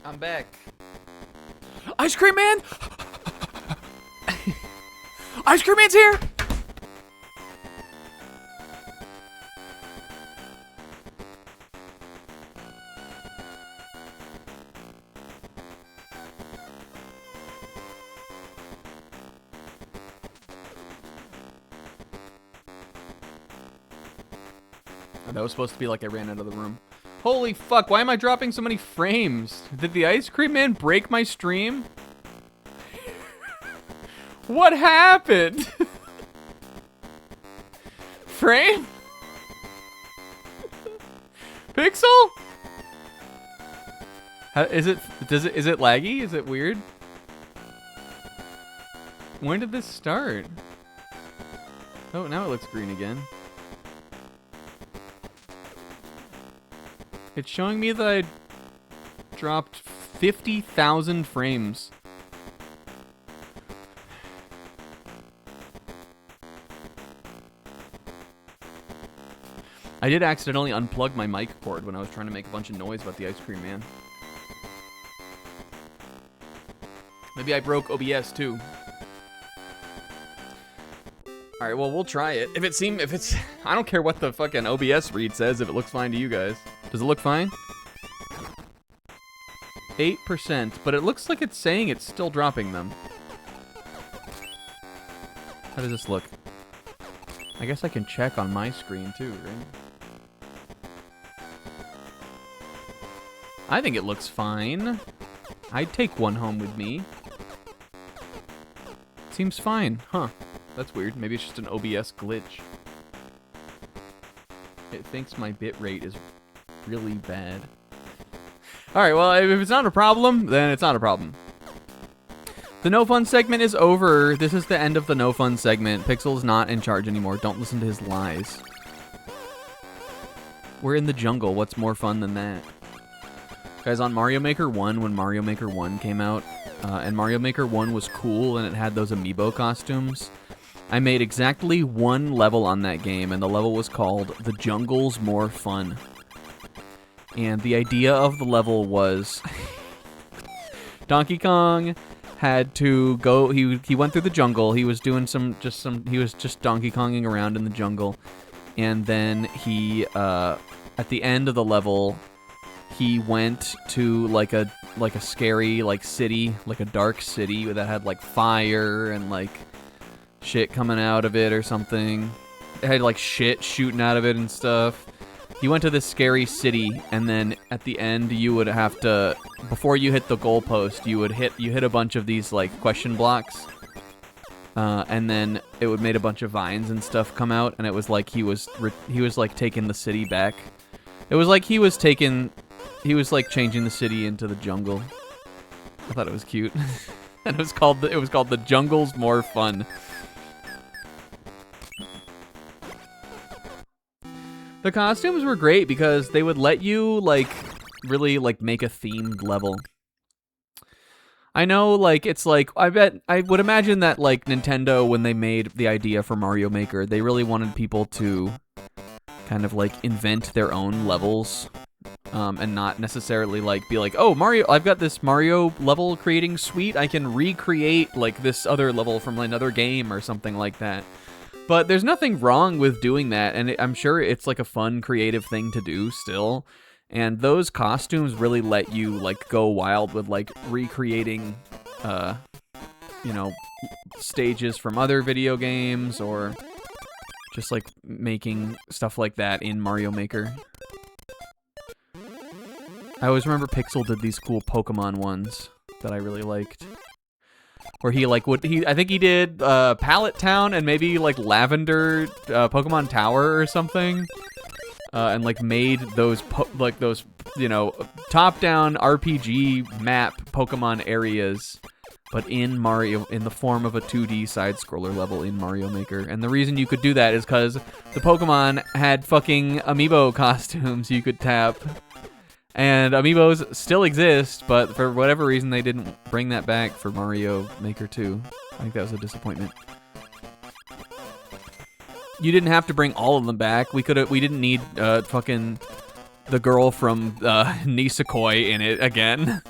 I'm back. Ice Cream Man! Ice Cream Man's here! That was supposed to be like I ran out of the room. Holy fuck, why am I dropping so many frames? Did the Ice Cream Man break my stream? What happened? Frame? Pixel? Is it laggy? Is it weird? When did this start? Oh, now it looks green again. It's showing me that I dropped 50,000 frames. I did accidentally unplug my mic cord when I was trying to make a bunch of noise about the Ice Cream Man. Maybe I broke OBS too. All right, well, we'll try it. If it's, I don't care what the fucking OBS read says if it looks fine to you guys. Does it look fine? 8%, but it looks like it's saying it's still dropping them. How does this look? I guess I can check on my screen too, right? I think it looks fine. I'd take one home with me. Seems fine, huh? That's weird. Maybe it's just an OBS glitch. It thinks my bitrate is really bad. Alright, well, if it's not a problem, then it's not a problem. The no fun segment is over. This is the end of the no fun segment. Pixel's not in charge anymore. Don't listen to his lies. We're in the jungle. What's more fun than that? Guys, on Mario Maker 1, when Mario Maker 1 came out, and Mario Maker 1 was cool and it had those amiibo costumes, I made exactly one level on that game, and the level was called The Jungle's More Fun. And the idea of the level was Donkey Kong had to go, he went through the jungle, he was doing he was just Donkey Konging around in the jungle, and then he, at the end of the level, he went to like a scary city, like a dark city that had like fire and like shit coming out of it or something. It had like shit shooting out of it and stuff. You went to this scary city, and then at the end you would have to, before you hit the goalpost, you hit a bunch of these like question blocks, and then it would make a bunch of vines and stuff come out, and it was like he was like taking the city back. It was like he was changing the city into the jungle. I thought it was cute. And it was called The Jungle's More Fun. The costumes were great because they would let you like really like make a themed level. I know, like, it's like, I would imagine that like Nintendo, when they made the idea for Mario Maker, they really wanted people to kind of like invent their own levels. And not necessarily like be like, oh, Mario, I've got this Mario level creating suite, I can recreate like this other level from another game or something like that. But there's nothing wrong with doing that, and I'm sure it's like a fun, creative thing to do still. And those costumes really let you like go wild with like recreating, you know, stages from other video games, or just like making stuff like that in Mario Maker. I always remember Pixel did these cool Pokemon ones that I really liked. Where he like I think he did Pallet Town and maybe like Lavender Pokemon Tower or something, and like made those you know, top-down RPG map Pokemon areas, but in Mario, in the form of a 2D side-scroller level in Mario Maker. And the reason you could do that is because the Pokemon had fucking amiibo costumes you could tap. And amiibos still exist, but for whatever reason they didn't bring that back for Mario Maker 2. I think that was a disappointment. You didn't have to bring all of them back. We didn't need fucking the girl from Nisekoi in it again.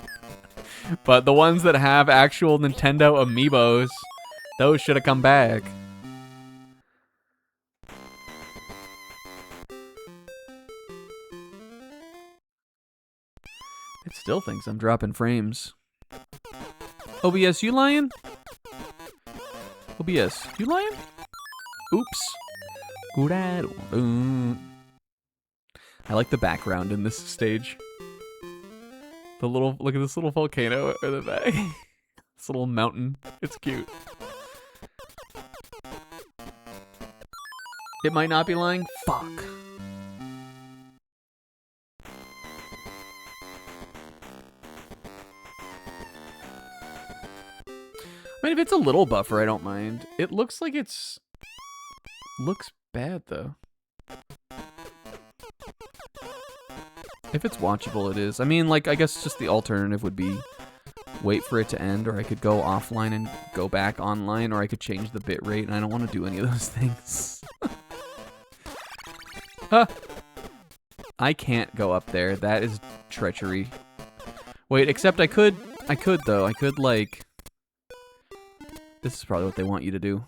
But the ones that have actual Nintendo amiibos, those should have come back. It still thinks I'm dropping frames. OBS, you lying? OBS, you lying? Oops. I like the background in this stage. The little, look at this little volcano in the back. This little mountain. It's cute. It might not be lying. Fuck. I mean, if it's a little buffer, I don't mind. It looks like it's... looks bad, though. If it's watchable, it is. I mean, like, I guess just the alternative would be wait for it to end, or I could go offline and go back online, or I could change the bitrate, and I don't want to do any of those things. I can't go up there. That is treachery. Wait, except I could, though. I could, like... This is probably what they want you to do.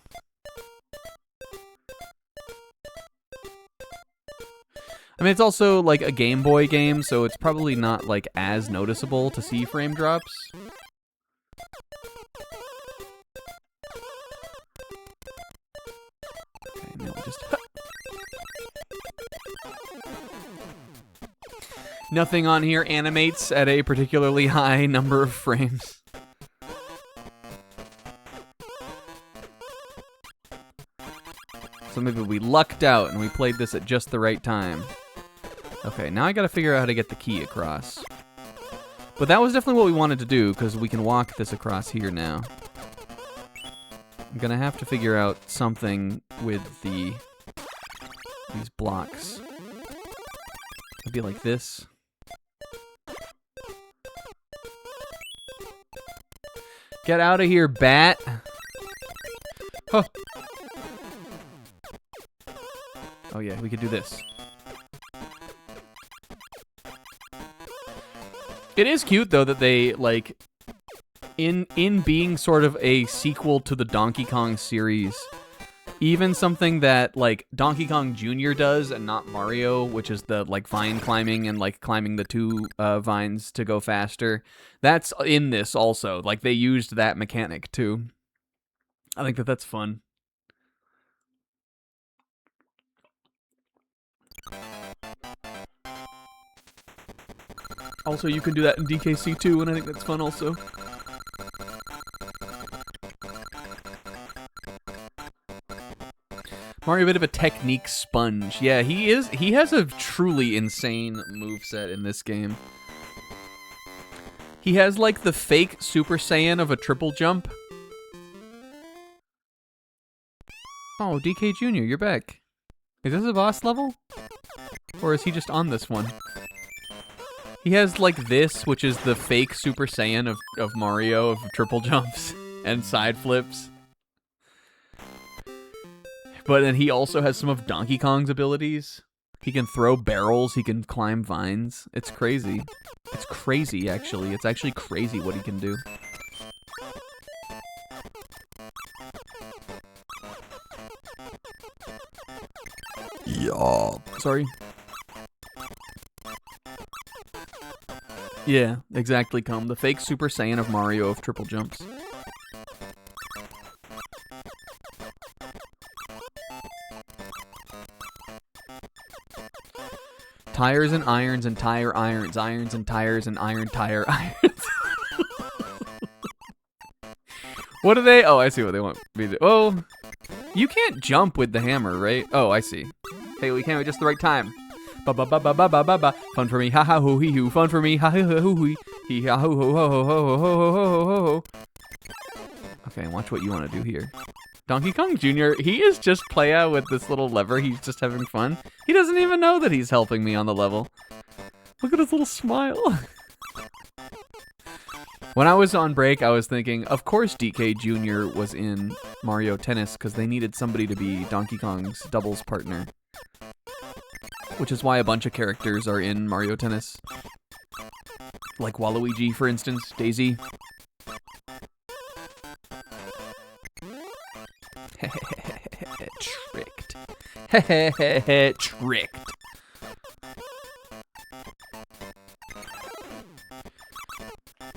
I mean, it's also, like, a Game Boy game, so it's probably not, like, as noticeable to see frame drops. Okay, now we just... Nothing on here animates at a particularly high number of frames. So maybe we lucked out and we played this at just the right time. Okay, now I gotta figure out how to get the key across. But that was definitely what we wanted to do, because we can walk this across here now. I'm gonna have to figure out something with these blocks. It'd be like this. Get out of here, bat! Huh. Oh yeah, we could do this. It is cute though that they like in being sort of a sequel to the Donkey Kong series, even something that like Donkey Kong Jr. does and not Mario, which is the like vine climbing and like climbing the two vines to go faster. That's in this also. Like they used that mechanic too. I think that's fun. Also, you can do that in DKC too, and I think that's fun also. Mario, a bit of a technique sponge. Yeah, he is. He has a truly insane moveset in this game. He has like the fake Super Saiyan of a triple jump. Oh, DK Jr., you're back. Is this a boss level? Or is he just on this one? He has like this, which is the fake Super Saiyan of Mario, of triple jumps and side flips. But then he also has some of Donkey Kong's abilities. He can throw barrels, he can climb vines. It's crazy. It's crazy, actually. It's actually crazy what he can do. Yeah. Sorry. Yeah, exactly, Come. The fake Super Saiyan of Mario of triple jumps. Tires and irons and tire irons. Irons and tires and iron tire irons. What do they... Oh, I see what they want me to do. Oh, you can't jump with the hammer, right? Oh, I see. Hey, we came at just the right time. Ba ba ba ba ba ba ba ba. Fun for me, ha ha hoo hee hoo. Fun for me, ha ha hoo hee hee ha ho ho ho ho ho ho ho ho ho. Okay, watch what you want to do here. Donkey Kong Jr., he is just playa with this little lever. He's just having fun. He doesn't even know that he's helping me on the level. Look at his little smile. When I was on break, I was thinking, of course DK Jr. was in Mario Tennis because they needed somebody to be Donkey Kong's doubles partner. Which is why a bunch of characters are in Mario Tennis. Like Waluigi, for instance. Daisy. Tricked. Tricked.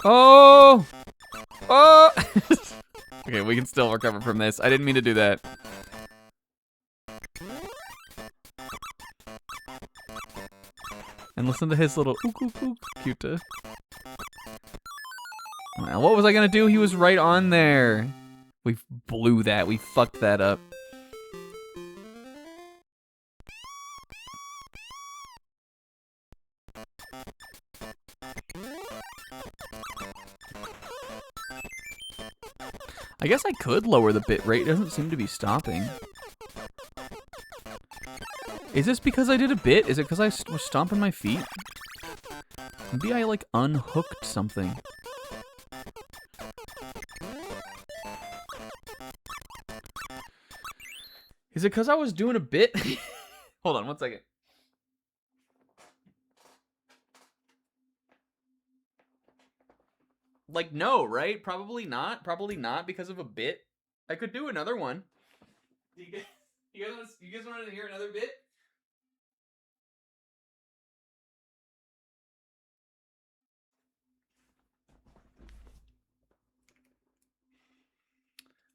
Oh! Oh! Okay, we can still recover from this. I didn't mean to do that. And listen to his little ook ook ook cute. Well, what was I gonna do? He was right on there. We blew that. We fucked that up. I guess I could lower the bit rate. It doesn't seem to be stopping. Is this because I did a bit? Is it because I was stomping my feet? Maybe I, like, unhooked something. Is it because I was doing a bit? Hold on 1 second. Like, no, right? Probably not. Probably not because of a bit. I could do another one. You guys wanted to hear another bit?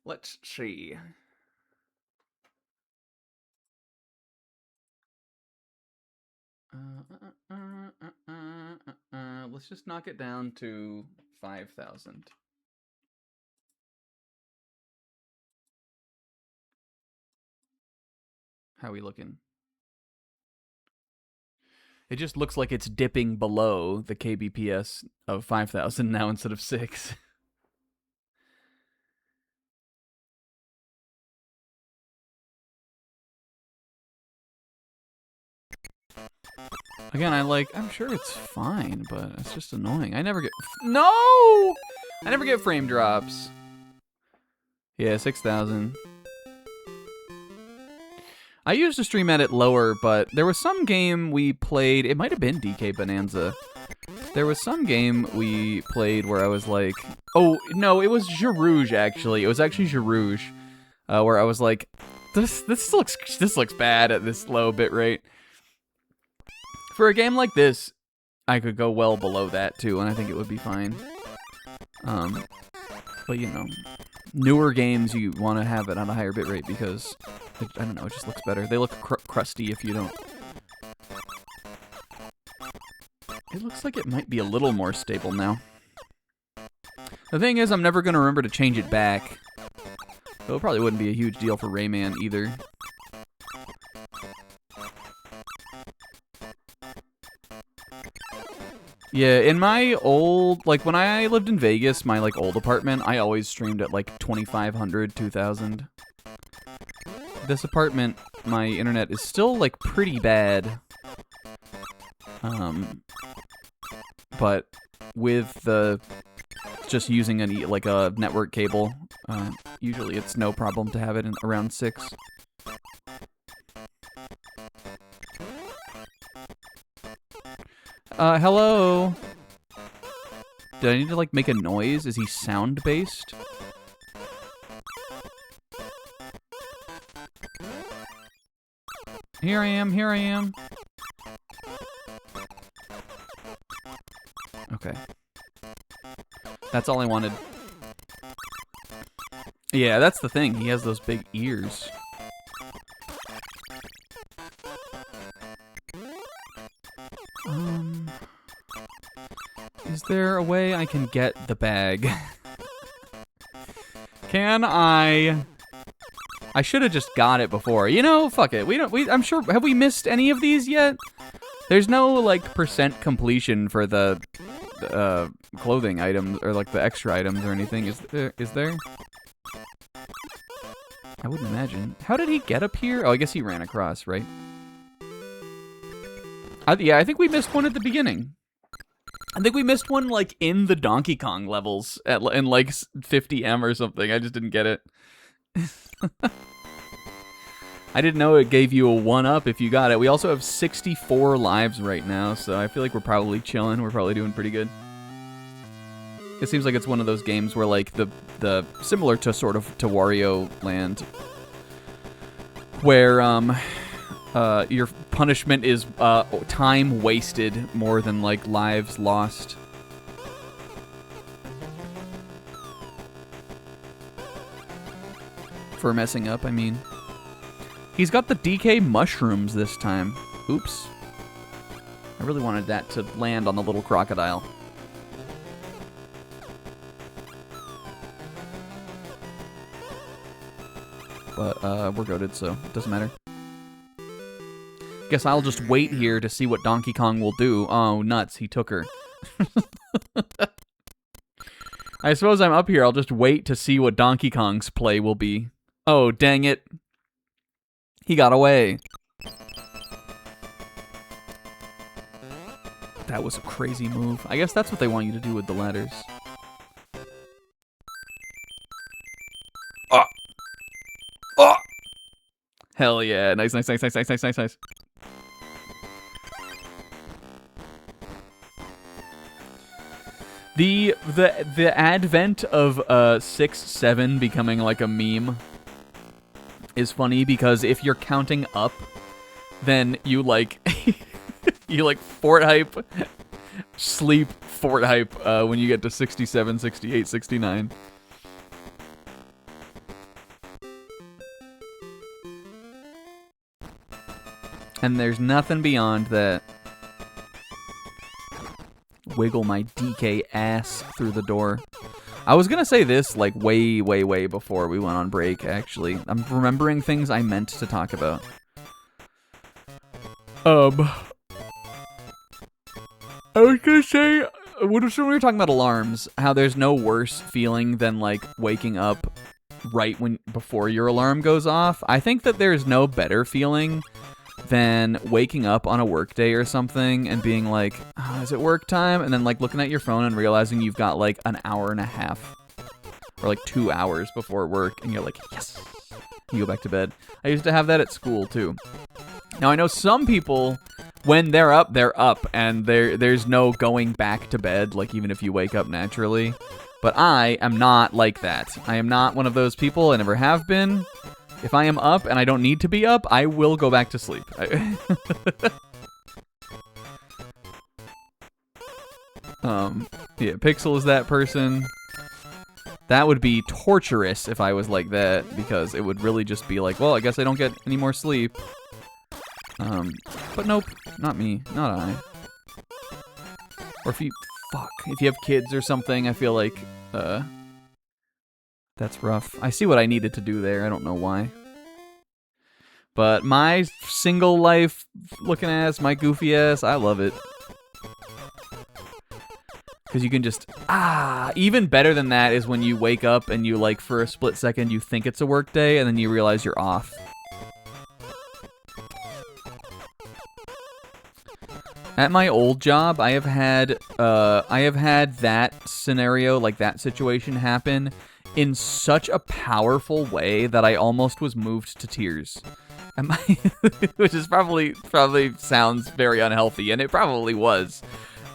Let's see. Let's just knock it down to 5,000. How are we looking? It just looks like it's dipping below the kbps of 5,000 now instead of 6. Again, I'm sure it's fine, but it's just annoying. I never get... No! I never get frame drops. Yeah, 6,000. I used to stream at it lower, but there was some game we played... It might have been DK Bonanza. There was some game we played where I was like... Oh, no, it was Jarouge, actually. It was actually Jarouge. Where I was like, this looks bad at this low bit rate. For a game like this, I could go well below that too, and I think it would be fine. But you know, newer games you want to have it on a higher bitrate because, I don't know, it just looks better. They look crusty if you don't. It looks like it might be a little more stable now. The thing is, I'm never going to remember to change it back. Though it probably wouldn't be a huge deal for Rayman either. Yeah, in my old, like, when I lived in Vegas, my, like, old apartment, I always streamed at, like, 2,500, 2,000. This apartment, my internet is still, like, pretty bad. But with the, just using like, a network cable, usually it's no problem to have it in around 6. Hello? Did I need to, like, make a noise? Is he sound-based? Here I am, here I am. Okay. That's all I wanted. Yeah, that's the thing. He has those big ears. Is there a way I can get the bag? Can I should have just got it before. You know, fuck it. I'm sure, have we missed any of these yet? There's no, like, percent completion for the clothing items, or, like, the extra items or anything. Is there? I wouldn't imagine. How did he get up here? Oh, I guess he ran across, right? Yeah, I think we missed one at the beginning. I think we missed one, like, in the Donkey Kong levels in, like, 50M or something. I just didn't get it. I didn't know it gave you a 1-up if you got it. We also have 64 lives right now, so I feel like we're probably chilling. We're probably doing pretty good. It seems like it's one of those games where like the similar to sort of to Wario Land, where your punishment is time wasted more than like lives lost. For messing up, I mean. He's got the DK mushrooms this time. Oops. I really wanted that to land on the little crocodile. But we're goated, so it doesn't matter. Guess I'll just wait here to see what Donkey Kong will do. Oh, nuts. He took her. I suppose I'm up here. I'll just wait to see what Donkey Kong's play will be. Oh, dang it. He got away. That was a crazy move. I guess that's what they want you to do with the ladders. Oh! Oh! Hell yeah. Nice, nice, nice, nice, nice, nice, nice, nice. The advent of 6-7 becoming like a meme is funny because if you're counting up, then you like you like fort hype, sleep fort hype when you get to 67, 68, 69. And there's nothing beyond that. Wiggle my DK ass through the door. I was gonna say this like way, way, way before we went on break, actually. I'm remembering things I meant to talk about. I was gonna say, when we were talking about alarms, how there's no worse feeling than like waking up right before your alarm goes off. I think that there's no better feeling than waking up on a work day or something and being like, oh, is it work time? And then like looking at your phone and realizing you've got like an hour and a half or like 2 hours before work and you're like, yes, you go back to bed. I used to have that at school too. Now I know some people, when they're up and there's no going back to bed, like even if you wake up naturally. But I am not like that. I am not one of those people. I never have been. If I am up and I don't need to be up, I will go back to sleep. Yeah, Pixel is that person. That would be torturous if I was like that, because it would really just be like, well, I guess I don't get any more sleep. But nope, not me, not I. Or if you have kids or something, I feel like, that's rough. I see what I needed to do there. I don't know why. But my single life looking ass, my goofy ass, I love it. Because you can just, even better than that is when you wake up and you like for a split second you think it's a work day and then you realize you're off. At my old job, I have had that scenario, like that situation happen in such a powerful way that I almost was moved to tears. Which is probably sounds very unhealthy, and it probably was.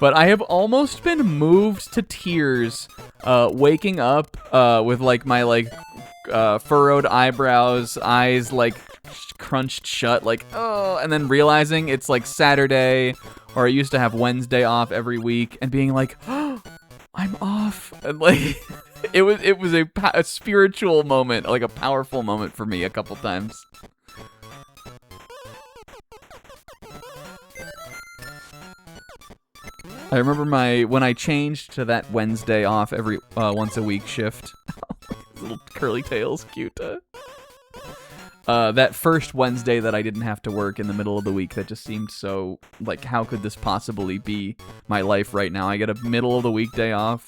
But I have almost been moved to tears waking up with like my like furrowed eyebrows, eyes like crunched shut, like, oh, and then realizing it's like Saturday, or I used to have Wednesday off every week, and being like, oh, I'm off. And like it was a spiritual moment, like a powerful moment for me a couple times. I remember when I changed to that Wednesday off every once a week shift. Little curly tails, cute. That first Wednesday that I didn't have to work in the middle of the week, that just seemed so, like, how could this possibly be my life right now? I get a middle of the week day off.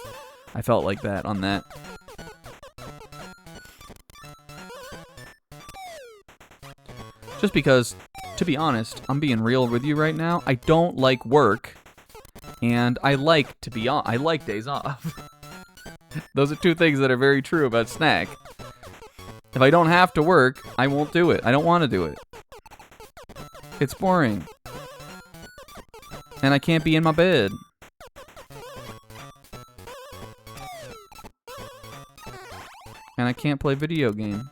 I felt like that on that. Just because, to be honest, I'm being real with you right now, I don't like work, and I like to be I like days off. Those are two things that are very true about Snack. If I don't have to work, I won't do it. I don't want to do it. It's boring. And I can't be in my bed. And I can't play video game.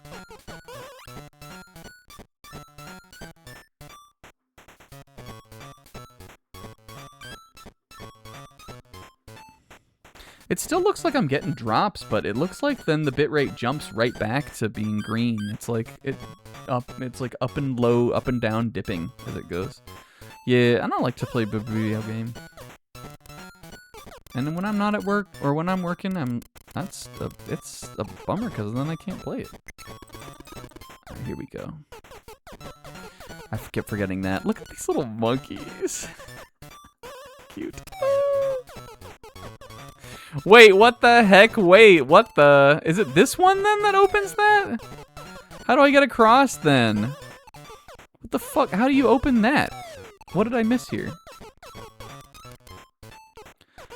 It still looks like I'm getting drops, but it looks like then the bitrate jumps right back to being green. It's like it's like up and low, up and down dipping as it goes. Yeah, I don't like to play video game. And then when I'm not at work or when I'm working, it's a bummer because then I can't play it. All right, here we go. I kept forgetting that. Look at these little monkeys. Cute. Wait, what the heck? Wait, what the? Is it this one then that opens that? How do I get across then? What the fuck? How do you open that? What did I miss here?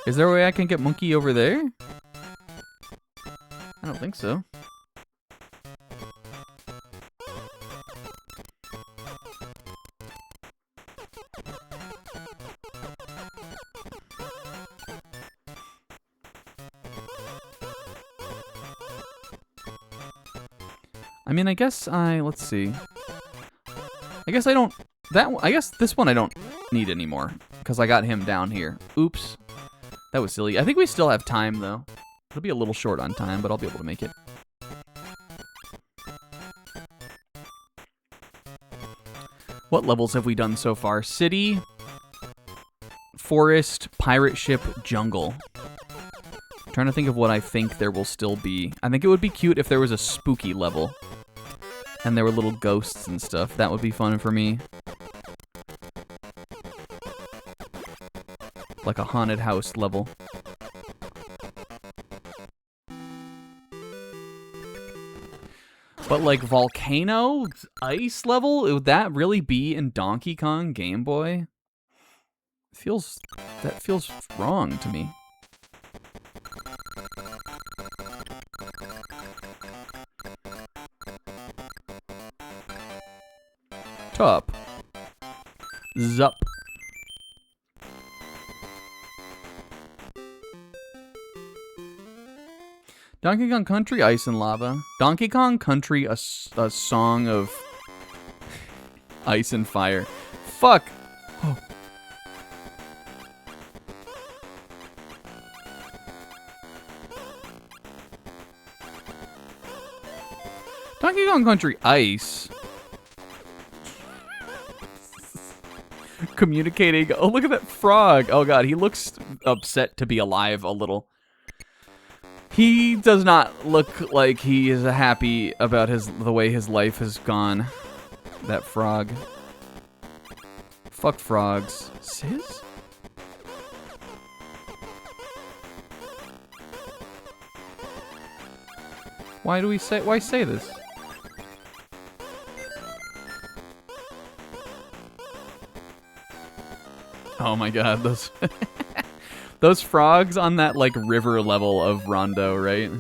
Is there a way I can get monkey over there? I don't think so. I mean, I guess let's see. I guess I don't, I guess this one I don't need anymore, because I got him down here. Oops. That was silly. I think we still have time, though. It'll be a little short on time, but I'll be able to make it. What levels have we done so far? City, forest, pirate ship, jungle. I'm trying to think of what I think there will still be. I think it would be cute if there was a spooky level. And there were little ghosts and stuff. That would be fun for me. Like a haunted house level. But like volcano ice level, would that really be in Donkey Kong Game Boy? That feels wrong to me. Top. Zup. Donkey Kong Country, Ice and Lava. Donkey Kong Country, a song of ice and fire. Fuck. Oh. Donkey Kong Country, Ice. Communicating. Oh, look at that frog. Oh god, he looks upset to be alive a little. He does not look like he is happy about the way his life has gone. That frog. Fuck frogs. Sis? Why say this? Oh my god, those frogs on that like river level of Rondo, right?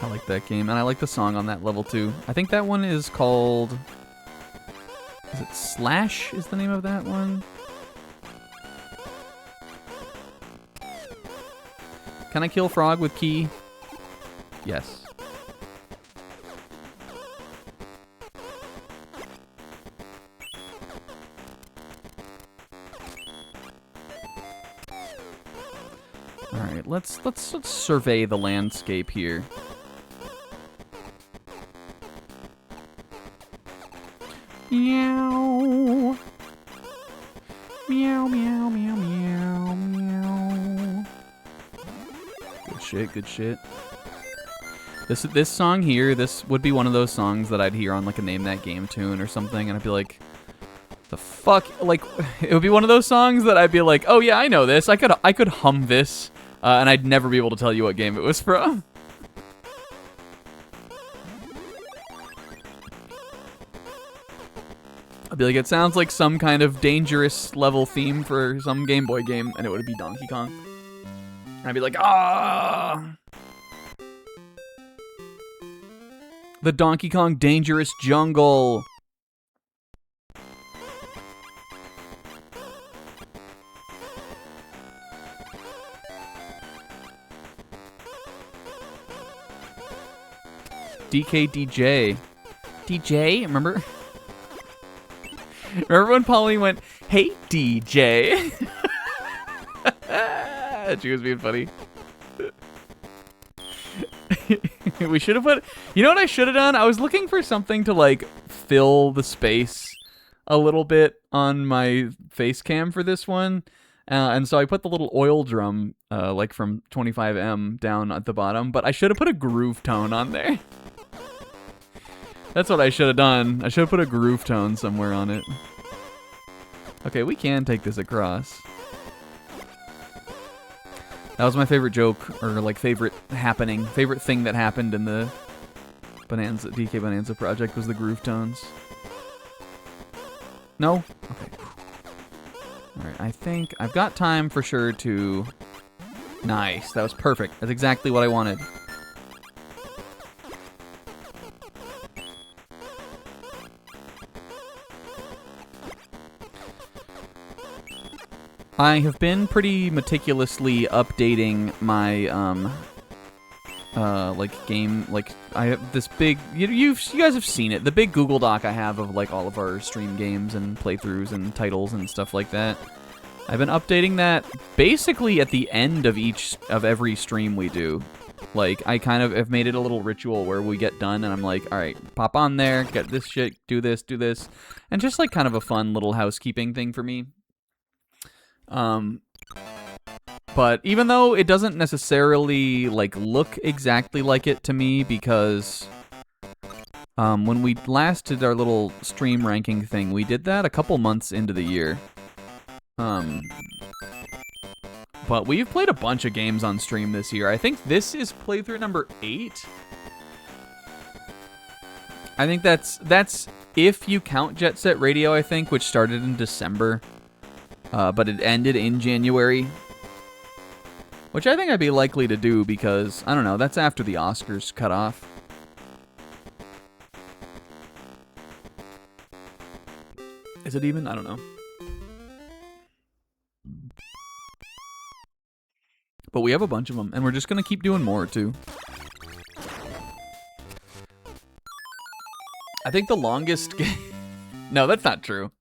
I like that game, and I like the song on that level too. I think that one is called... Is it Slash is the name of that one? Can I kill frog with key? Yes. All right, let's survey the landscape here. Meow. Meow, meow, meow, meow, meow. Good shit, good shit. This song here, this would be one of those songs that I'd hear on like a Name That Game tune or something, and I'd be like, the fuck? Like, it would be one of those songs that I'd be like, oh yeah, I know this. I could hum this, and I'd never be able to tell you what game it was from. I'd be like, it sounds like some kind of dangerous level theme for some Game Boy game, and it would be Donkey Kong. And I'd be like, ah! The Donkey Kong Dangerous Jungle. DK DJ. DJ, remember? Remember when Pauline went, "Hey, DJ"? She was being funny. We should have put... You know what I should have done? I was looking for something to, like, fill the space a little bit on my face cam for this one. And so I put the little oil drum, like from 25M down at the bottom. But I should have put a groove tone on there. That's what I should have done. I should have put a groove tone somewhere on it. Okay, we can take this across. That was my favorite joke, or like favorite thing that happened in the DK Bonanza project was the groove tones. No? Okay. Alright, I think I've got time for sure to... Nice, that was perfect. That's exactly what I wanted. I have been pretty meticulously updating my, like, game, like, I have this big, you guys have seen it, the big Google Doc I have of, like, all of our stream games and playthroughs and titles and stuff like that. I've been updating that basically at the end of every stream we do. Like, I kind of have made it a little ritual where we get done and I'm like, alright, pop on there, get this shit, do this, and just, like, kind of a fun little housekeeping thing for me. But even though it doesn't necessarily, like, look exactly like it to me, because, when we last did our little stream ranking thing, we did that a couple months into the year. But we've played a bunch of games on stream this year. I think this is playthrough number 8. I think that's if you count Jet Set Radio, I think, which started in December. But it ended in January. Which I think I'd be likely to do because, I don't know, that's after the Oscars cut off. Is it even? I don't know. But we have a bunch of them, and we're just going to keep doing more, too. I think the longest game... No, that's not true.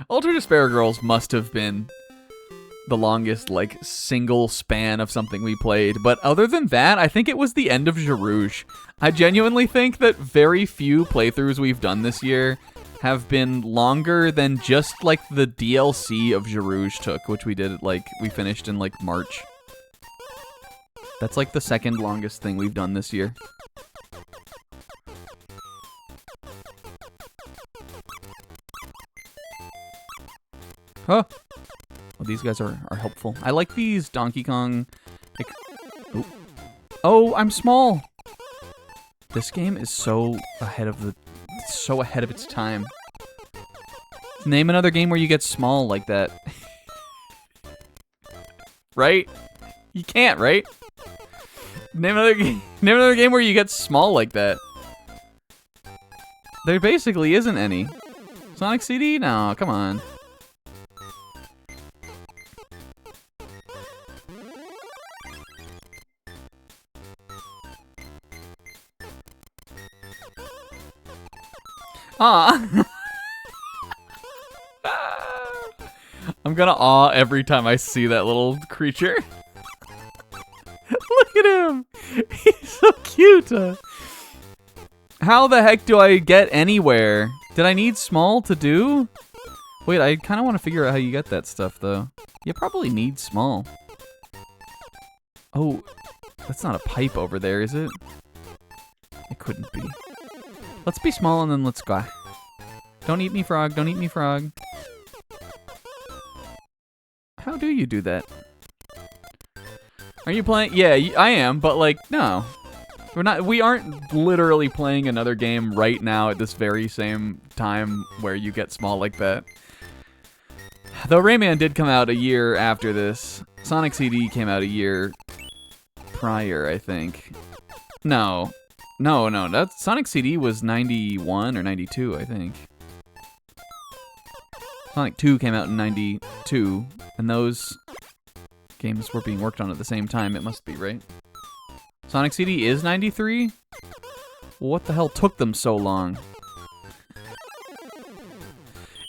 Ultra Despair Girls must have been the longest, like, single span of something we played. But other than that, I think it was the end of Jarouge. I genuinely think that very few playthroughs we've done this year have been longer than just, like, the DLC of Jarouge took, which we did, like, we finished in, like, March. That's, like, the second longest thing we've done this year. Huh. Well, these guys are helpful. I like these Donkey Kong... Oh, I'm small! This game is so ahead of its time. Name another game where you get small like that. Right? You can't, right? Name another game where you get small like that. There basically isn't any. Sonic CD? No, come on. Aw. I'm gonna awe every time I see that little creature. Look at him! He's so cute! How the heck do I get anywhere? Did I need small to do? Wait, I kind of want to figure out how you get that stuff, though. You probably need small. Oh, that's not a pipe over there, is it? It couldn't be. Let's be small and then let's go. Don't eat me, frog. Don't eat me, frog. How do you do that? Are you playing? Yeah, I am, but like, no. We aren't literally playing another game right now at this very same time where you get small like that. Though Rayman did come out a year after this. Sonic CD came out a year prior, I think. No. No, that's Sonic CD was 91 or 92, I think. Sonic 2 came out in 92, and those games were being worked on at the same time. It must be, right? Sonic CD is 93? What the hell took them so long?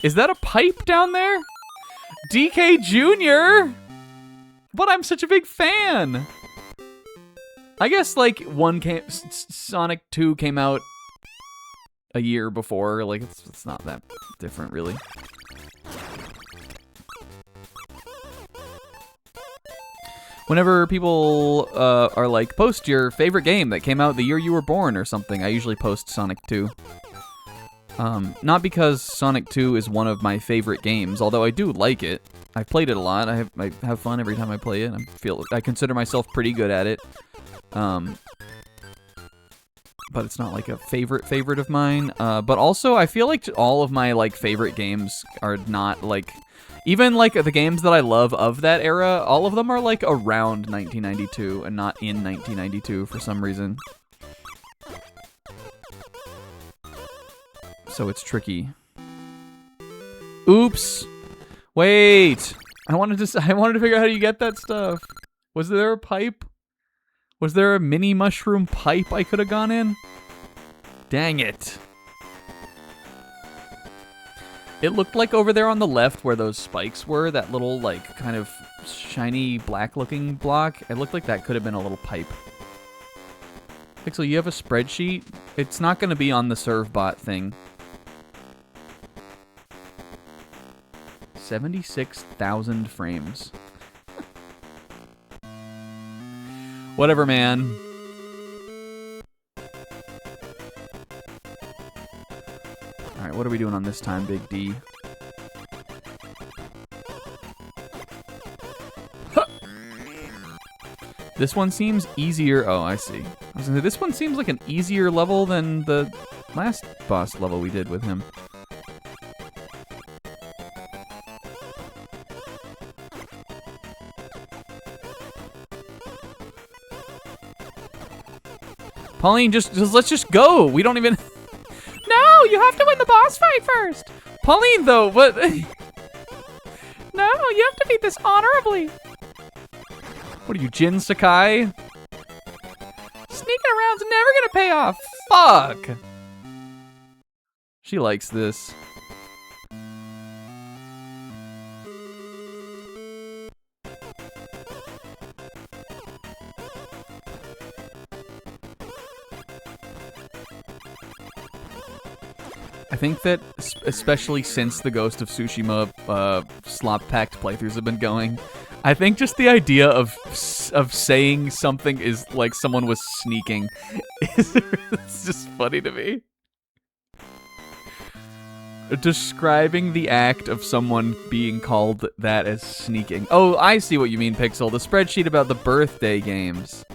Is that a pipe down there? DK Jr.? But I'm such a big fan. I guess like Sonic 2 came out a year before. Like it's not that different really. Whenever people are like, post your favorite game that came out the year you were born or something, I usually post Sonic 2. Not because Sonic 2 is one of my favorite games, although I do like it. I've played it a lot. I have fun every time I play it. I consider myself pretty good at it. But it's not like a favorite of mine. But also, I feel like all of my like favorite games are not like, even like the games that I love of that era, all of them are like around 1992 and not in 1992 for some reason. So it's tricky. Oops. Wait. I wanted to figure out how you get that stuff. Was there a pipe? Was there a mini mushroom pipe I could have gone in? Dang it. It looked like over there on the left where those spikes were, that little like kind of shiny black looking block, it looked like that could have been a little pipe. Pixel, you have a spreadsheet? It's not going to be on the ServeBot thing. 76,000 frames. Whatever, man. Alright, what are we doing on this time, Big D? Huh. This one seems easier. Oh, I see. I was gonna say, this one seems like an easier level than the last boss level we did with him. Pauline, just let's just go. We don't even... No, you have to win the boss fight first. Pauline, though, what... No, you have to beat this honorably. What are you, Jin Sakai? Sneaking around's never gonna pay off. Fuck. She likes this. I think that, especially since the Ghost of Tsushima slop-packed playthroughs have been going, I think just the idea of saying something is like someone was sneaking it's just funny to me. Describing the act of someone being called that as sneaking. Oh, I see what you mean, Pixel. The spreadsheet about the birthday games.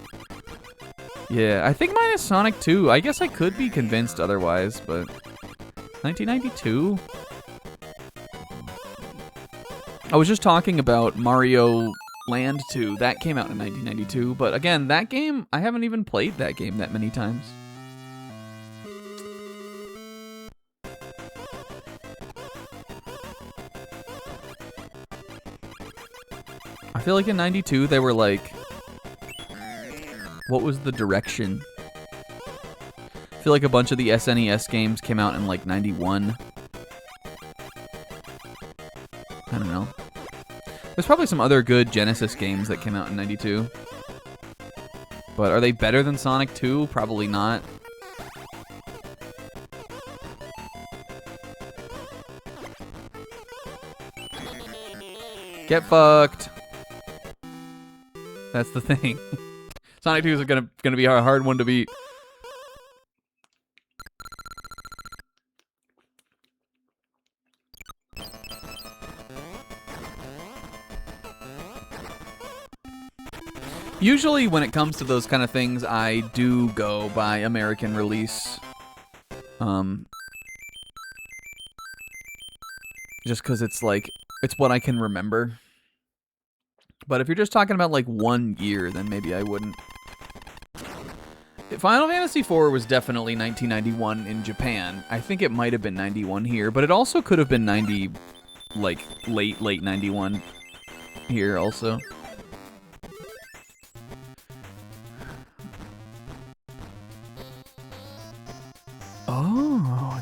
Yeah, I think mine is Sonic 2. I guess I could be convinced otherwise, but... 1992? I was just talking about Mario Land 2. That came out in 1992, but again, that game, I haven't even played that game that many times. I feel like in 92 they were like... What was the direction? I feel like a bunch of the SNES games came out in like 91. I don't know. There's probably some other good Genesis games that came out in 92. But are they better than Sonic 2? Probably not. Get fucked. That's the thing. Sonic 2 is gonna be a hard one to beat. Usually when it comes to those kind of things, I do go by American release. Just because it's like, it's what I can remember. But if you're just talking about like 1 year, then maybe I wouldn't. Final Fantasy IV was definitely 1991 in Japan. I think it might have been 91 here, but it also could have been 90, like late 91 here also.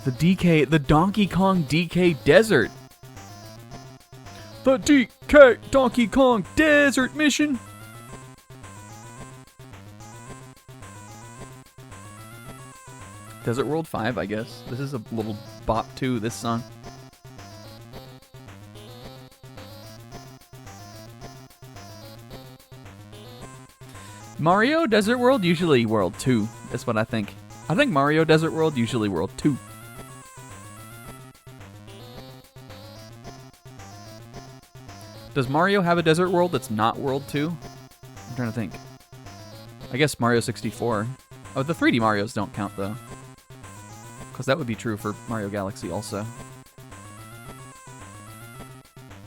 the Donkey Kong DK Desert. The DK Donkey Kong Desert Mission. Desert World 5, I guess. This is a little bop too, this song. Mario Desert World, usually World 2. That's what I think. I think Mario Desert World, usually World 2. Does Mario have a Desert World that's not World 2? I'm trying to think. I guess Mario 64. Oh, the 3D Marios don't count, though. Because that would be true for Mario Galaxy also.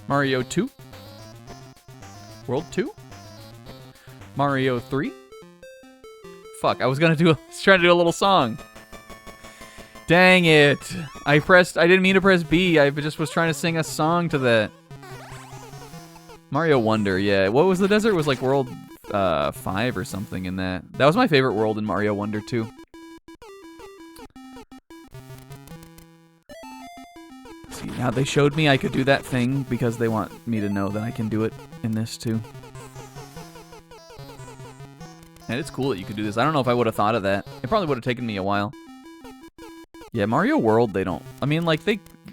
Mario 2? World 2? Mario 3? Fuck, I was trying to do a little song. Dang it. I didn't mean to press B. I just was trying to sing a song to that. Mario Wonder, yeah. What was the desert? It was like World 5 or something in that. That was my favorite world in Mario Wonder 2. See, now they showed me I could do that thing because they want me to know that I can do it in this too. And it's cool that you could do this. I don't know if I would have thought of that. It probably would have taken me a while. Yeah, Mario World, they don't. I mean, like,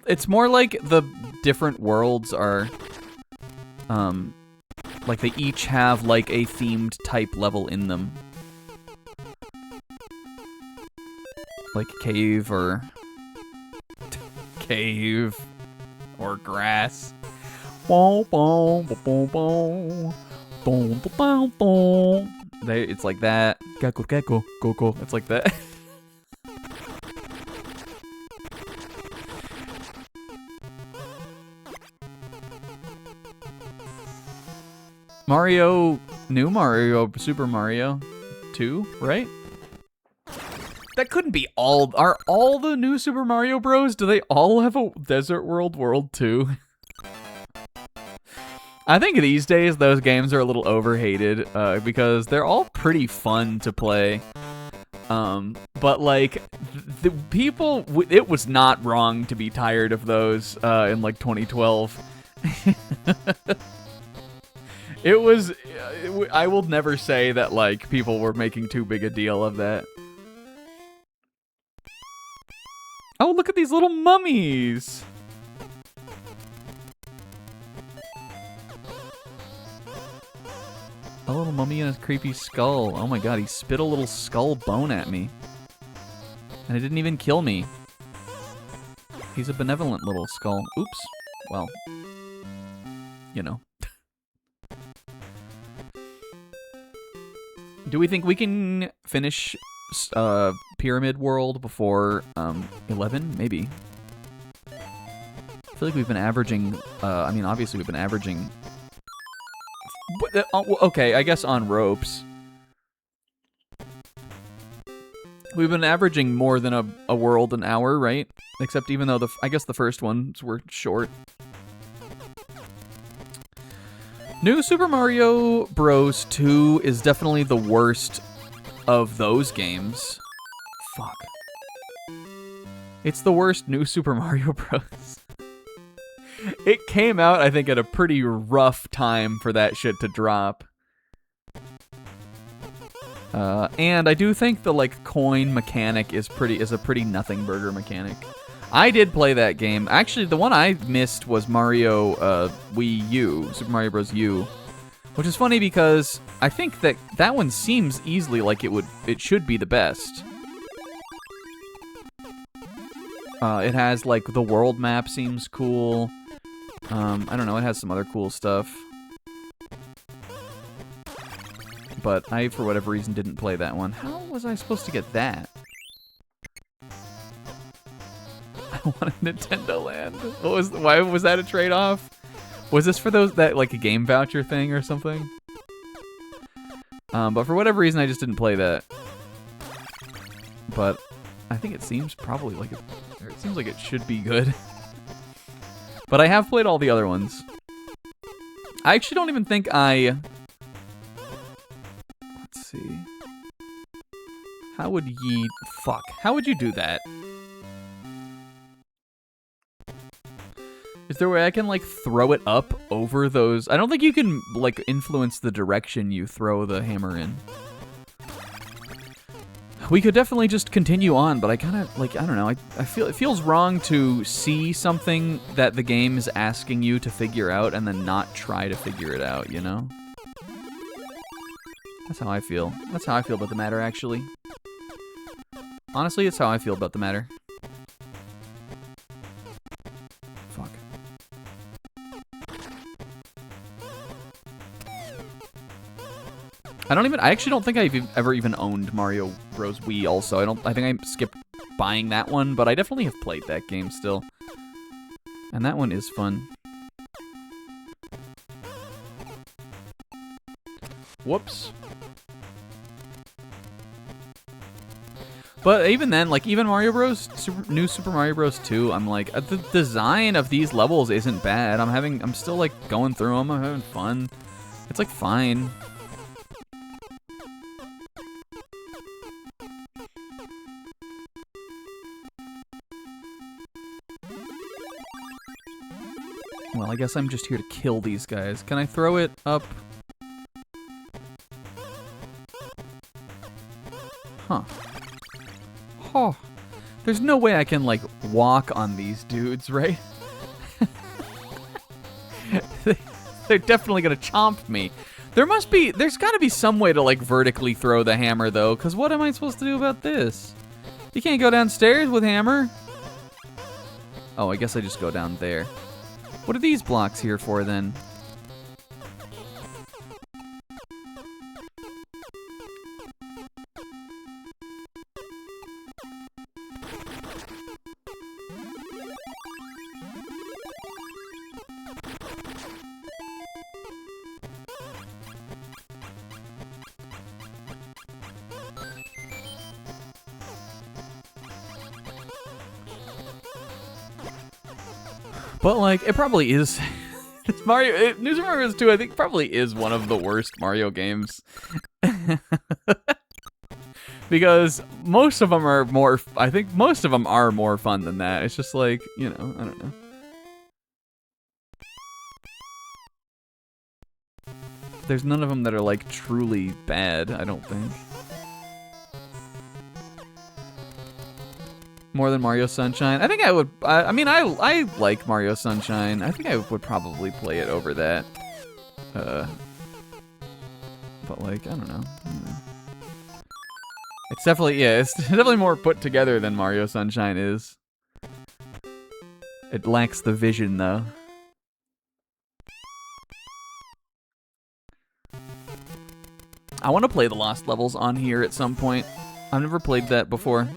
it's more like the different worlds are, like they each have like a themed type level in them. Like cave or grass. It's like that. Go. It's like that. New Mario, Super Mario 2, right? That couldn't be all. Are all the new Super Mario Bros? Do they all have a Desert World 2? I think these days those games are a little overhated because they're all pretty fun to play. But like the people, it was not wrong to be tired of those in like 2012. It was. I will never say that like people were making too big a deal of that. Oh, look at these little mummies. A little mummy and a creepy skull. Oh my god, he spit a little skull bone at me. And it didn't even kill me. He's a benevolent little skull. Oops. Well, you know. Do we think we can finish Pyramid World before 11? Maybe. I feel like we've been averaging, I mean, obviously we've been averaging... Okay, I guess on ropes. We've been averaging more than a world an hour, right? Except even though I guess the first ones were short. New Super Mario Bros. 2 is definitely the worst of those games. Fuck. It's the worst New Super Mario Bros. It came out, I think, at a pretty rough time for that shit to drop. And I do think the like coin mechanic is a pretty nothing burger mechanic. I did play that game. Actually, the one I missed was Mario Wii U, Super Mario Bros. U, which is funny because I think that one seems easily like it should be the best. It has like the world map seems cool. I don't know, it has some other cool stuff. But I, for whatever reason, didn't play that one. How was I supposed to get that? I want a Nintendo Land. Why was that a trade-off? Was this for that like a game voucher thing or something? But for whatever reason, I just didn't play that. But I think it seems probably like it seems like it should be good. But I have played all the other ones. I actually don't even think let's see. How would you do that? Is there a way I can, like, throw it up over those? I don't think you can, like, influence the direction you throw the hammer in. We could definitely just continue on, but I kind of, like, I don't know. I feel it feels wrong to see something that the game is asking you to figure out and then not try to figure it out, you know? That's how I feel. That's how I feel about the matter, actually. Honestly, it's how I feel about the matter. Fuck. I actually don't think I've ever even owned Mario Bros. Wii also. I think I skipped buying that one, but I definitely have played that game still. And that one is fun. Whoops. But even then, like, even Mario Bros. New Super Mario Bros. 2, I'm like, the design of these levels isn't bad. I'm still, like, going through them. I'm having fun. It's, like, fine. Well, I guess I'm just here to kill these guys. Can I throw it up? Huh. Oh. There's no way I can, like, walk on these dudes, right? They're definitely gonna chomp me. There's gotta be some way to, like, vertically throw the hammer, though, because what am I supposed to do about this? You can't go downstairs with hammer. Oh, I guess I just go down there. What are these blocks here for, then? But, like, it probably is. New Super Mario Bros. 2, I think, probably is one of the worst Mario games. Because most of them are more, I think most of them are more fun than that. It's just like, you know, I don't know. There's none of them that are, like, truly bad, I don't think. More than Mario Sunshine? I think I would, I mean, I like Mario Sunshine. I think I would probably play it over that. But, like, I don't know. It's definitely, yeah, it's definitely more put together than Mario Sunshine is. It lacks the vision, though. I want to play the Lost Levels on here at some point. I've never played that before.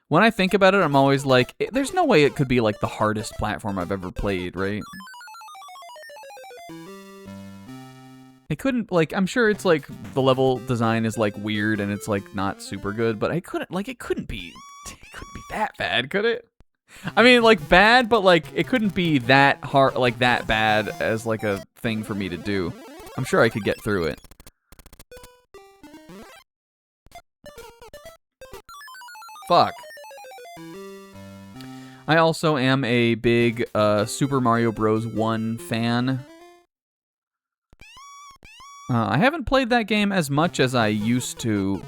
When I think about it, I'm always like, there's no way it could be, like, the hardest platform I've ever played, right? It couldn't, like, I'm sure it's, like, the level design is, like, weird and it's, like, not super good, but it couldn't be that bad, could it? I mean, like, bad, but, like, it couldn't be that hard, like, that bad as, like, a thing for me to do. I'm sure I could get through it. Fuck. I also am a big Super Mario Bros. 1 fan. I haven't played that game as much as I used to,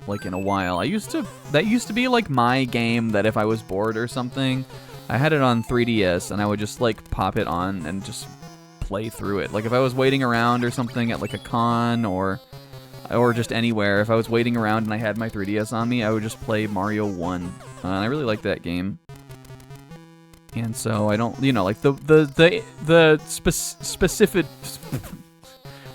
like, in a while. That used to be, like, my game that if I was bored or something, I had it on 3DS, and I would just, like, pop it on and just play through it. Like, if I was waiting around or something at, like, a con or just anywhere, if I was waiting around and I had my 3DS on me, I would just play Mario 1. And I really like that game. And so I don't, you know, like the specific,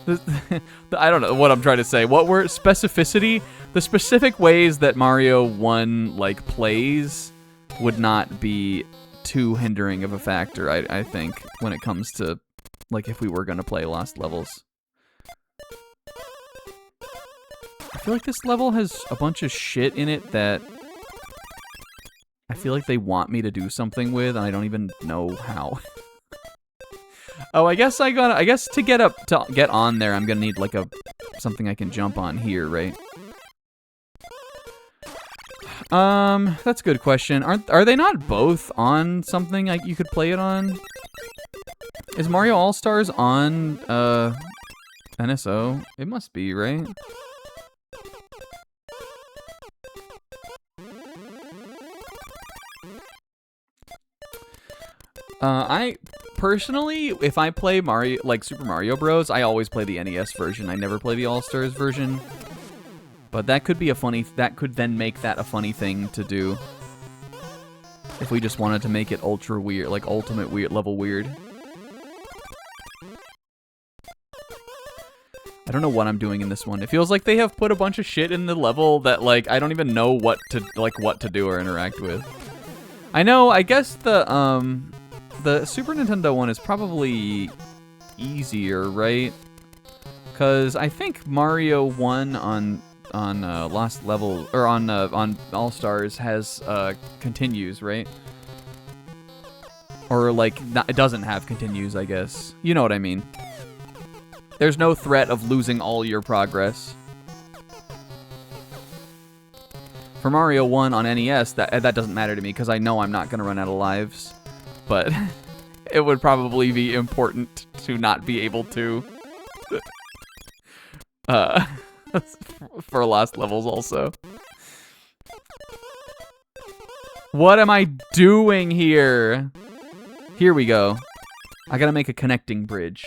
I don't know what I'm trying to say. What word? Specificity? The specific ways that Mario 1, like, plays would not be too hindering of a factor, I think, when it comes to, like, if we were going to play Lost Levels. I feel like this level has a bunch of shit in it that I feel like they want me to do something with, and I don't even know how. Oh, I guess to get on there, I'm gonna need, like, something I can jump on here, right? That's a good question. Are they not both on something like you could play it on? Is Mario All-Stars on NSO? It must be, right? I personally, if I play Mario, like Super Mario Bros, I always play the NES version. I never play the All-Stars version. But that could be a funny, that could then make that a funny thing to do. If we just wanted to make it ultra weird, like ultimate weird level weird. I don't know what I'm doing in this one. It feels like they have put a bunch of shit in the level that like I don't even know what to do or interact with. I know, I guess the Super Nintendo one is probably easier, right? Cuz I think Mario 1 on Lost Level or on All Stars has continues, right? Or like it doesn't have continues, I guess. You know what I mean? There's no threat of losing all your progress. For Mario 1 on NES, that doesn't matter to me because I know I'm not going to run out of lives. But it would probably be important to not be able to. For Lost Levels also. What am I doing here? Here we go. I gotta make a connecting bridge.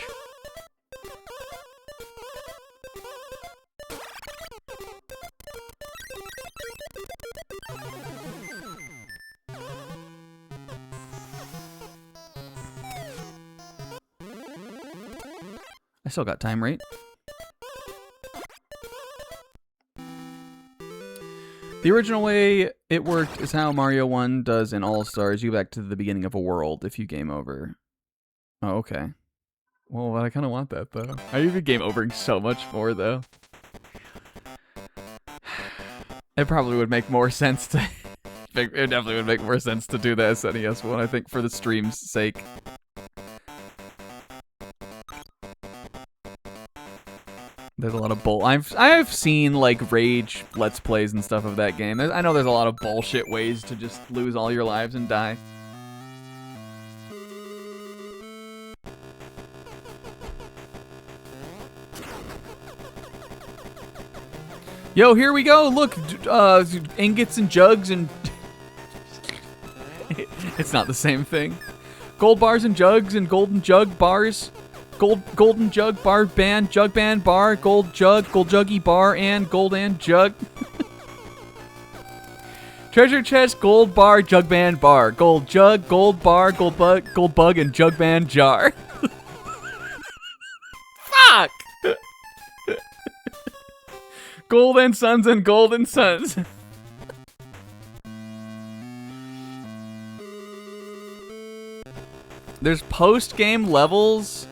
I still got time, right? The original way it worked is how Mario 1 does in All-Stars. You go back to the beginning of a world if you game over. Oh, okay. Well, I kind of want that, though. I even game overing so much more, though. It probably would make more sense to... it definitely would make more sense to do the SNES one, I think, for the stream's sake. There's a lot of I've seen like rage Let's Plays and stuff of that game. I know there's a lot of bullshit ways to just lose all your lives and die. Yo, here we go. Look, ingots and jugs and it's not the same thing. Gold bars and jugs and golden jug bars. Golden jug bar band, jug band bar, gold juggy bar, and gold and jug. Treasure chest, gold bar, jug band bar, gold jug, gold bar, gold bug, and jug band jar. Fuck! Golden Sons and Golden Sons. There's post-game levels.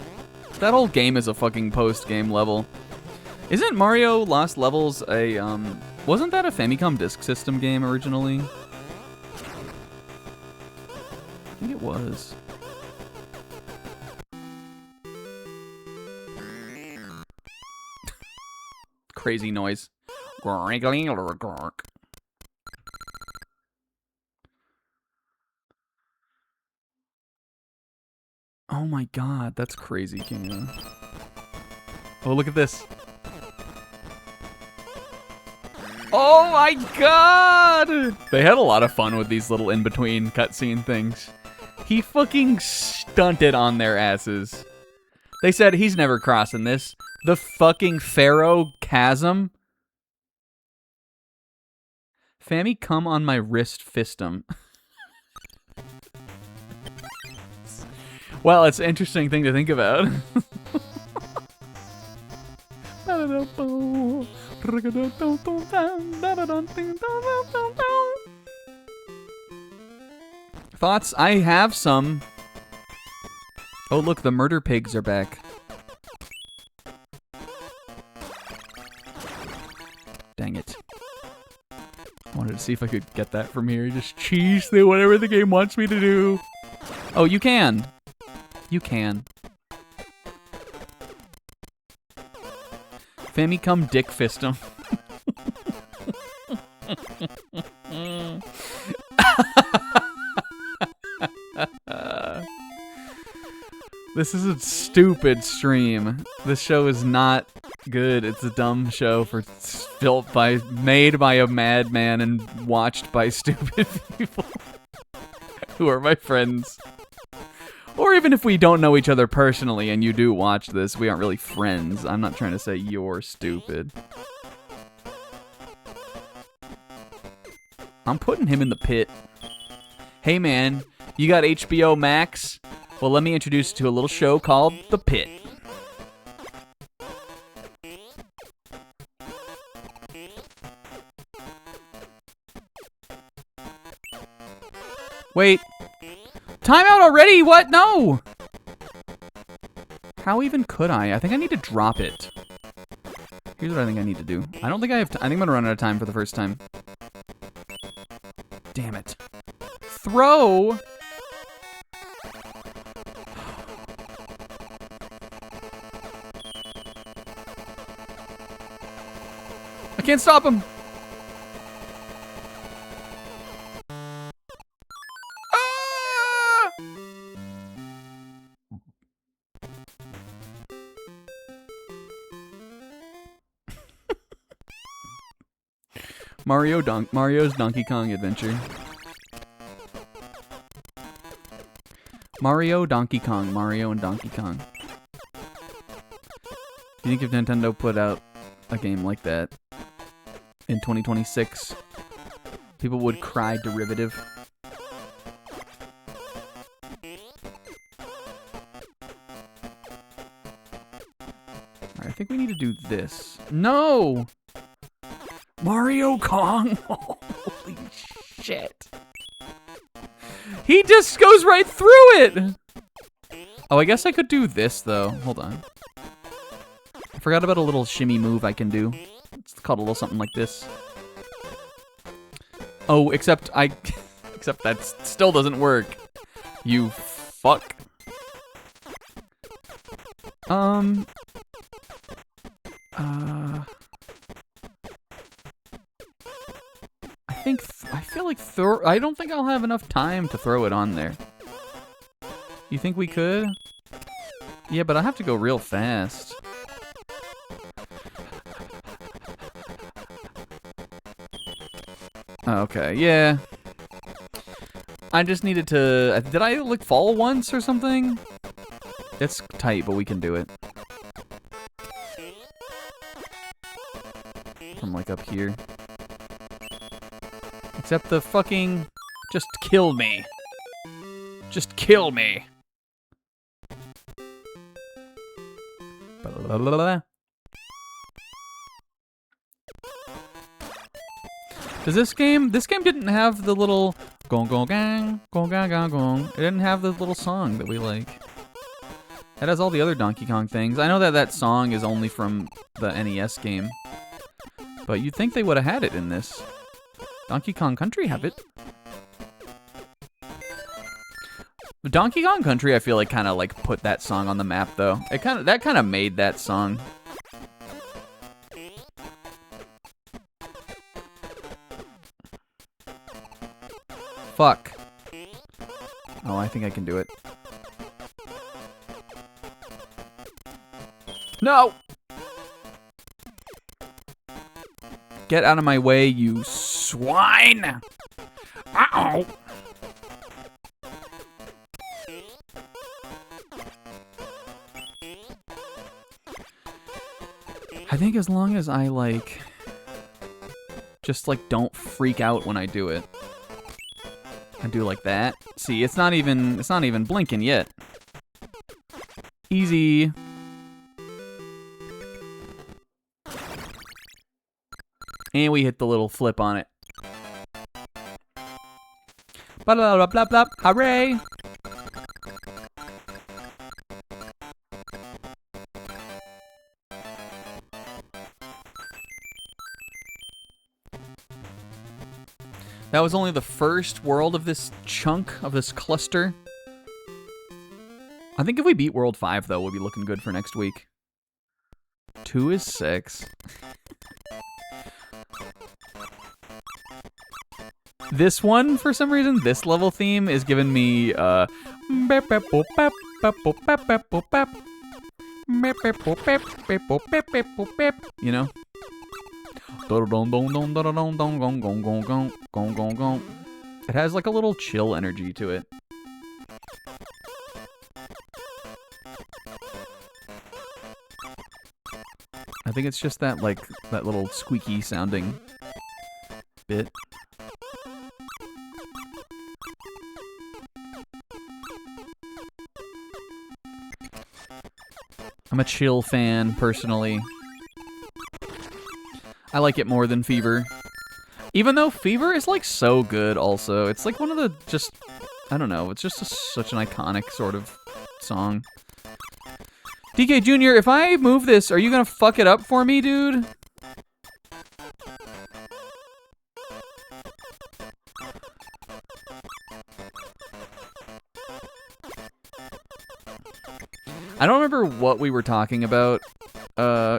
That whole game is a fucking post-game level. Isn't Mario Lost Levels a, wasn't that a Famicom Disk System game originally? I think it was. Crazy noise. Oh my god, that's crazy, King. Oh, look at this. Oh my god! They had a lot of fun with these little in-between cutscene things. He fucking stunted on their asses. They said he's never crossing this. The fucking Pharaoh Chasm. Fammy, come on my wrist fistum. Well, it's an interesting thing to think about. Thoughts? I have some. Oh, look, the murder pigs are back. Dang it. Wanted to see if I could get that from here. Just cheese through whatever the game wants me to do. Oh, you can. You can. Famicom dick fistum. This is a stupid stream. This show is not good. It's a dumb show made by a madman and watched by stupid people who are my friends. Or even if we don't know each other personally and you do watch this, we aren't really friends. I'm not trying to say you're stupid. I'm putting him in the pit. Hey man, you got HBO Max? Well, let me introduce you to a little show called The Pit. Wait. Timeout already? What? No! How even could I? I think I need to drop it. Here's what I think I need to do. I don't think I have I think I'm gonna run out of time for the first time. Damn it. Throw! I can't stop him! Ah! Mario's Donkey Kong Adventure. Mario and Donkey Kong. You think if Nintendo put out a game like that in 2026, people would cry derivative? Alright, I think we need to do this. No! Mario Kong! Holy shit. He just goes right through it! Oh, I guess I could do this, though. Hold on. I forgot about a little shimmy move I can do. It's called a little something like this. Oh, except except that still doesn't work. You fuck. I feel like I don't think I'll have enough time to throw it on there. You think we could? Yeah, but I have to go real fast. Okay, yeah. I just needed to... Did I, like, fall once or something? It's tight, but we can do it. From, like, up here. Except the fucking... Just kill me. Just kill me. Ba-la-la-la-la. Does this game didn't have the little gong gong gang, gong gang gang gong. It didn't have the little song that we like. It has all the other Donkey Kong things. I know that that song is only from the NES game. But you'd think they would have had it in this. Donkey Kong Country have it. The Donkey Kong Country, I feel like kind of like put that song on the map though. That kind of made that song. Fuck. Oh, I think I can do it. No! Get out of my way, you swine! Uh-oh! I think as long as I, like... just, like, don't freak out when I do it. I do like that. See, it's not even blinking yet. Easy. And we hit the little flip on it. Blah blah blah blah blah. Hooray! That was only the first world of this chunk, of this cluster. I think if we beat World 5, though, we'll be looking good for next week. 2 is 6. This one, for some reason, this level theme is giving me, You know? It has like a little chill energy to it. I think it's just that like that little squeaky sounding bit. I'm a chill fan personally. I like it more than Fever. Even though Fever is like so good also. It's like one of the just, I don't know, it's just such an iconic sort of song. DK Jr., if I move this, are you gonna fuck it up for me, dude? I don't remember what we were talking about,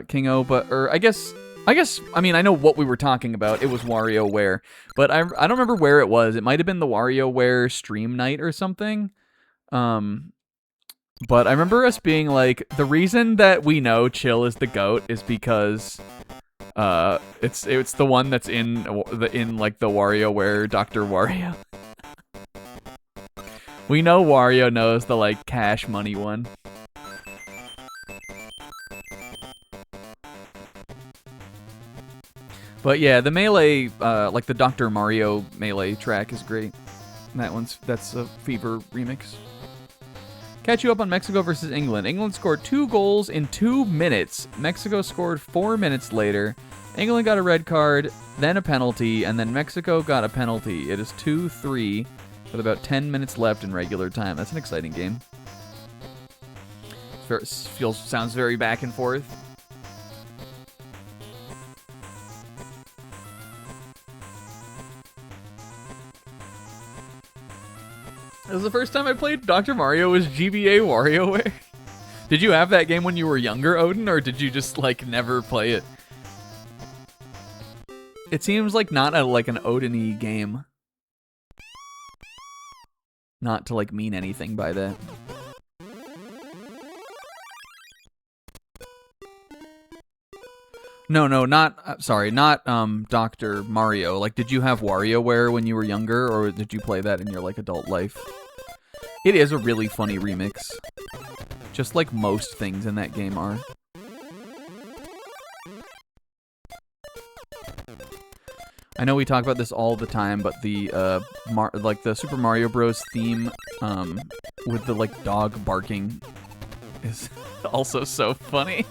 King-O, but, or I guess, I mean, I know what we were talking about. It was WarioWare. But I don't remember where it was. It might have been the WarioWare stream night or something. But I remember us being like, the reason that we know Chill is the GOAT is because it's the one that's in like the WarioWare Dr. Wario. We know Wario knows the like Cash Money one. But yeah, the Melee, like the Dr. Mario Melee track is great. That's a Fever remix. Catch you up on Mexico versus England. England scored 2 goals in 2 minutes. Mexico scored 4 minutes later. England got a red card, then a penalty, and then Mexico got a penalty. It is 2-3 with about 10 minutes left in regular time. That's an exciting game. Sounds very back and forth. It was the first time I played Dr. Mario was GBA WarioWare. Did you have that game when you were younger, Odin, or did you just like never play it? It seems like not like an Odin-y game. Not to like mean anything by that. No, not sorry, not Dr. Mario. Like, did you have WarioWare when you were younger, or did you play that in your like adult life? It is a really funny remix, just like most things in that game are. I know we talk about this all the time, but the like the Super Mario Bros. Theme with the like dog barking is also so funny.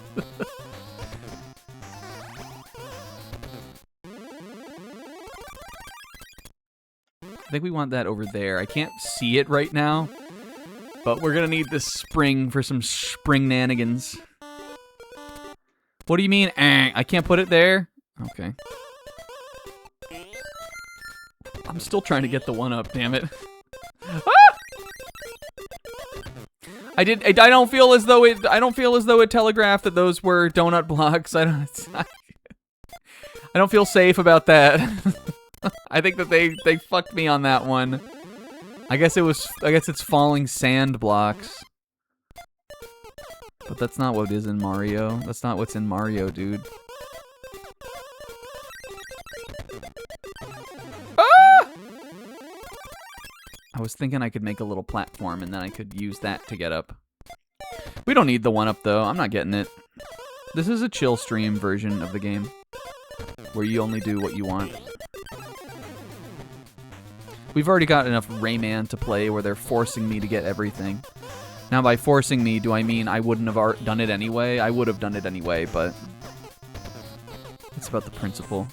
I think we want that over there. I can't see it right now, but we're gonna need this spring for some spring-nanigans. What do you mean, I can't put it there? Okay. I'm still trying to get the one up, damn it. Ah! I don't feel as though it telegraphed that those were donut blocks. I don't feel safe about that. I think that they fucked me on that one. I guess it's falling sand blocks. But that's not what is in Mario. That's not what's in Mario, dude. Ah! I was thinking I could make a little platform and then I could use that to get up. We don't need the one up though. I'm not getting it. This is a chill stream version of the game where you only do what you want. We've already got enough Rayman to play where they're forcing me to get everything. Now, by forcing me, do I mean I wouldn't have done it anyway? I would have done it anyway, but it's about the principle.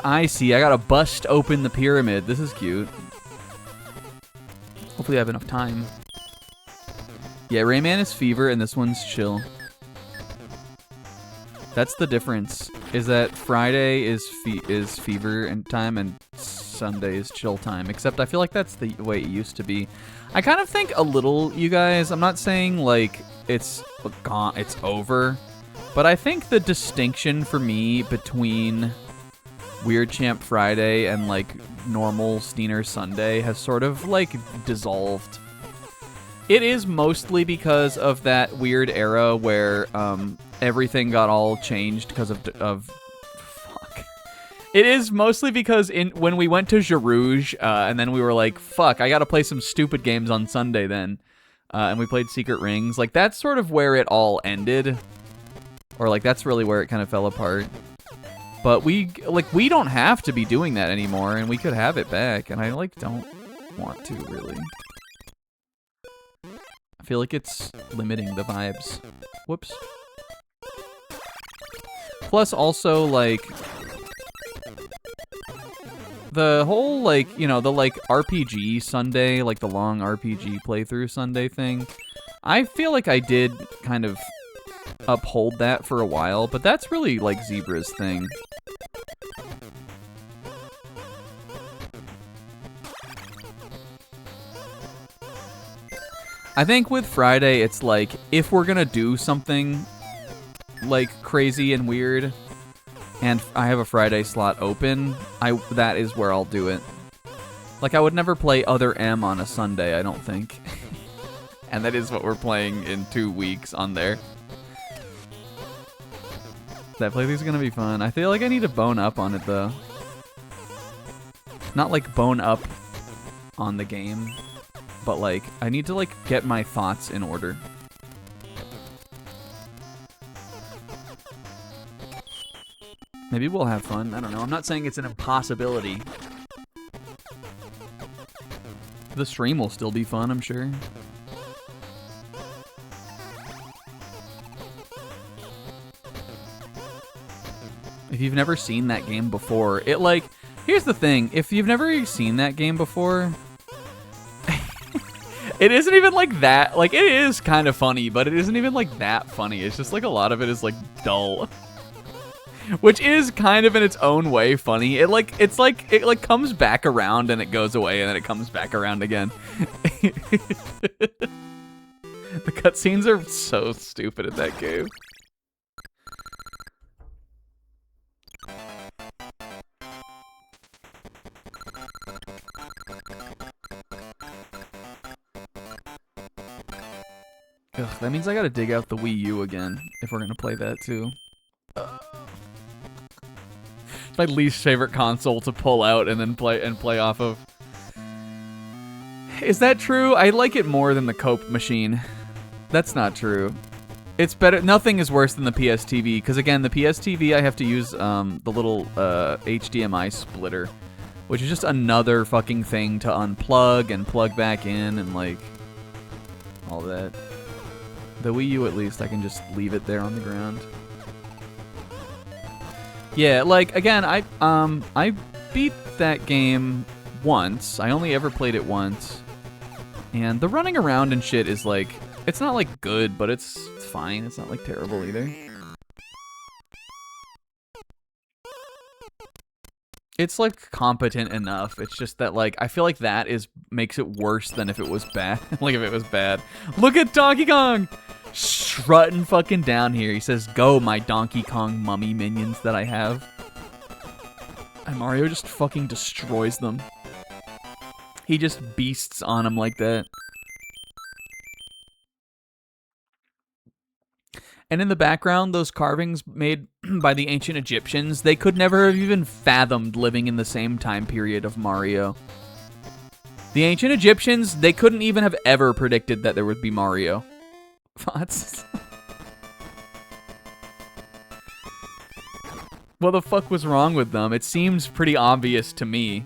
I see. I gotta bust open the pyramid. This is cute. Hopefully I have enough time. Yeah, Rayman is Fever, and this one's Chill. That's the difference, is that Friday is Fever and time, and Sunday is Chill time. Except I feel like that's the way it used to be. I kind of think a little, you guys. I'm not saying, like, it's gone, it's over. But I think the distinction for me between Weird Champ Friday and like normal Steiner Sunday has sort of like dissolved. It is mostly because of that weird era where everything got all changed because of fuck. It is mostly because when we went to Jarouge and then we were like, fuck, I gotta play some stupid games on Sunday then. And we played Secret Rings. Like, that's sort of where it all ended. Or, like, that's really where it kind of fell apart. But we don't have to be doing that anymore, and we could have it back. And I, like, don't want to, really. I feel like it's limiting the vibes. Whoops. Plus, also, like... the whole, like, you know, the, like, RPG Sunday, like, the long RPG playthrough Sunday thing, I feel like I did kind of uphold that for a while, but that's really, like, Zebra's thing. I think with Friday, it's like, if we're gonna do something, like, crazy and weird, and I have a Friday slot open, that is where I'll do it. Like, I would never play Other M on a Sunday, I don't think. And that is what we're playing in 2 weeks on there. That playthrough's gonna be fun. I feel like I need to bone up on it, though. Not, like, bone up on the game, but, like, I need to, like, get my thoughts in order. Maybe we'll have fun. I don't know. I'm not saying it's an impossibility. The stream will still be fun, I'm sure. If you've never seen that game before, it, like... Here's the thing. If you've never seen that game before... it isn't even, like, that... Like, it is kind of funny, but it isn't even, like, that funny. It's just, like, a lot of it is, like, dull. Which is kind of in its own way funny. It comes back around and it goes away and then it comes back around again. The cutscenes are so stupid in that game. Ugh, that means I gotta dig out the Wii U again if we're gonna play that too. My least favorite console to pull out and then play off of. Is that true? I like it more than the Cope machine. That's not true. It's better. Nothing is worse than the PS TV because again, the PS TV I have to use the little HDMI splitter, which is just another fucking thing to unplug and plug back in and like all that. The Wii U, at least, I can just leave it there on the ground. Yeah, like, again, I beat that game once. I only ever played it once. And the running around and shit is, like, it's not, like, good, but it's fine. It's not, like, terrible either. It's, like, competent enough. It's just that, like, I feel like that makes it worse than if it was bad. Like, if it was bad. Look at Donkey Kong! Strutting fucking down here. He says, go, my Donkey Kong mummy minions that I have. And Mario just fucking destroys them. He just beasts on them like that. And in the background, those carvings made by the ancient Egyptians, they could never have even fathomed living in the same time period of Mario. The ancient Egyptians, they couldn't even have ever predicted that there would be Mario. What the fuck was wrong with them? It seems pretty obvious to me.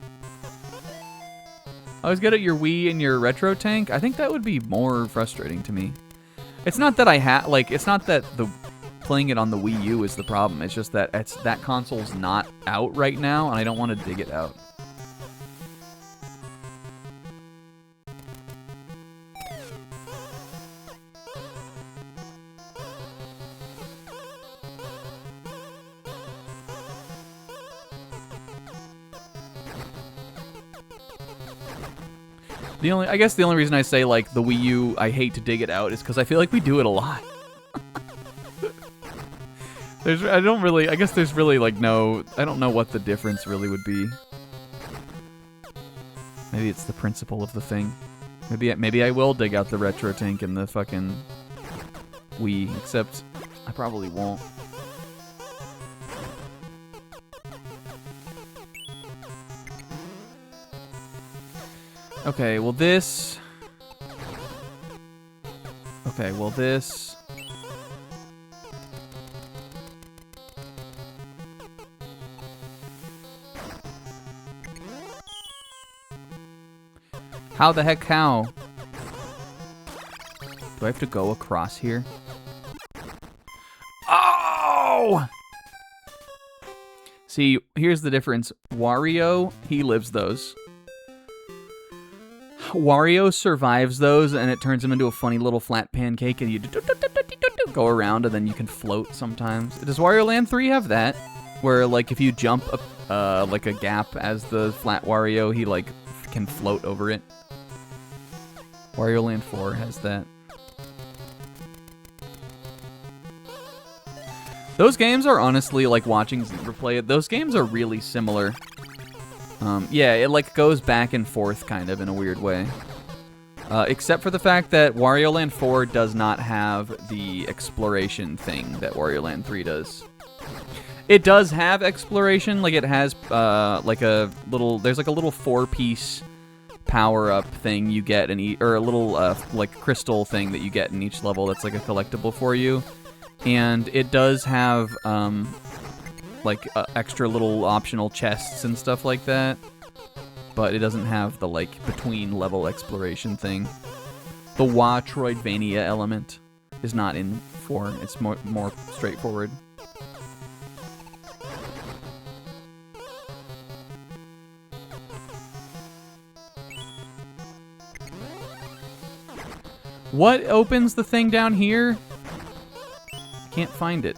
I was good at your Wii and your retro tank. I think that would be more frustrating to me. It's not that it's not that the playing it on the Wii U is the problem. It's just that that console's not out right now, and I don't want to dig it out. I guess the only reason I say, like, the Wii U, I hate to dig it out, is because I feel like we do it a lot. I guess there's really like no, I don't know what the difference really would be. Maybe it's the principle of the thing. Maybe I will dig out the retro tank and the fucking Wii, except I probably won't. Okay, well this... Okay, well this... How the heck, how? Do I have to go across here? Oh! See, here's the difference. Wario, he lives those. Wario survives those, and it turns him into a funny little flat pancake, and you go around, and then you can float sometimes. Does Wario Land 3 have that? Where, like, if you jump like a gap as the flat Wario, he, like, can float over it. Wario Land 4 has that. Those games are honestly, like, watching Zebra play it, those games are really similar. Yeah, it, like, goes back and forth, kind of, in a weird way. Except for the fact that Wario Land 4 does not have the exploration thing that Wario Land 3 does. It does have exploration, like, it has, like, a little, there's, like, a little 4-piece power-up thing you get in or a little, like, crystal thing that you get in each level that's, like, a collectible for you. And it does have, like, extra little optional chests and stuff like that. But it doesn't have the, like, between-level exploration thing. The Troidvania element is not in 4. It's more straightforward. What opens the thing down here? Can't find it.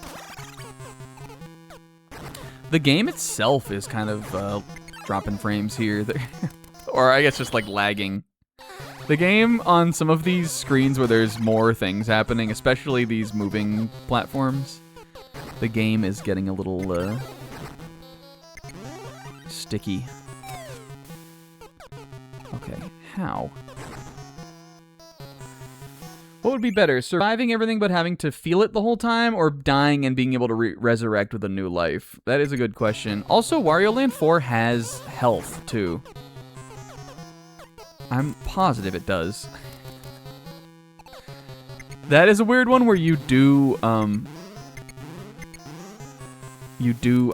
The game itself is kind of dropping frames here. Or I guess just like lagging. The game on some of these screens where there's more things happening, especially these moving platforms, the game is getting a little sticky. Okay, how? What would be better, surviving everything but having to feel it the whole time, or dying and being able to resurrect with a new life? That is a good question. Also, Wario Land 4 has health, too. I'm positive it does. That is a weird one where you do, I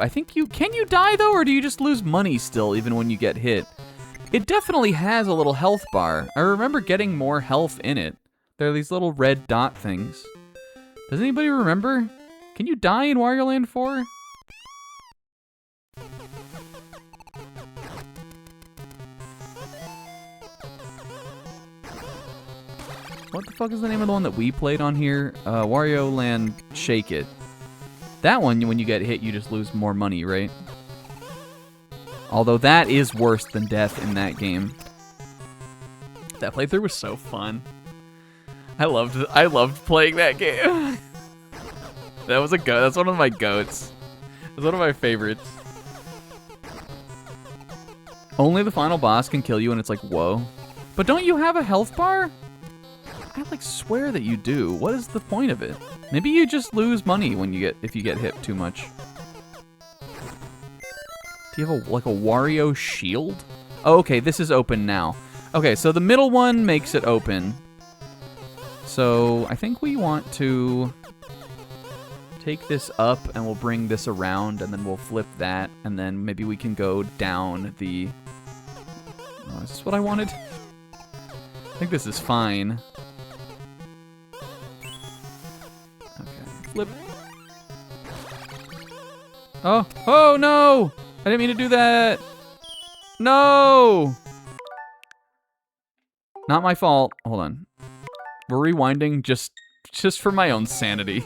think can you die, though, or do you just lose money still, even when you get hit? It definitely has a little health bar. I remember getting more health in it. There are these little red dot things. Does anybody remember? Can you die in Wario Land 4? What the fuck is the name of the one that we played on here? Wario Land Shake It. That one, when you get hit, you just lose more money, right? Although that is worse than death in that game. That playthrough was so fun. I loved playing that game. That was a goat. That's one of my goats. That's one of my favorites. Only the final boss can kill you, and it's like, whoa. But don't you have a health bar? I like swear that you do. What is the point of it? Maybe you just lose money when if you get hit too much. Do you have like a Wario shield? Oh, okay, this is open now. Okay, so the middle one makes it open. So I think we want to take this up and we'll bring this around and then we'll flip that and then maybe we can go down the... Oh, is this what I wanted? I think this is fine. Okay, flip. Oh no! I didn't mean to do that! No! Not my fault. Hold on. We're rewinding just for my own sanity.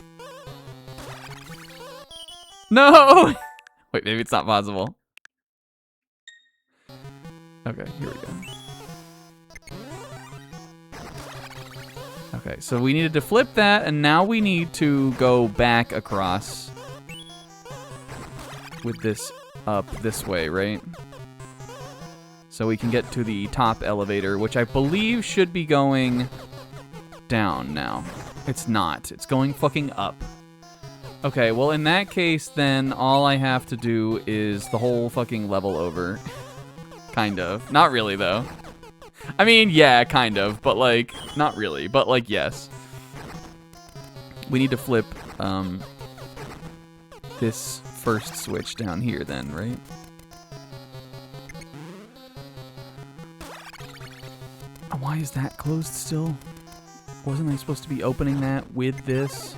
No! Wait, maybe it's not possible. Okay, here we go. Okay, so we needed to flip that, and now we need to go back across. with this up this way, right? So we can get to the top elevator, which I believe should be going down now. It's not. It's going fucking up. Okay, well, in that case, then all I have to do is the whole fucking level over. Kind of. Not really, though. I mean, yeah, kind of, but, like, not really, but, like, yes. We need to flip, this first switch down here, then, right? Why is that closed still? Wasn't I supposed to be opening that with this?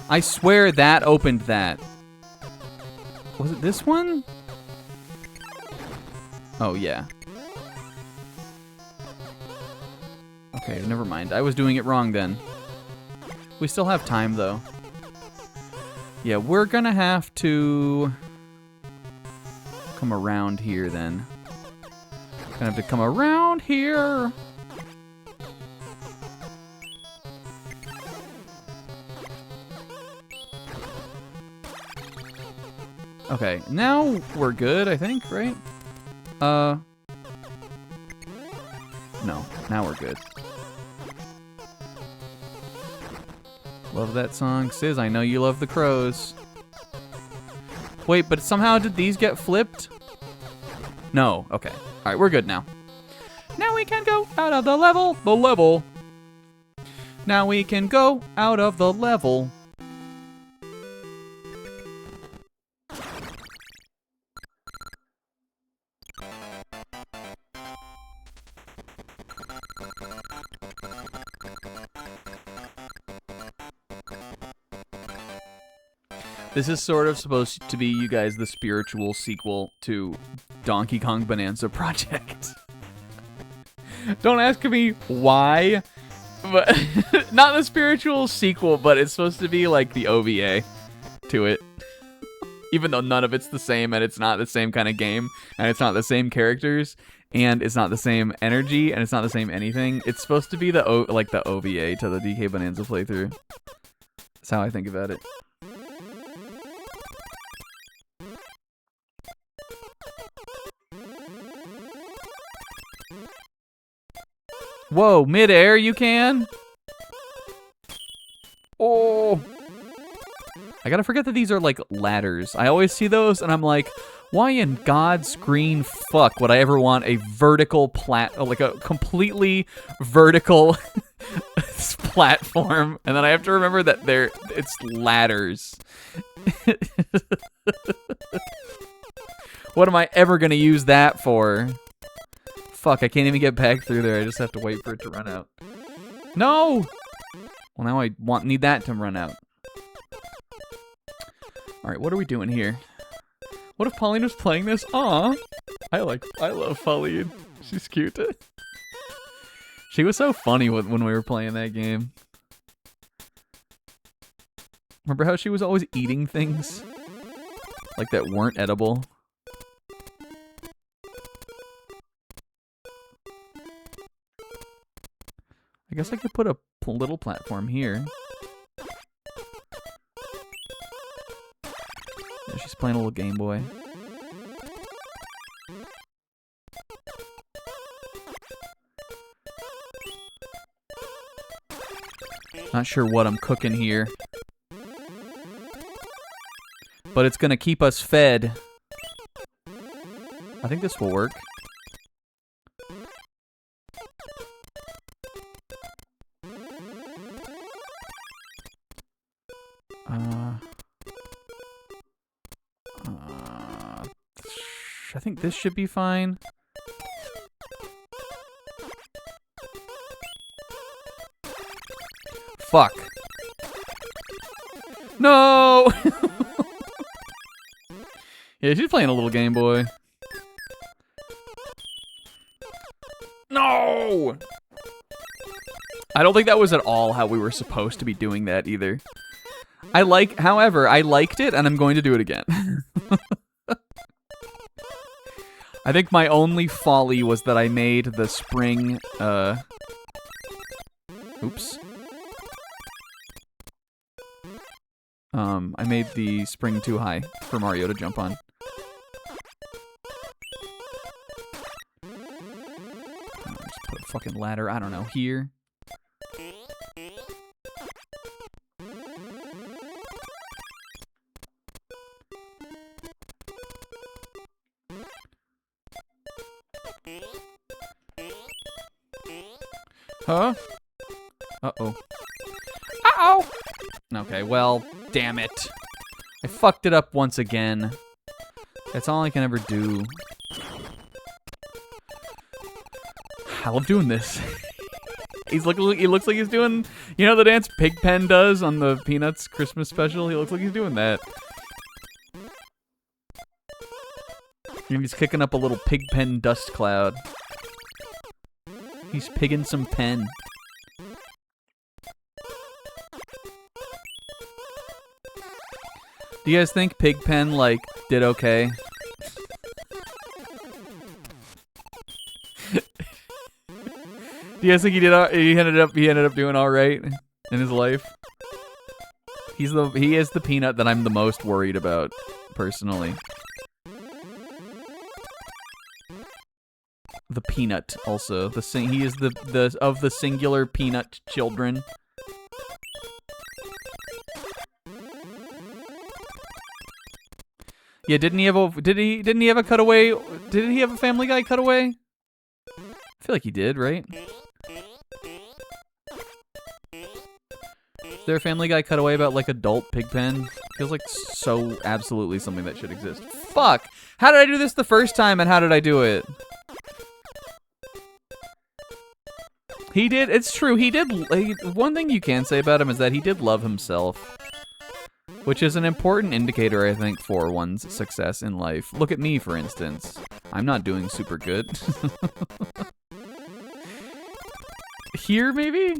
I swear that opened that. Was it this one? Oh, yeah. Okay, never mind. I was doing it wrong then. We still have time, though. Yeah, we're gonna have to come around here, then. Gonna have to come around here. Okay, now we're good, I think, right? No, now we're good. Love that song. Sis, I know you love the crows. Wait, but somehow did these get flipped? No, okay. Alright, we're good now. Now we can go out of the level. Now we can go out of the level. This is sort of supposed to be, you guys, the spiritual sequel to Donkey Kong Bonanza Project. Don't ask me why, but not the spiritual sequel, but it's supposed to be like the OVA to it. Even though none of it's the same, and it's not the same kind of game, and it's not the same characters, and it's not the same energy, and it's not the same anything. It's supposed to be the OVA to the DK Bonanza playthrough. That's how I think about it. Whoa, midair, you can? Oh. I gotta forget that these are like ladders. I always see those and I'm like, why in God's green fuck would I ever want a vertical like a completely vertical platform? And then I have to remember that it's ladders. What am I ever gonna use that for? Fuck, I can't even get back through there. I just have to wait for it to run out. No! Well, now I need that to run out. Alright, what are we doing here? What if Pauline was playing this? Aw! I love Pauline. She's cute. She was so funny when we were playing that game. Remember how she was always eating things? Like that weren't edible? I guess I could put a little platform here. Yeah, she's playing a little Game Boy. Not sure what I'm cooking here. But it's gonna keep us fed. I think this will work. I think this should be fine. Fuck. No! Yeah, she's playing a little Game Boy. No! I don't think that was at all how we were supposed to be doing that either. However, I liked it and I'm going to do it again. I think my only folly was that I made the spring, oops. I made the spring too high for Mario to jump on. Just put a fucking ladder, I don't know, here. Huh? Uh-oh. Uh-oh! Okay, well, damn it. I fucked it up once again. That's all I can ever do. I love doing this. He looks like he's doing, you know the dance Pigpen does on the Peanuts Christmas special? He looks like he's doing that. And he's kicking up a little Pigpen dust cloud. He's pigging some pen. Do you guys think Pigpen, like, did okay? Do you guys think he ended up doing all right in his life? He is the peanut that I'm the most worried about, personally. The peanut, also. He is the of the singular peanut children. Yeah, didn't he have a cutaway? Didn't he have a Family Guy cutaway? I feel like he did, right? Is there a Family Guy cutaway about like adult Pigpen? Feels like so absolutely something that should exist. Fuck! How did I do this the first time and how did I do it? He did, it's true, he did, one thing you can say about him is that he did love himself. Which is an important indicator, I think, for one's success in life. Look at me, for instance. I'm not doing super good. Here, maybe?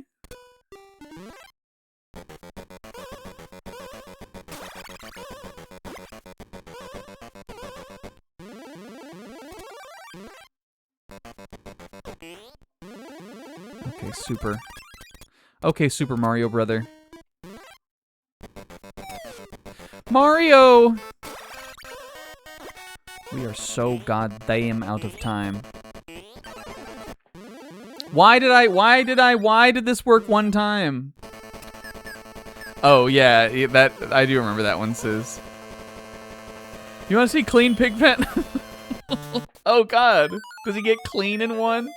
Okay, super. Okay, Super Mario brother. Mario! We are so goddamn out of time. Why did this work one time? Oh, yeah, that, I do remember that one, Sis. You wanna see clean Pigpen? Oh god, does he get clean in one?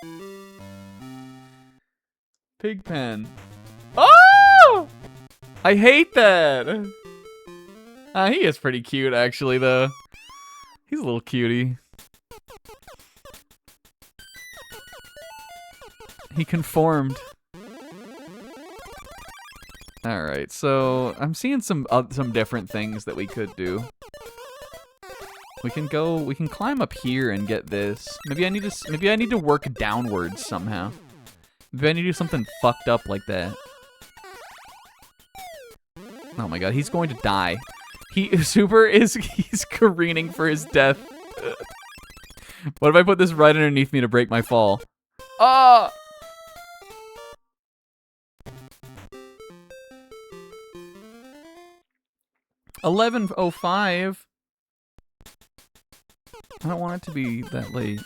Pigpen. Oh! I hate that! He is pretty cute, actually, though. He's a little cutie. He conformed. Alright, so I'm seeing some different things that we could do. We can climb up here and get this. Maybe I need to work downwards somehow. Maybe I need to do something fucked up like that. Oh my god, he's going to die. He's careening for his death. What if I put this right underneath me to break my fall? Ah! 11:05. I don't want it to be that late.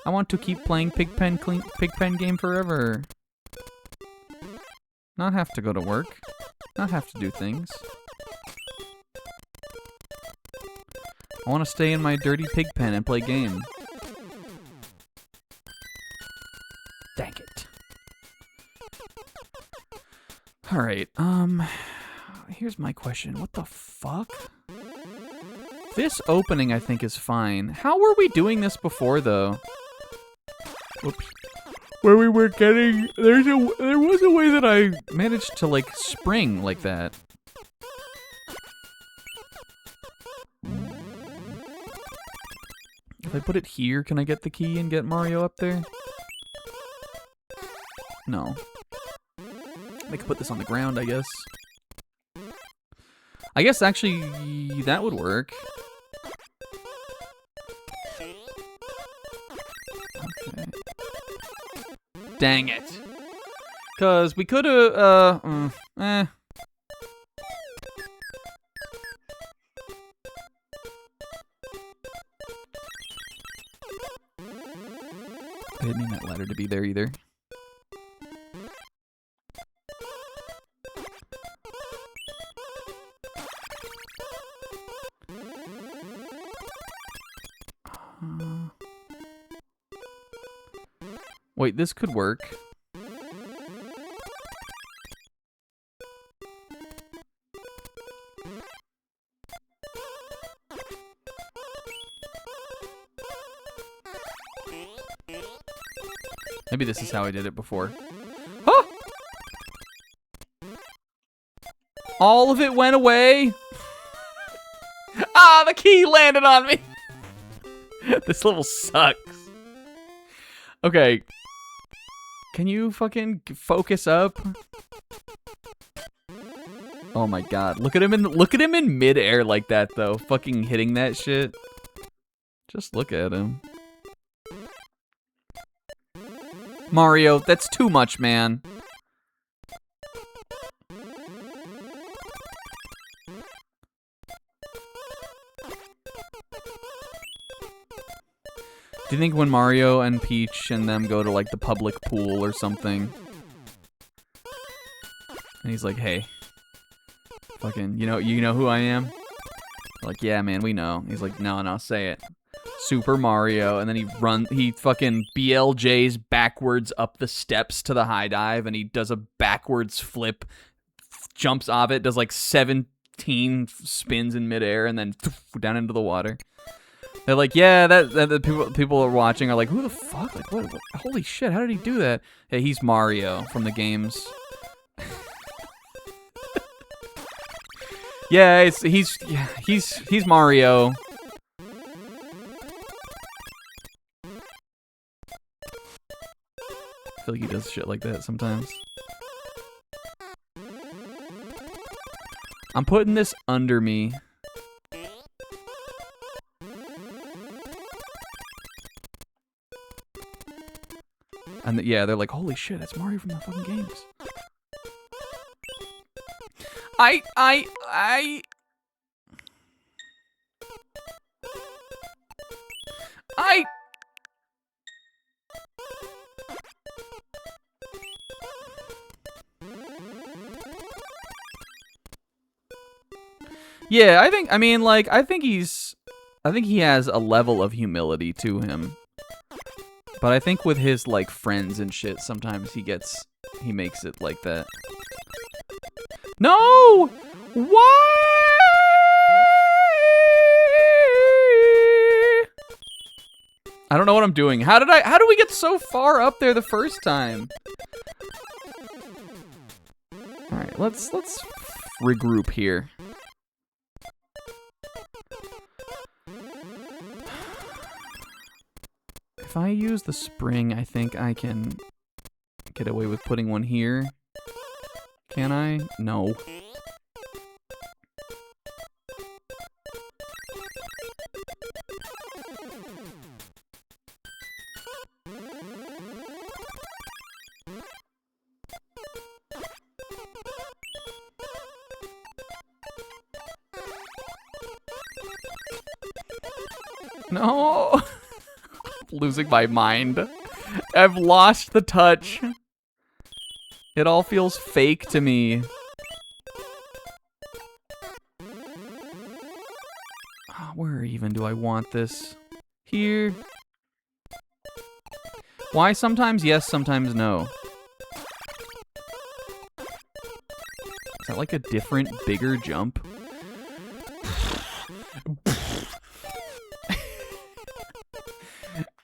I want to keep playing Pigpen game forever. Not have to go to work. Not have to do things. I want to stay in my dirty Pigpen and play game. Dang it. Alright, here's my question. What the fuck? This opening, I think, is fine. How were we doing this before, though? Whoops. Where we were getting... There was a way that I managed to, like, spring like that. If I put it here, can I get the key and get Mario up there? No. I could put this on the ground, I guess. I guess, actually, that would work. Okay. Dang it. Because we could have, I didn't mean that ladder to be there either. Wait, this could work. Maybe this is how I did it before. Huh! All of it went away. Ah, the key landed on me. This level sucks. Okay. Can you fucking focus up? Oh my god. Look at him in midair like that though. Fucking hitting that shit. Just look at him. Mario, that's too much, man. Do you think when Mario and Peach and them go to like the public pool or something, and he's like, "Hey, fucking, you know who I am?" They're like, "Yeah, man, we know." He's like, "No, say it." Super Mario, and then he fucking BLJs backwards up the steps to the high dive, and he does a backwards flip, jumps off it, does like 17 spins in midair, and then down into the water. They're like, yeah, that the people are watching are like, who the fuck? Like, what? Holy shit! How did he do that? Hey, he's Mario from the games. Yeah, he's Mario. I feel like he does shit like that sometimes. I'm putting this under me. And yeah, they're like, holy shit, that's Mario from the fucking games. Yeah, I think he has a level of humility to him. But I think with his like friends and shit, sometimes he makes it like that. No! Why? I don't know what I'm doing. How do we get so far up there the first time? All right, let's regroup here. If I use the spring, I think I can get away with putting one here. Can I? No. No. Losing my mind. I've lost the touch. It all feels fake to me. Where even do I want this? Here. Why sometimes yes, sometimes no? Is that like a different, bigger jump?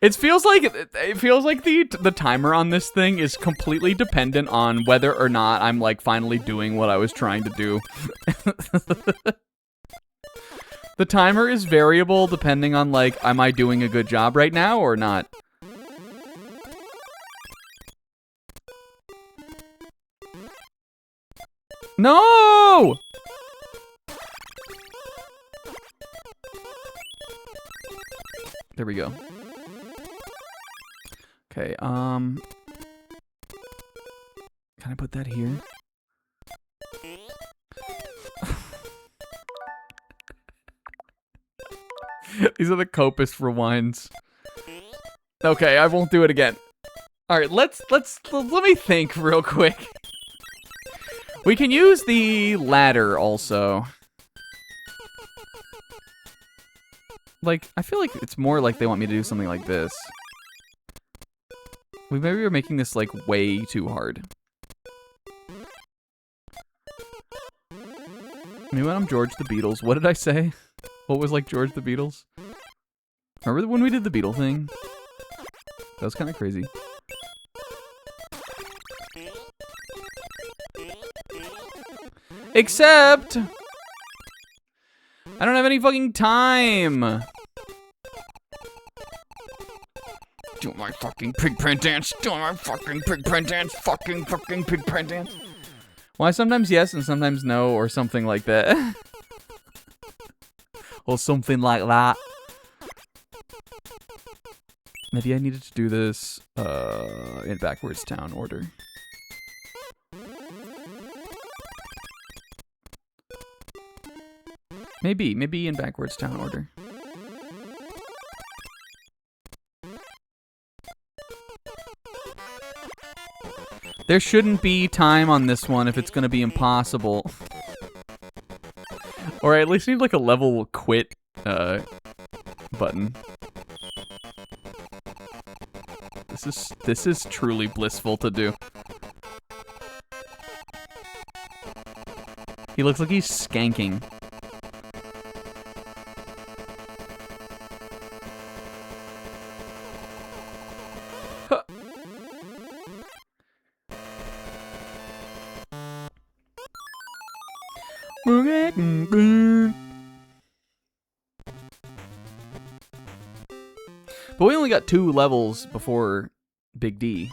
It feels like the timer on this thing is completely dependent on whether or not I'm like finally doing what I was trying to do. The timer is variable depending on like, am I doing a good job right now or not? No! There we go. Okay, can I put that here? These are the copest rewinds. Okay, I won't do it again. All right, let me think real quick. We can use the ladder also. Like, I feel like it's more like they want me to do something like this. Maybe we're making this, like, way too hard. Maybe when I'm George the Beatles. What did I say? What was like George the Beatles? Remember when we did the Beatle thing? That was kind of crazy. Except... I don't have any fucking time! Do my fucking pig print dance! Do my fucking pig print dance! Fucking pig print dance! Why sometimes yes and sometimes no, or something like that. Or something like that. Maybe I needed to do this in backwards town order. Maybe in backwards town order. There shouldn't be time on this one if it's gonna be impossible. Or I at least need like a level quit button. This is truly blissful to do. He looks like he's skanking. Huh. But we only got 2 levels before Big D.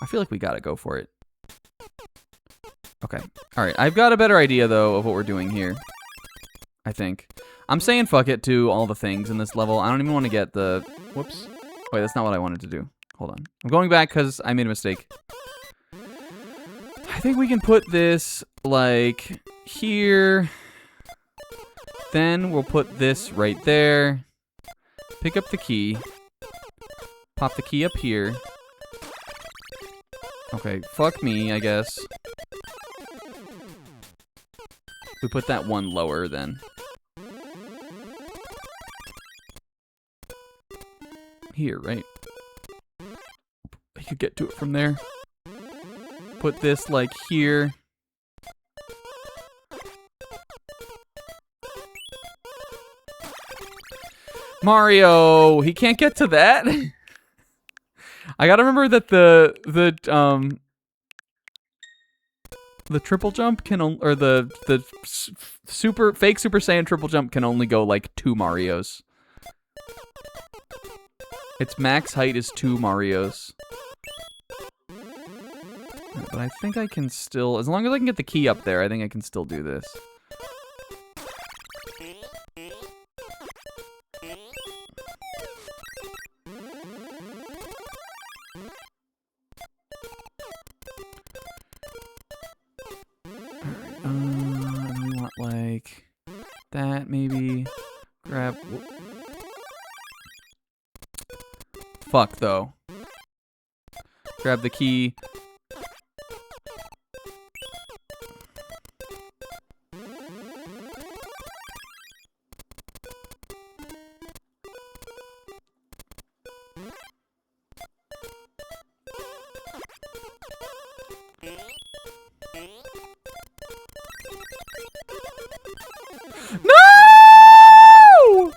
I feel like we gotta go for it. Okay. Alright, I've got a better idea, though, of what we're doing here. I think. I'm saying fuck it to all the things in this level. I don't even want to get the... Whoops. Wait, that's not what I wanted to do. Hold on. I'm going back because I made a mistake. I think we can put this, like, here. Then we'll put this right there. Pick up the key. Pop the key up here. Okay, fuck me, I guess. We put that one lower then. Here, right? I could get to it from there. Put this, like, here. Mario! He can't get to that? I gotta remember that the triple jump can or the fake Super Saiyan triple jump can only go like 2 Marios. Its max height is 2 Marios. But I think I can still, as long as I can get the key up there, I think I can still do this. We want like that maybe. Grab. Fuck though. Grab the key. No!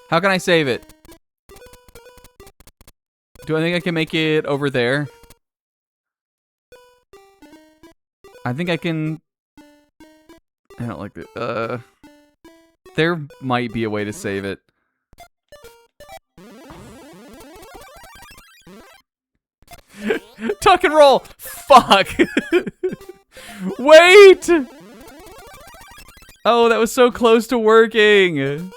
How can I save it? Do I think I can make it over there? I think I can... I don't like it. There might be a way to save it. Tuck and roll! Fuck! Wait! Oh, that was so close to working!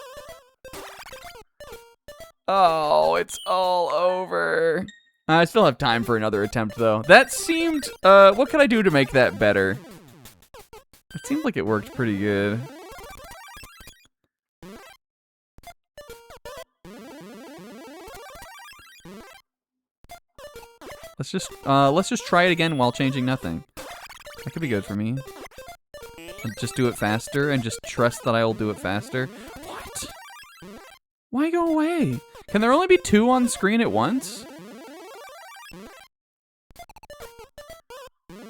Oh, it's all over. I still have time for another attempt, though. That seemed... what could I do to make that better? It seemed like it worked pretty good. Let's just try it again while changing nothing. That could be good for me. And just do it faster and just trust that I'll do it faster. What? Why go away? Can there only be 2 on screen at once?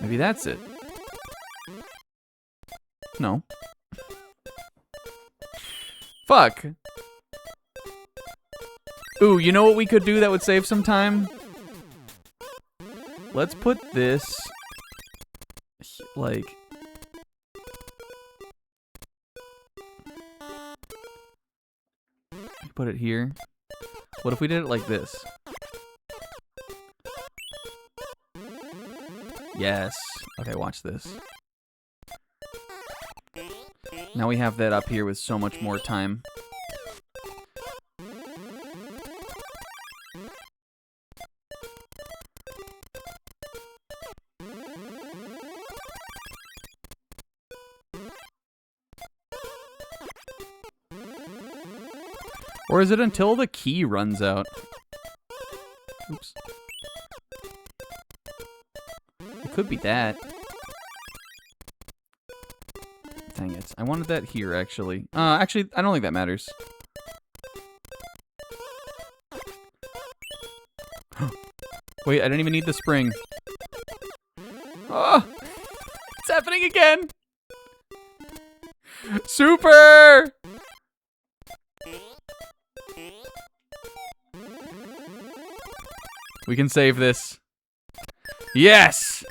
Maybe that's it. No. Fuck. Ooh, you know what we could do that would save some time? Let's put this, like... Put it here. What if we did it like this? Yes. Okay, watch this. Now we have that up here with so much more time. Or is it until the key runs out? Oops. It could be that. Dang it. I wanted that here, actually. Actually, I don't think that matters. Wait, I didn't even need the spring. Oh! It's happening again! Super! We can save this. Yes!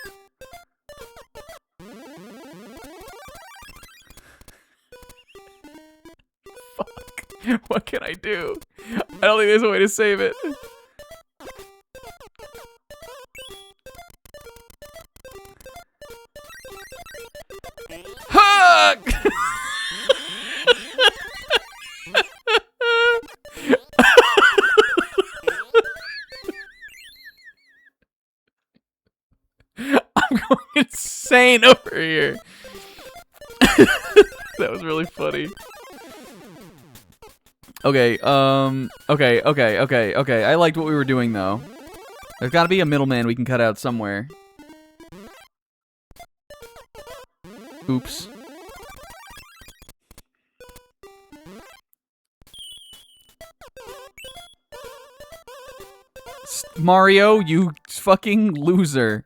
Fuck. What can I do? I don't think there's a way to save it. Fuck! I'm going insane over here. That was really funny. Okay, okay. I liked what we were doing, though. There's gotta be a middleman we can cut out somewhere. Oops. Mario, you fucking loser.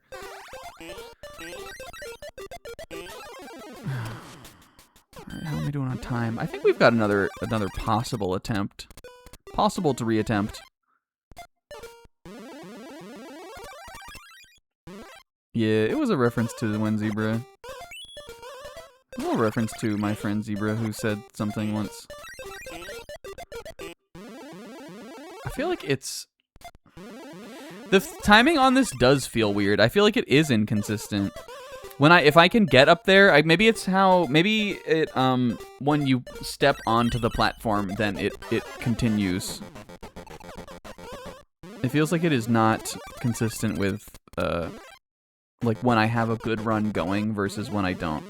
Alright, how am I doing on time? I think we've got another possible attempt. Possible to reattempt. Yeah, it was a reference to the one zebra. A little reference to my friend Zebra who said something once. I feel like it's... The timing on this does feel weird. I feel like it is inconsistent. If I can get up there, maybe it's how, maybe it, when you step onto the platform, then it continues. It feels like it is not consistent with, like when I have a good run going versus when I don't.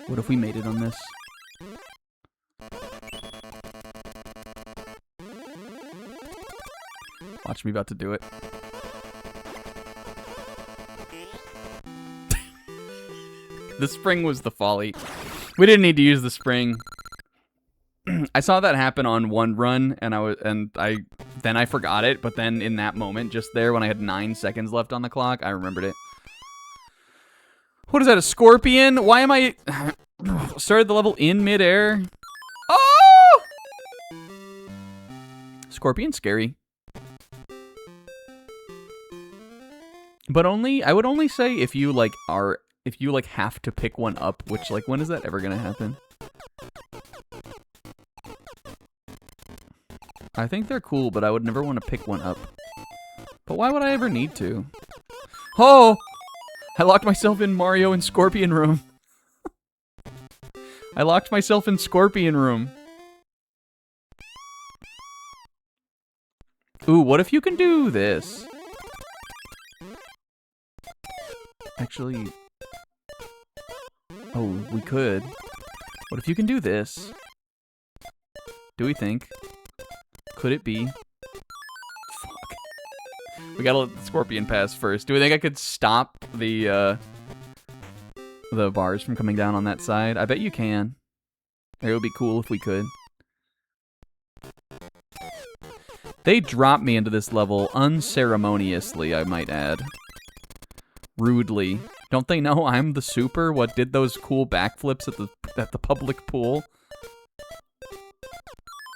What if we made it on this? Watch me about to do it. The spring was the folly. We didn't need to use the spring. I saw that happen on one run, and then I forgot it. But then in that moment, just there when I had 9 seconds left on the clock, I remembered it. What is that? A scorpion? Why am I started the level in midair? Oh! Scorpion's scary. But I would only say if you have to pick one up, which like when is that ever gonna happen? I think they're cool, but I would never want to pick one up. But why would I ever need to? Oh! I locked myself in Mario and Scorpion room. I locked myself in Scorpion Room. Ooh, what if you can do this? Actually... Oh, we could. What if you can do this? Do we think? Could it be? Fuck. We gotta let the Scorpion pass first. Do we think I could stop the bars from coming down on that side? I bet you can. It would be cool if we could. They dropped me into this level unceremoniously, I might add. Rudely. Don't they know I'm the super? What did those cool backflips at the public pool?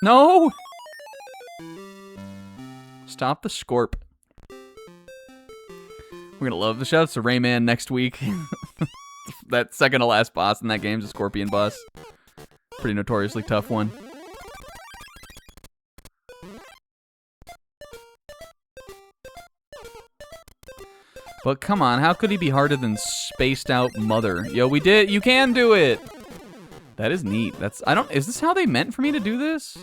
No! Stop the Scorp. We're gonna love the shoutouts to Rayman next week. That second to last boss in that game's a Scorpion boss. Pretty notoriously tough one. But come on, how could he be harder than Spaced Out Mother? Yo, we did. You can do it. That is neat. Is this how they meant for me to do this?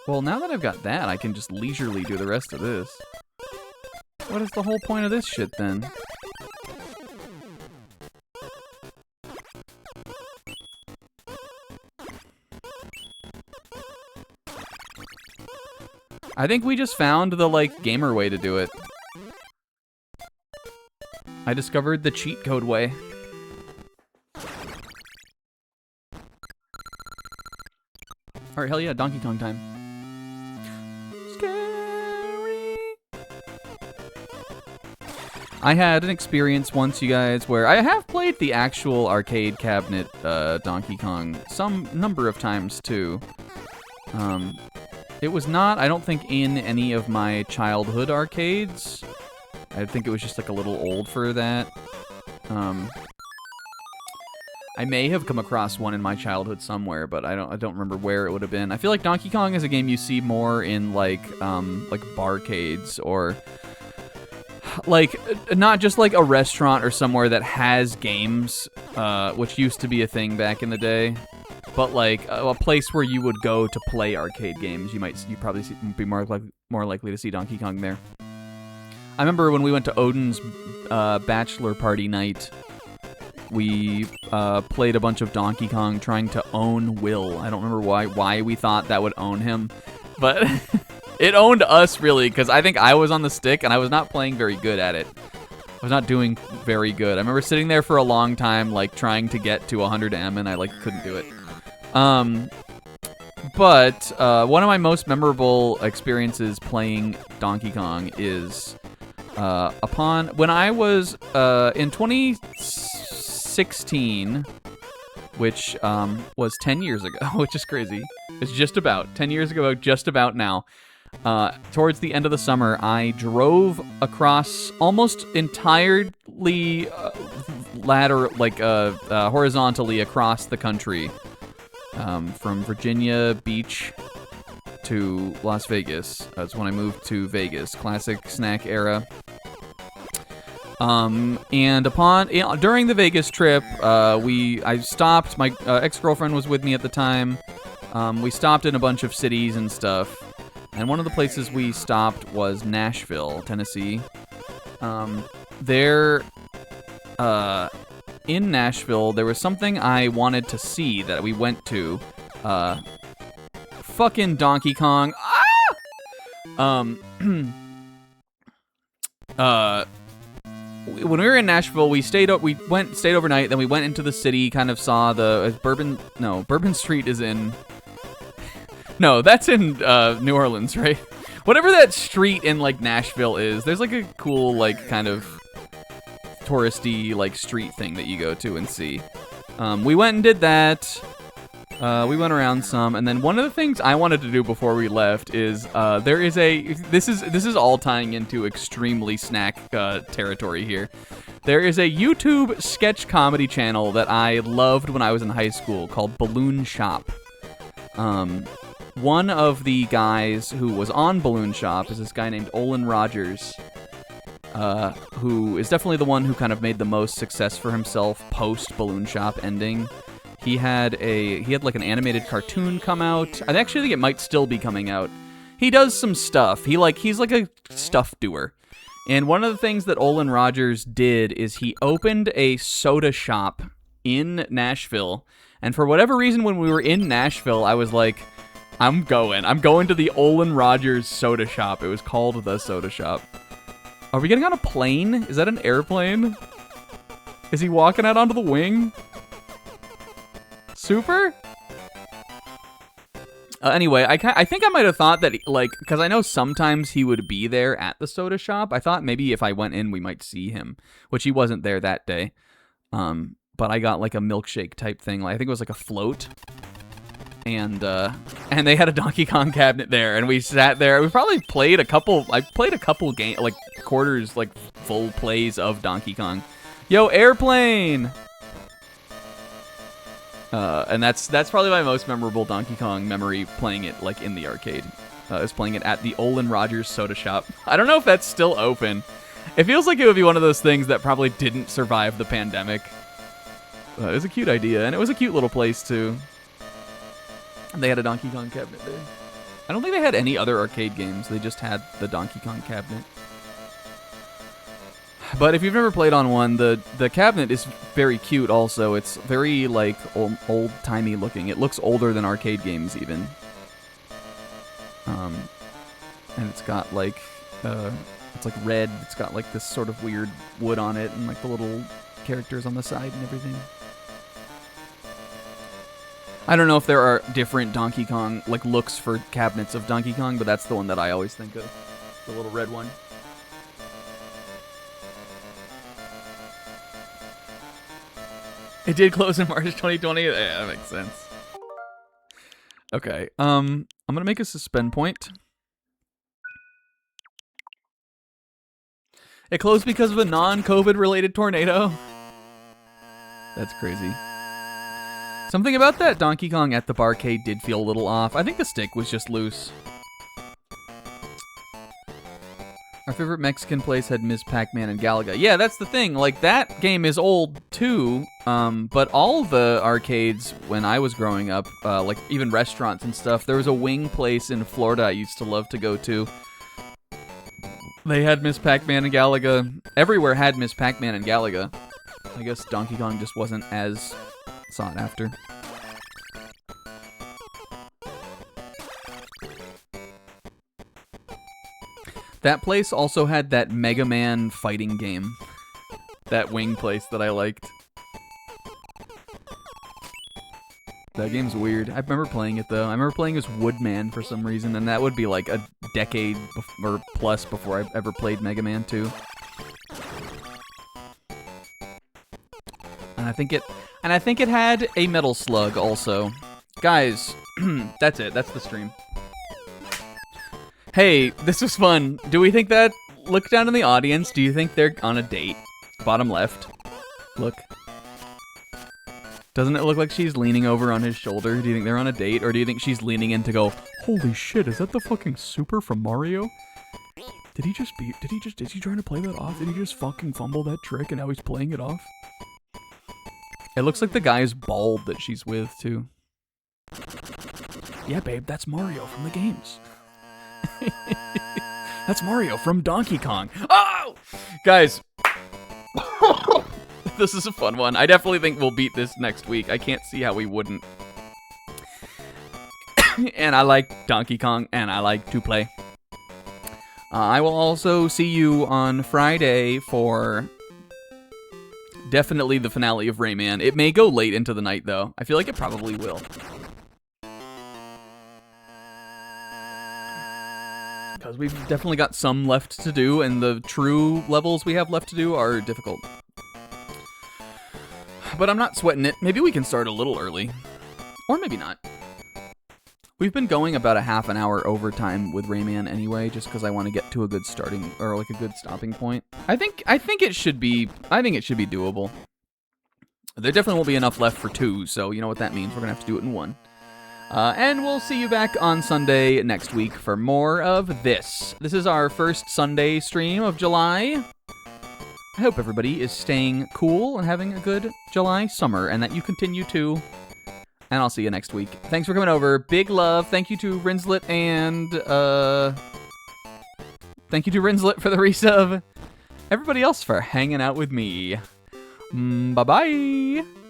Well, now that I've got that, I can just leisurely do the rest of this. What is the whole point of this shit then? I think we just found the, like, gamer way to do it. I discovered the cheat code way. Alright, hell yeah, Donkey Kong time. Scary. I had an experience once, you guys, where I have played the actual arcade cabinet Donkey Kong some number of times, too. It was not, I don't think, in any of my childhood arcades. I think it was just like a little old for that. I may have come across one in my childhood somewhere, but I don't remember where it would have been. I feel like Donkey Kong is a game you see more in like barcades or like not just like a restaurant or somewhere that has games, which used to be a thing back in the day. But like a place where you would go to play arcade games, you probably be more likely to see Donkey Kong there. I remember when we went to Odin's bachelor party night, we played a bunch of Donkey Kong trying to own Will. I don't remember why we thought that would own him, but it owned us really because I think I was on the stick and I was not playing very good at it. I was not doing very good. I remember sitting there for a long time, like trying to get to 100M, and I like couldn't do it. But one of my most memorable experiences playing Donkey Kong is when I was in 2016, which was 10 years ago, which is crazy. It's just about 10 years ago, just about now. Towards the end of the summer, I drove across almost entirely horizontally across the country. From Virginia Beach to Las Vegas. That's when I moved to Vegas. Classic snack era. And during the Vegas trip, I stopped. My ex-girlfriend was with me at the time. We stopped in a bunch of cities and stuff. And one of the places we stopped was Nashville, Tennessee. In Nashville, there was something I wanted to see that we went to. Fucking Donkey Kong. Ah! When we were in Nashville, we stayed overnight, then we went into the city, kind of saw Bourbon Street is in... No, that's in New Orleans, right? Whatever that street in, like, Nashville is, there's, like, a cool, like, kind of touristy like street thing that you go to and see. We went and did that. We went around some, and then one of the things I wanted to do before we left is this is all tying into extremely snack territory here. There is a YouTube sketch comedy channel that I loved when I was in high school called Balloon Shop. One of the guys who was on Balloon Shop is this guy named Olin Rogers. who is definitely the one who kind of made the most success for himself post Balloon Shop ending. He had like an animated cartoon come out. I actually think it might still be coming out. He does some stuff. He's like a stuff doer. And one of the things that Olin Rogers did is he opened a soda shop in Nashville. And for whatever reason, when we were in Nashville, I was like, I'm going to the Olin Rogers soda shop. It was called the Soda Shop. Are we getting on a plane? Is that an airplane? Is he walking out onto the wing? Super? Anyway, I think I might have thought that, like, because I know sometimes he would be there at the soda shop. I thought maybe if I went in, we might see him, which he wasn't there that day. But I got, like, a milkshake type thing. Like, I think it was, like, a float. And they had a Donkey Kong cabinet there, and we sat there. We probably played a couple, quarters, like, full plays of Donkey Kong. Yo, airplane! And that's probably my most memorable Donkey Kong memory, playing it like in the arcade. Is playing it at the Olin Rogers Soda Shop. I don't know if that's still open. It feels like it would be one of those things that probably didn't survive the pandemic. It was a cute idea, and it was a cute little place too. And they had a Donkey Kong cabinet there. I don't think they had any other arcade games. They just had the Donkey Kong cabinet. But if you've never played on one, the cabinet is very cute also. It's very, like, old-timey looking. It looks older than arcade games, even. And it's got, like, it's, like, red. It's got, like, this sort of weird wood on it and, like, the little characters on the side and everything. I don't know if there are different Donkey Kong, like, looks for cabinets of Donkey Kong, but that's the one that I always think of. The little red one. It did close in March 2020. Yeah, that makes sense. Okay. I'm gonna make a suspend point. It closed because of a non-COVID related tornado. That's crazy. Something about that Donkey Kong at the barcade did feel a little off. I think the stick was just loose. Our favorite Mexican place had Ms. Pac-Man and Galaga. Yeah, that's the thing. Like, that game is old, too. But all the arcades, when I was growing up, like, even restaurants and stuff, there was a wing place in Florida I used to love to go to. They had Ms. Pac-Man and Galaga. Everywhere had Ms. Pac-Man and Galaga. I guess Donkey Kong just wasn't as sought after. That place also had that Mega Man fighting game. That wing place that I liked. That game's weird. I remember playing it, though. I remember playing as Woodman for some reason, and that would be like a decade or plus before I ever played Mega Man 2. And I think it had a Metal Slug also. Guys, that's it. That's the stream. Hey, this was fun. Do we think that... Look down in the audience. Do you think they're on a date? Bottom left. Look. Doesn't it look like she's leaning over on his shoulder? Do you think they're on a date? Or do you think she's leaning in to go, holy shit, is that the fucking Super from Mario? Is he trying to play that off? Did he just fucking fumble that trick and now he's playing it off? It looks like the guy's bald that she's with, too. Yeah, babe, that's Mario from the games. That's Mario from Donkey Kong. Oh! Guys. This is a fun one. I definitely think we'll beat this next week. I can't see how we wouldn't. And I like Donkey Kong, and I like to play. I will also see you on Friday for definitely the finale of Rayman. It may go late into the night, though. I feel like it probably will. Because we've definitely got some left to do, and the true levels we have left to do are difficult. But I'm not sweating it. Maybe we can start a little early. Or maybe not. We've been going about a half an hour overtime with Rayman anyway, just because I want to get to a good starting, or like a good stopping point. I think it should be doable. There definitely won't be enough left for 2, so you know what that means. We're going to have to do it in 1. And we'll see you back on Sunday next week for more of this. This is our first Sunday stream of July. I hope everybody is staying cool and having a good July summer, and that you continue to. And I'll see you next week. Thanks for coming over. Big love. Thank you to Rinslet and thank you to Rinslet for the resub. Everybody else for hanging out with me. Bye bye.